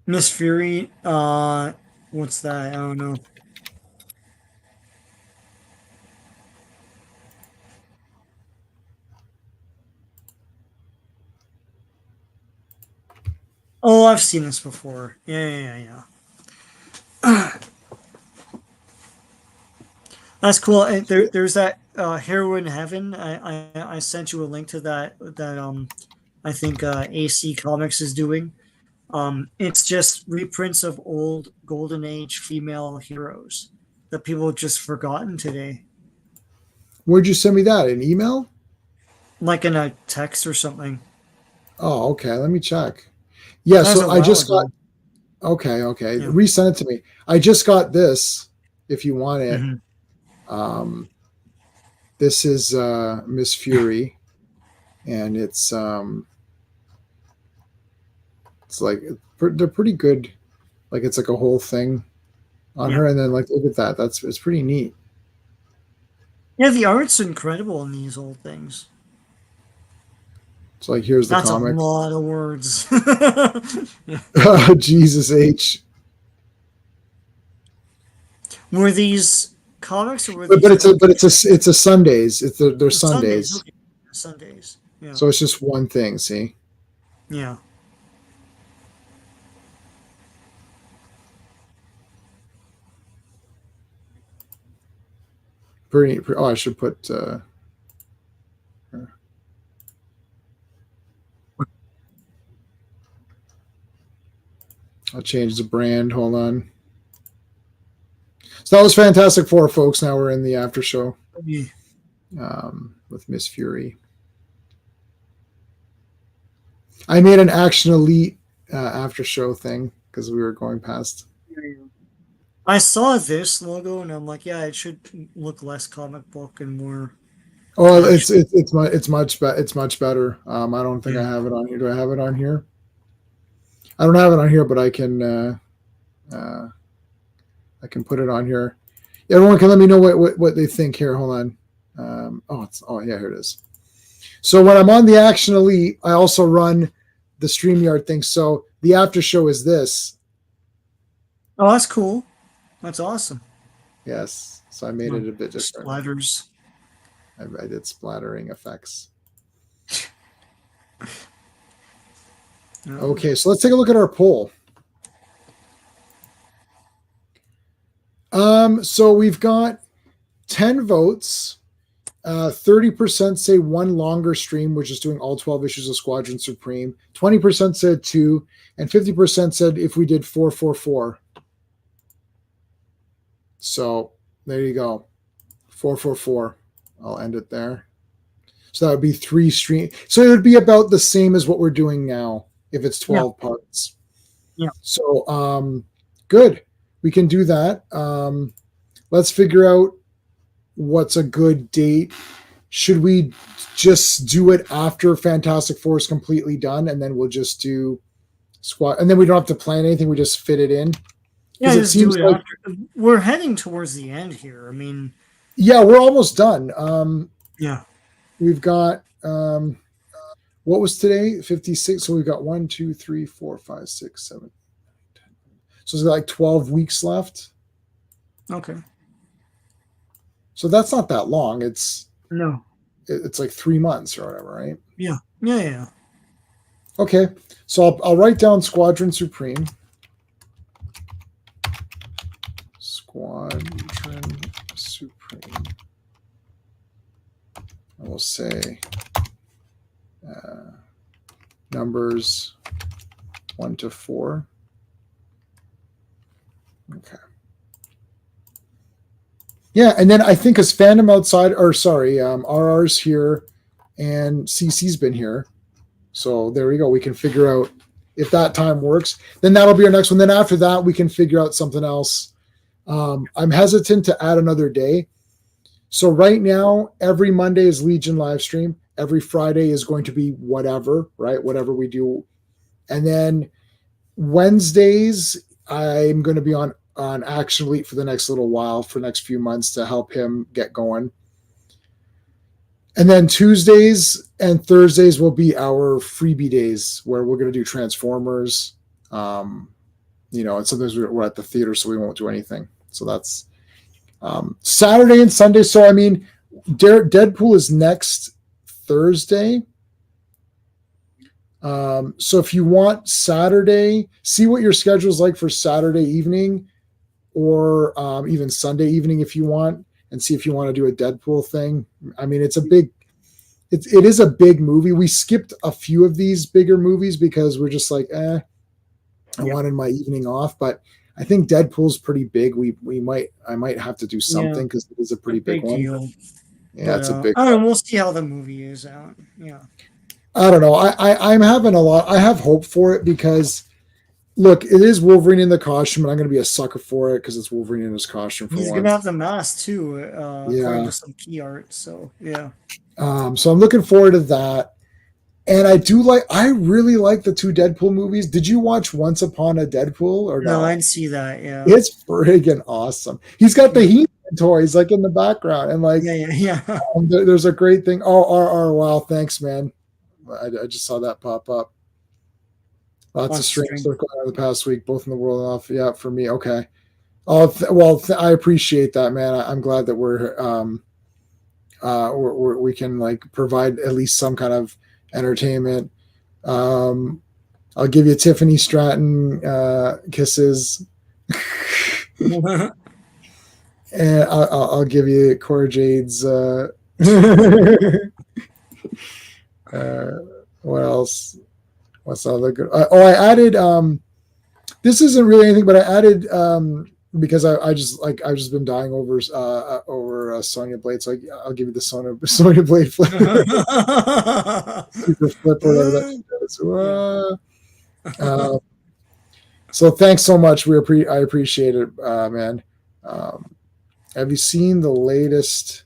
Miss Fury, what's that? I don't know. Oh, I've seen this before. Yeah, yeah, yeah, yeah. That's cool. And there's that Heroin Heaven. I sent you a link to that I think AC Comics is doing. It's just reprints of old Golden Age female heroes that people have just forgotten today, Where'd you send me that? An email? like in a text or something. Oh, okay. Let me check. Yeah, That was so a I while just got. ago. Okay. Yeah. Resend it to me. I just got this. If you want it, Hmm. um, this is Miss Fury, and it's like they're pretty good. Like it's like a whole thing on Yeah. her, and then like look at that. It's pretty neat. Yeah, the art's incredible in these old things. So like here's the That's a comic. lot of words. Yeah. Jesus H. Were these comics or were But these but it's a books? but it's a Sundays. They're Sundays. Sundays. Okay. Sundays. Yeah. So it's just one thing. See, Yeah. oh, I should put. I'll change the brand. Hold on. So that was Fantastic Four, folks. Now we're in the after show Yeah. with Miss Fury. I made an Action Elite after show thing because we were going past. I saw this logo and I'm like, yeah, it should look less comic book and more Oh, action. it's much better. I don't think I Yeah. have it on here. Do I have it on here? I don't have it on here, but uh, I can put it on here. Everyone can let me know what they think here. Hold on. Yeah, here it is. So when I'm on the Action Elite, I also run the StreamYard thing. So the after show is this. Oh, that's cool. That's awesome. Yes. So I made Oh, it a bit different. splatters. I did splattering effects. Oh. Okay, so let's take a look at our poll. So we've got 10 votes. 30% say one longer stream, which is doing all 12 issues of Squadron Supreme. 20% said 2, and 50% said if we did 444. So there you go. 444. I'll end it there. So that would be 3 stream. So it would be about the same as what we're doing now if it's 12 parts. Yeah. So good. We can do that. Let's figure out what's a good date. Should we just do it after Fantastic Four is completely done, and then we'll just do squad, and then we don't have to plan anything, we just fit it in? Yeah, just do it like, after. We're heading towards the end here. I mean, yeah, we're almost done. Yeah, we've got what was today? 56. So we've got 1, 2, 3, 4, 5, 6, 7, 10. So it's like 12 weeks left. Okay. So that's not that long. It's like 3 months or whatever, right? Yeah. Okay, so I'll write down Squadron Supreme. Squadron Supreme. I will say numbers 1 to 4. Okay. Yeah, and then I think as Fandom Outside, or sorry, RR's here and CC's been here. So there we go. We can figure out if that time works. Then that'll be our next one. Then after that, we can figure out something else. I'm hesitant to add another day. So right now, every Monday is Legion live stream. Every Friday is going to be whatever, right? Whatever we do. And then Wednesdays, I'm going to be on Action Elite for the next little while, for the next few months, to help him get going. And then Tuesdays and Thursdays will be our freebie days where we're going to do Transformers. And sometimes we're at the theater, so we won't do anything. So that's Saturday and Sunday. So, I mean, Deadpool is next Thursday. So if you want Saturday, see what your schedule is like for Saturday evening, or even Sunday evening if you want, and see if you want to do a Deadpool thing. I mean, it is a big movie. We skipped a few of these bigger movies because we're just like, I wanted my evening off. But I think Deadpool's pretty big. I might have to do something because it is a pretty big one. Deal. Yeah, but, it's a big. I don't know. We'll see how the movie is out. Yeah. I don't know. I'm having I have hope for it because, look, it is Wolverine in the costume, and I'm going to be a sucker for it because it's Wolverine in his costume. He's going to have the mask too, according to some key art. So yeah. So I'm looking forward to that, and I really like the 2 Deadpool movies. Did you watch Once Upon a Deadpool or no? No, I didn't see that. Yeah, it's friggin' awesome. He's got the He-Man toys like in the background, and like there's a great thing. Oh, wow, thanks, man. I just saw that pop up. Lots of streams that are going on the past week, both in the world and off. Yeah, for me. Okay. Oh, I appreciate that, man. I'm glad that we can like provide at least some kind of entertainment. I'll give you Tiffany Stratton kisses, and I'll give you Cora Jade's. What else? What's the other good? I added. This isn't really anything, but I added because I've just been dying over Sonya Blade, so I'll give you the Sonya Blade flip. Super flip or whatever that is. So thanks so much. I appreciate it, man. Have you seen the latest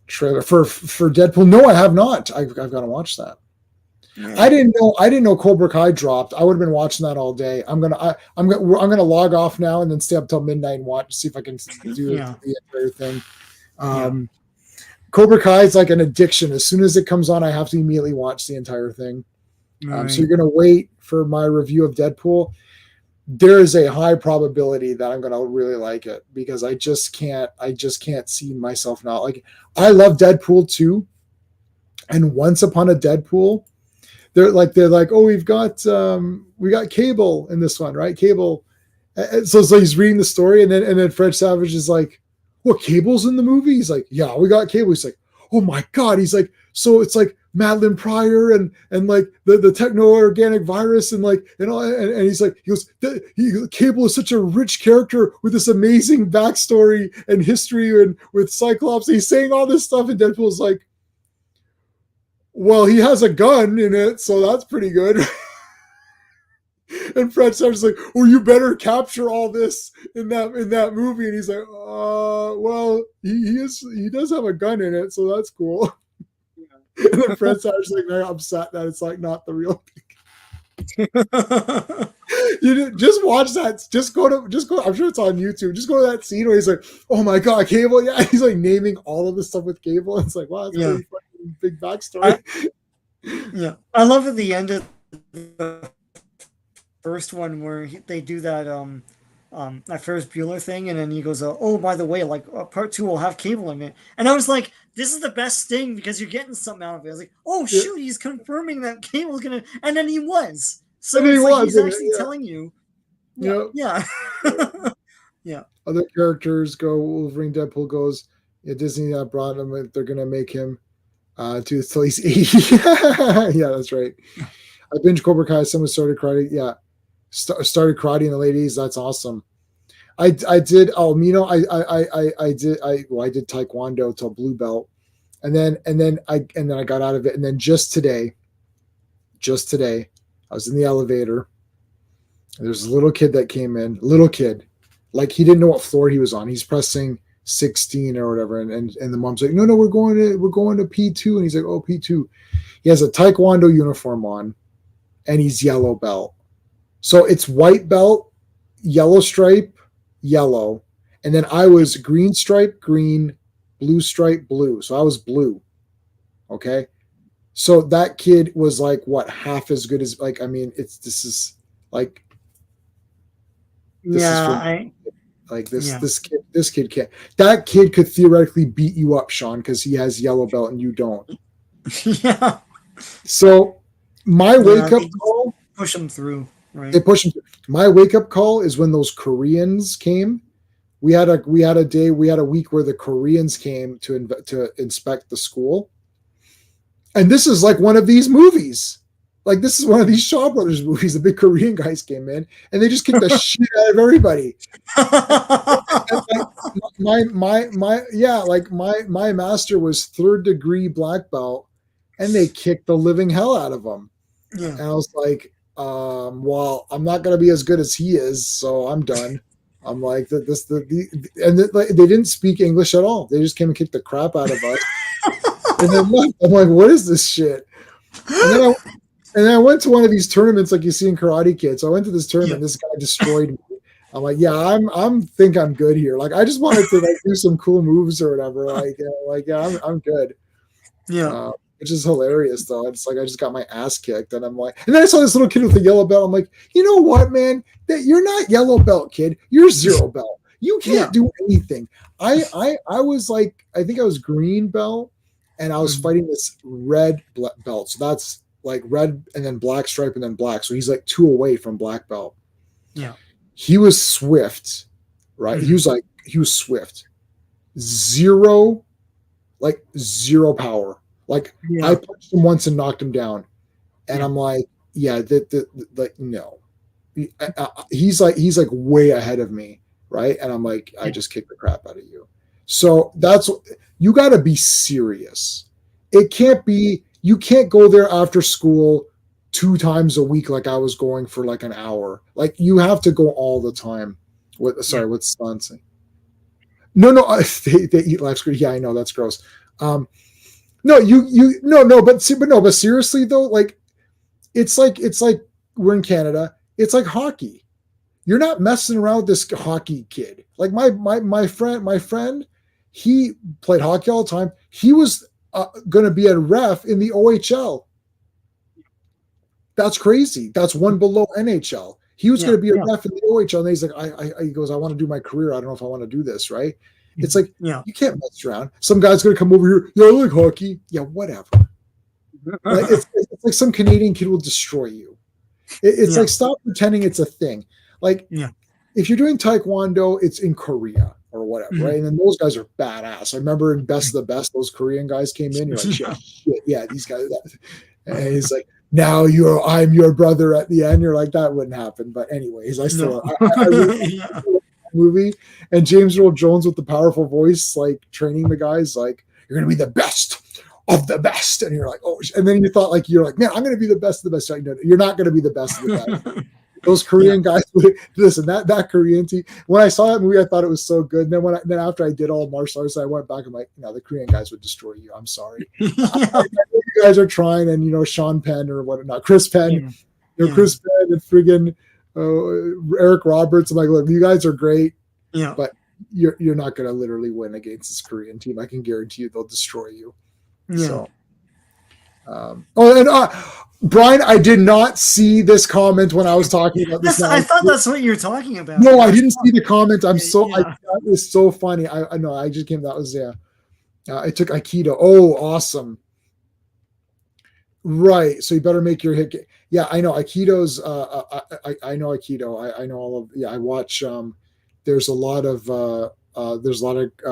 trailer for Deadpool? No, I have not. I've got to watch that. Yeah. I didn't know Cobra Kai dropped. I would have been watching that all day. I'm gonna log off now and then stay up till midnight and see if I can do the entire thing. Cobra Kai is like an addiction. As soon as it comes on, I have to immediately watch the entire thing. So you're gonna wait for my review of Deadpool. There is a high probability that I'm gonna really like it because I just can't see myself not like. I love Deadpool 2, and Once Upon a Deadpool. They're like, oh, we got Cable in this one, right? Cable. So he's reading the story, and then Fred Savage is like, what, Cable's in the movie? He's like, yeah, we got Cable. He's like, oh my God. He's like, so it's like Madeline Pryor and like the techno organic virus and like and all, and he's like, he goes, Cable is such a rich character with this amazing backstory and history and with Cyclops. He's saying all this stuff, and Deadpool's like, well, he has a gun in it, so that's pretty good. And Fred starts like, well, you better capture all this in that movie. And he's like, well, he does have a gun in it, so that's cool. Yeah. And then Fred starts like very upset that it's like not the real thing. You just watch that. Just go. I'm sure it's on YouTube. Just go to that scene where he's like, "Oh my God, Cable!" Yeah, he's like naming all of the stuff with Cable. It's like, wow, that's really fucking big backstory. I love at the end of the first one where they do that that Ferris Bueller thing, and then he goes, "Oh, by the way, like part 2 will have Cable in it," and I was like, "This is the best thing because you're getting something out of it." I was like, "Oh shoot, he's confirming that Cable's gonna," and then he was. So he's actually telling you. Yeah. Other characters go. Wolverine, Deadpool goes. Yeah, Disney brought him. They're gonna make him do till he's 80. Yeah, that's right. I binge Cobra Kai. Someone started karate. Yeah, started karate in the late 80s. That's awesome. I did. Oh, you know, I did Taekwondo till blue belt, and then I got out of it. And then just today, I was in the elevator. And there's a little kid that came in. Little kid, like he didn't know what floor he was on. He's pressing 16 or whatever, and the mom's like, no, we're going to P2, and he's like, oh, P2. He has a Taekwondo uniform on, and he's yellow belt. So it's white belt, yellow stripe, yellow, and then I was green stripe, green, blue stripe, blue. So I was blue. Okay. So that kid was like what, half as good as, like, I mean, this is like this kid can't. That kid could theoretically beat you up, Sean, because he has yellow belt and you don't. Yeah. So my wake up call, push them through. Right. They push them through. My wake up call is when those Koreans came. We had a week where the Koreans came to inspect the school. And this is like one of these movies. Like this is one of these Shaw Brothers movies. The big Korean guys came in and they just kicked the shit out of everybody. My master was 3rd degree black belt, and they kicked the living hell out of him. Yeah. And I was like, well, I'm not going to be as good as he is, so I'm done. I'm like, they didn't speak English at all. They just came and kicked the crap out of us. And then I'm like, what is this shit? And then I went to one of these tournaments like you see in Karate Kid. So I went to this tournament. Yeah. This guy destroyed me. I'm like, yeah, I'm think I'm good here. Like I just wanted to like do some cool moves or whatever. I'm good. Yeah. Which is hilarious though. It's like I just got my ass kicked, and I'm like, and then I saw this little kid with a yellow belt. I'm like, you know what, man? That you're not yellow belt, kid. You're 0 belt. You can't do anything. I was like, I think I was green belt, and I was fighting this red belt. So that's like red and then black stripe and then black. So he's like 2 away from black belt. Yeah. He was swift, right? Mm-hmm. He was swift. 0 power. Like I punched him once and knocked him down. And I'm like, yeah, no. He's like way ahead of me, right? And I'm like, I just kicked the crap out of you. So you got to be serious. It can't be, you can't go there after school 2 times a week like I was going for like an hour. Like you have to go all the time. What's Son saying? No, they eat live screen. Yeah, I know that's gross. But seriously though, like it's like we're in Canada. It's like hockey. You're not messing around with this hockey kid. Like my friend, he played hockey all the time. He was going to be a ref in the OHL. That's crazy. That's one below NHL. He was going to be a ref in the OHL, and he's like, he goes, I want to do my career. I don't know if I want to do this, right? It's like, you can't mess around. Some guy's going to come over here. Yeah, I like hockey. Yeah, whatever. Like, it's like some Canadian kid will destroy you. It's like, stop pretending it's a thing. Like, if you're doing Taekwondo, it's in Korea. or whatever, Mhm. right? And then those guys are badass. I remember in Best of the Best, those Korean guys came in. You're like, shit, yeah, these guys. And he's like, now I'm your brother at the end. You're like, that wouldn't happen. But anyways, No. I really Yeah. like that movie. And James Earl Jones with the powerful voice, like training the guys, like, you're gonna be the best of the best. And you're like, oh, and then you thought, like, you're like, man, I'm gonna be the best of the best. You're not gonna be the best of the best. Those Yeah. Korean guys, listen, that Korean team. When I saw that movie, I thought it was so good. And then after I did all martial arts, I went back. I'm like, no, the Korean guys would destroy you. I'm sorry. Yeah. You guys are trying, and Sean Penn or whatnot, Chris Penn, Yeah. Yeah. Chris Penn and friggin' Eric Roberts. I'm like, look, you guys are great, Yeah. but you're not gonna literally win against this Korean team. I can guarantee you they'll destroy you. Yeah. So, Brian, I did not see this comment when I was talking about this. I thought that's what you were talking about. No, I didn't see the comment. Yeah. That was so funny. I know. I just came. That was I took Aikido. Oh, awesome. Right. So you better make your hit. Yeah, I know Aikido's. I know Aikido. I know all of. Yeah, I watch. There's a lot of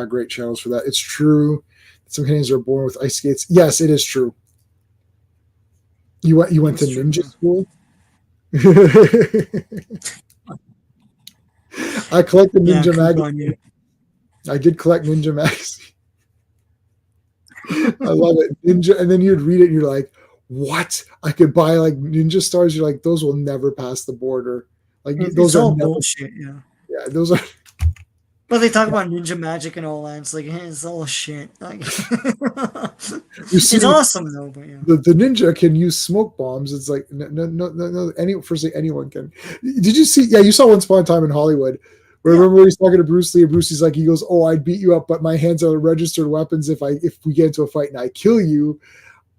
great channels for that. It's true. Some Canadians are born with ice skates. Yes, it is true. You went to ninja school. I collected Ninja magazine. I did collect Ninja magazine. I love it. Ninja, and then you'd read it and you're like, what? I could buy like Ninja stars. You're like, those will never pass the border. Like those are all bullshit. Yeah. Yeah, those are. But they talk about ninja magic and all that. It's like, it's all shit. Like, it's awesome though. But yeah. The ninja can use smoke bombs. It's like no. Anyone can. Did you see? Yeah, you saw Once Upon a Time in Hollywood. Remember when he's talking to Bruce Lee, and Bruce Lee's like, he goes, "Oh, I'd beat you up, but my hands are registered weapons. If we get into a fight and I kill you,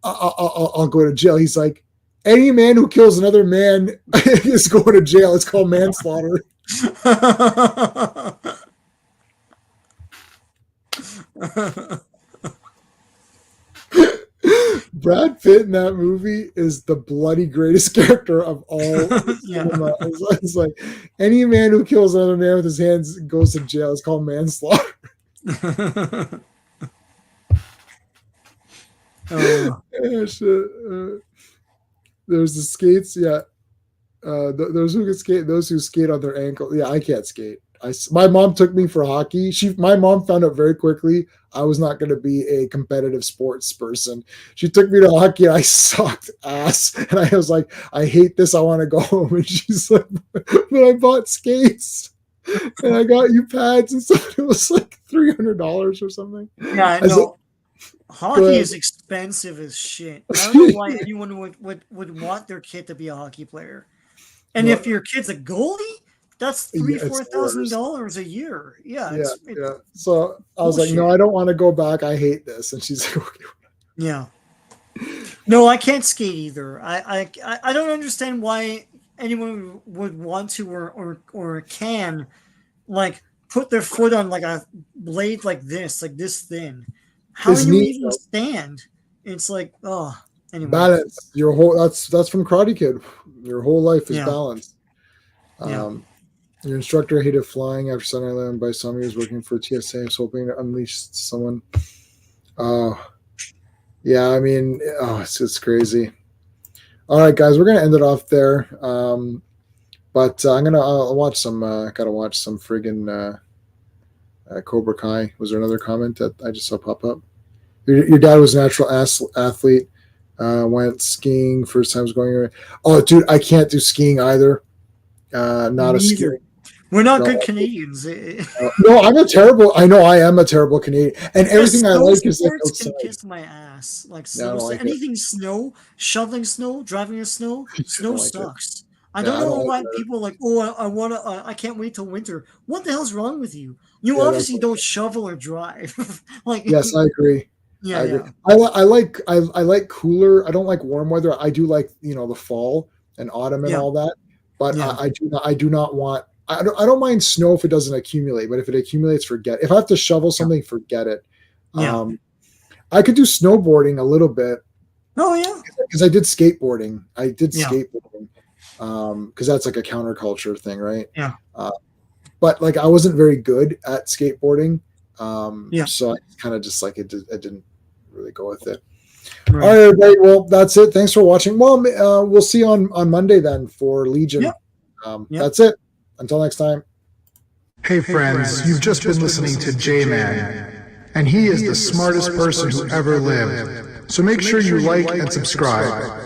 I'll go to jail." He's like, any man who kills another man is going to jail. It's called manslaughter. Brad Pitt in that movie is the bloody greatest character of all. Yeah. It's like any man who kills another man with his hands goes to jail. It's called manslaughter. There's the skates. Yeah. Those who can skate, those who skate on their ankle. Yeah, I can't skate. My mom took me for hockey. My mom found out very quickly I was not going to be a competitive sports person. She took me to hockey and I sucked ass. And I was like, I hate this. I want to go home. And she's like, but I bought skates and I got you pads and stuff. It was like $300 or something. Yeah, I know. Hockey is expensive as shit. I don't know why anyone would want their kid to be a hockey player. And if your kid's a goalie, that's $4,000 a year. Yeah. So I was like, no, I don't want to go back. I hate this. And she's like, okay. Yeah. No, I can't skate either. I don't understand why anyone would want to or can like put their foot on like a blade like this thin. How do you even stand? It's like, anyway. Balance. Your whole that's from Karate Kid. Your whole life is balance. Your instructor hated flying after Sun Island. By some years working for TSA, was hoping to unleash someone. Yeah, I mean, it's crazy. All right, guys, we're gonna end it off there. But I'll watch some. Gotta watch some friggin' Cobra Kai. Was there another comment that I just saw pop up? Your dad was a natural athlete. Went skiing first time was going away. Oh, dude, I can't do skiing either. Not a skier. We're not good Canadians. No, I'm a terrible. I know I am a terrible Canadian, and everything I like is like outside. Can kiss my ass. Like snow, anything snow, shoveling snow, driving in snow. Snow sucks. I don't know why people are like, oh, I can't wait till winter. What the hell's wrong with you? You obviously don't shovel or drive. Like, yes, I agree. Yeah, I agree. I like cooler. I don't like warm weather. I do like the fall and autumn and all that. But I do not want. I don't mind snow if it doesn't accumulate. But if it accumulates, forget. If I have to shovel something, forget it. Yeah. I could do snowboarding a little bit. Oh yeah. Because I did skateboarding. Skateboarding. Because that's like a counterculture thing, right? Yeah. but like I wasn't very good at skateboarding. Yeah. So I kind of just like it didn't really go with it. Right. All right, everybody. Well, that's it. Thanks for watching. Well, we'll see you on Monday then for Legion. Yep. Yep. That's it. Until next time. Hey friends, you've just been listening to J-Man, and he is the smartest person who ever lived. So make sure you like and subscribe.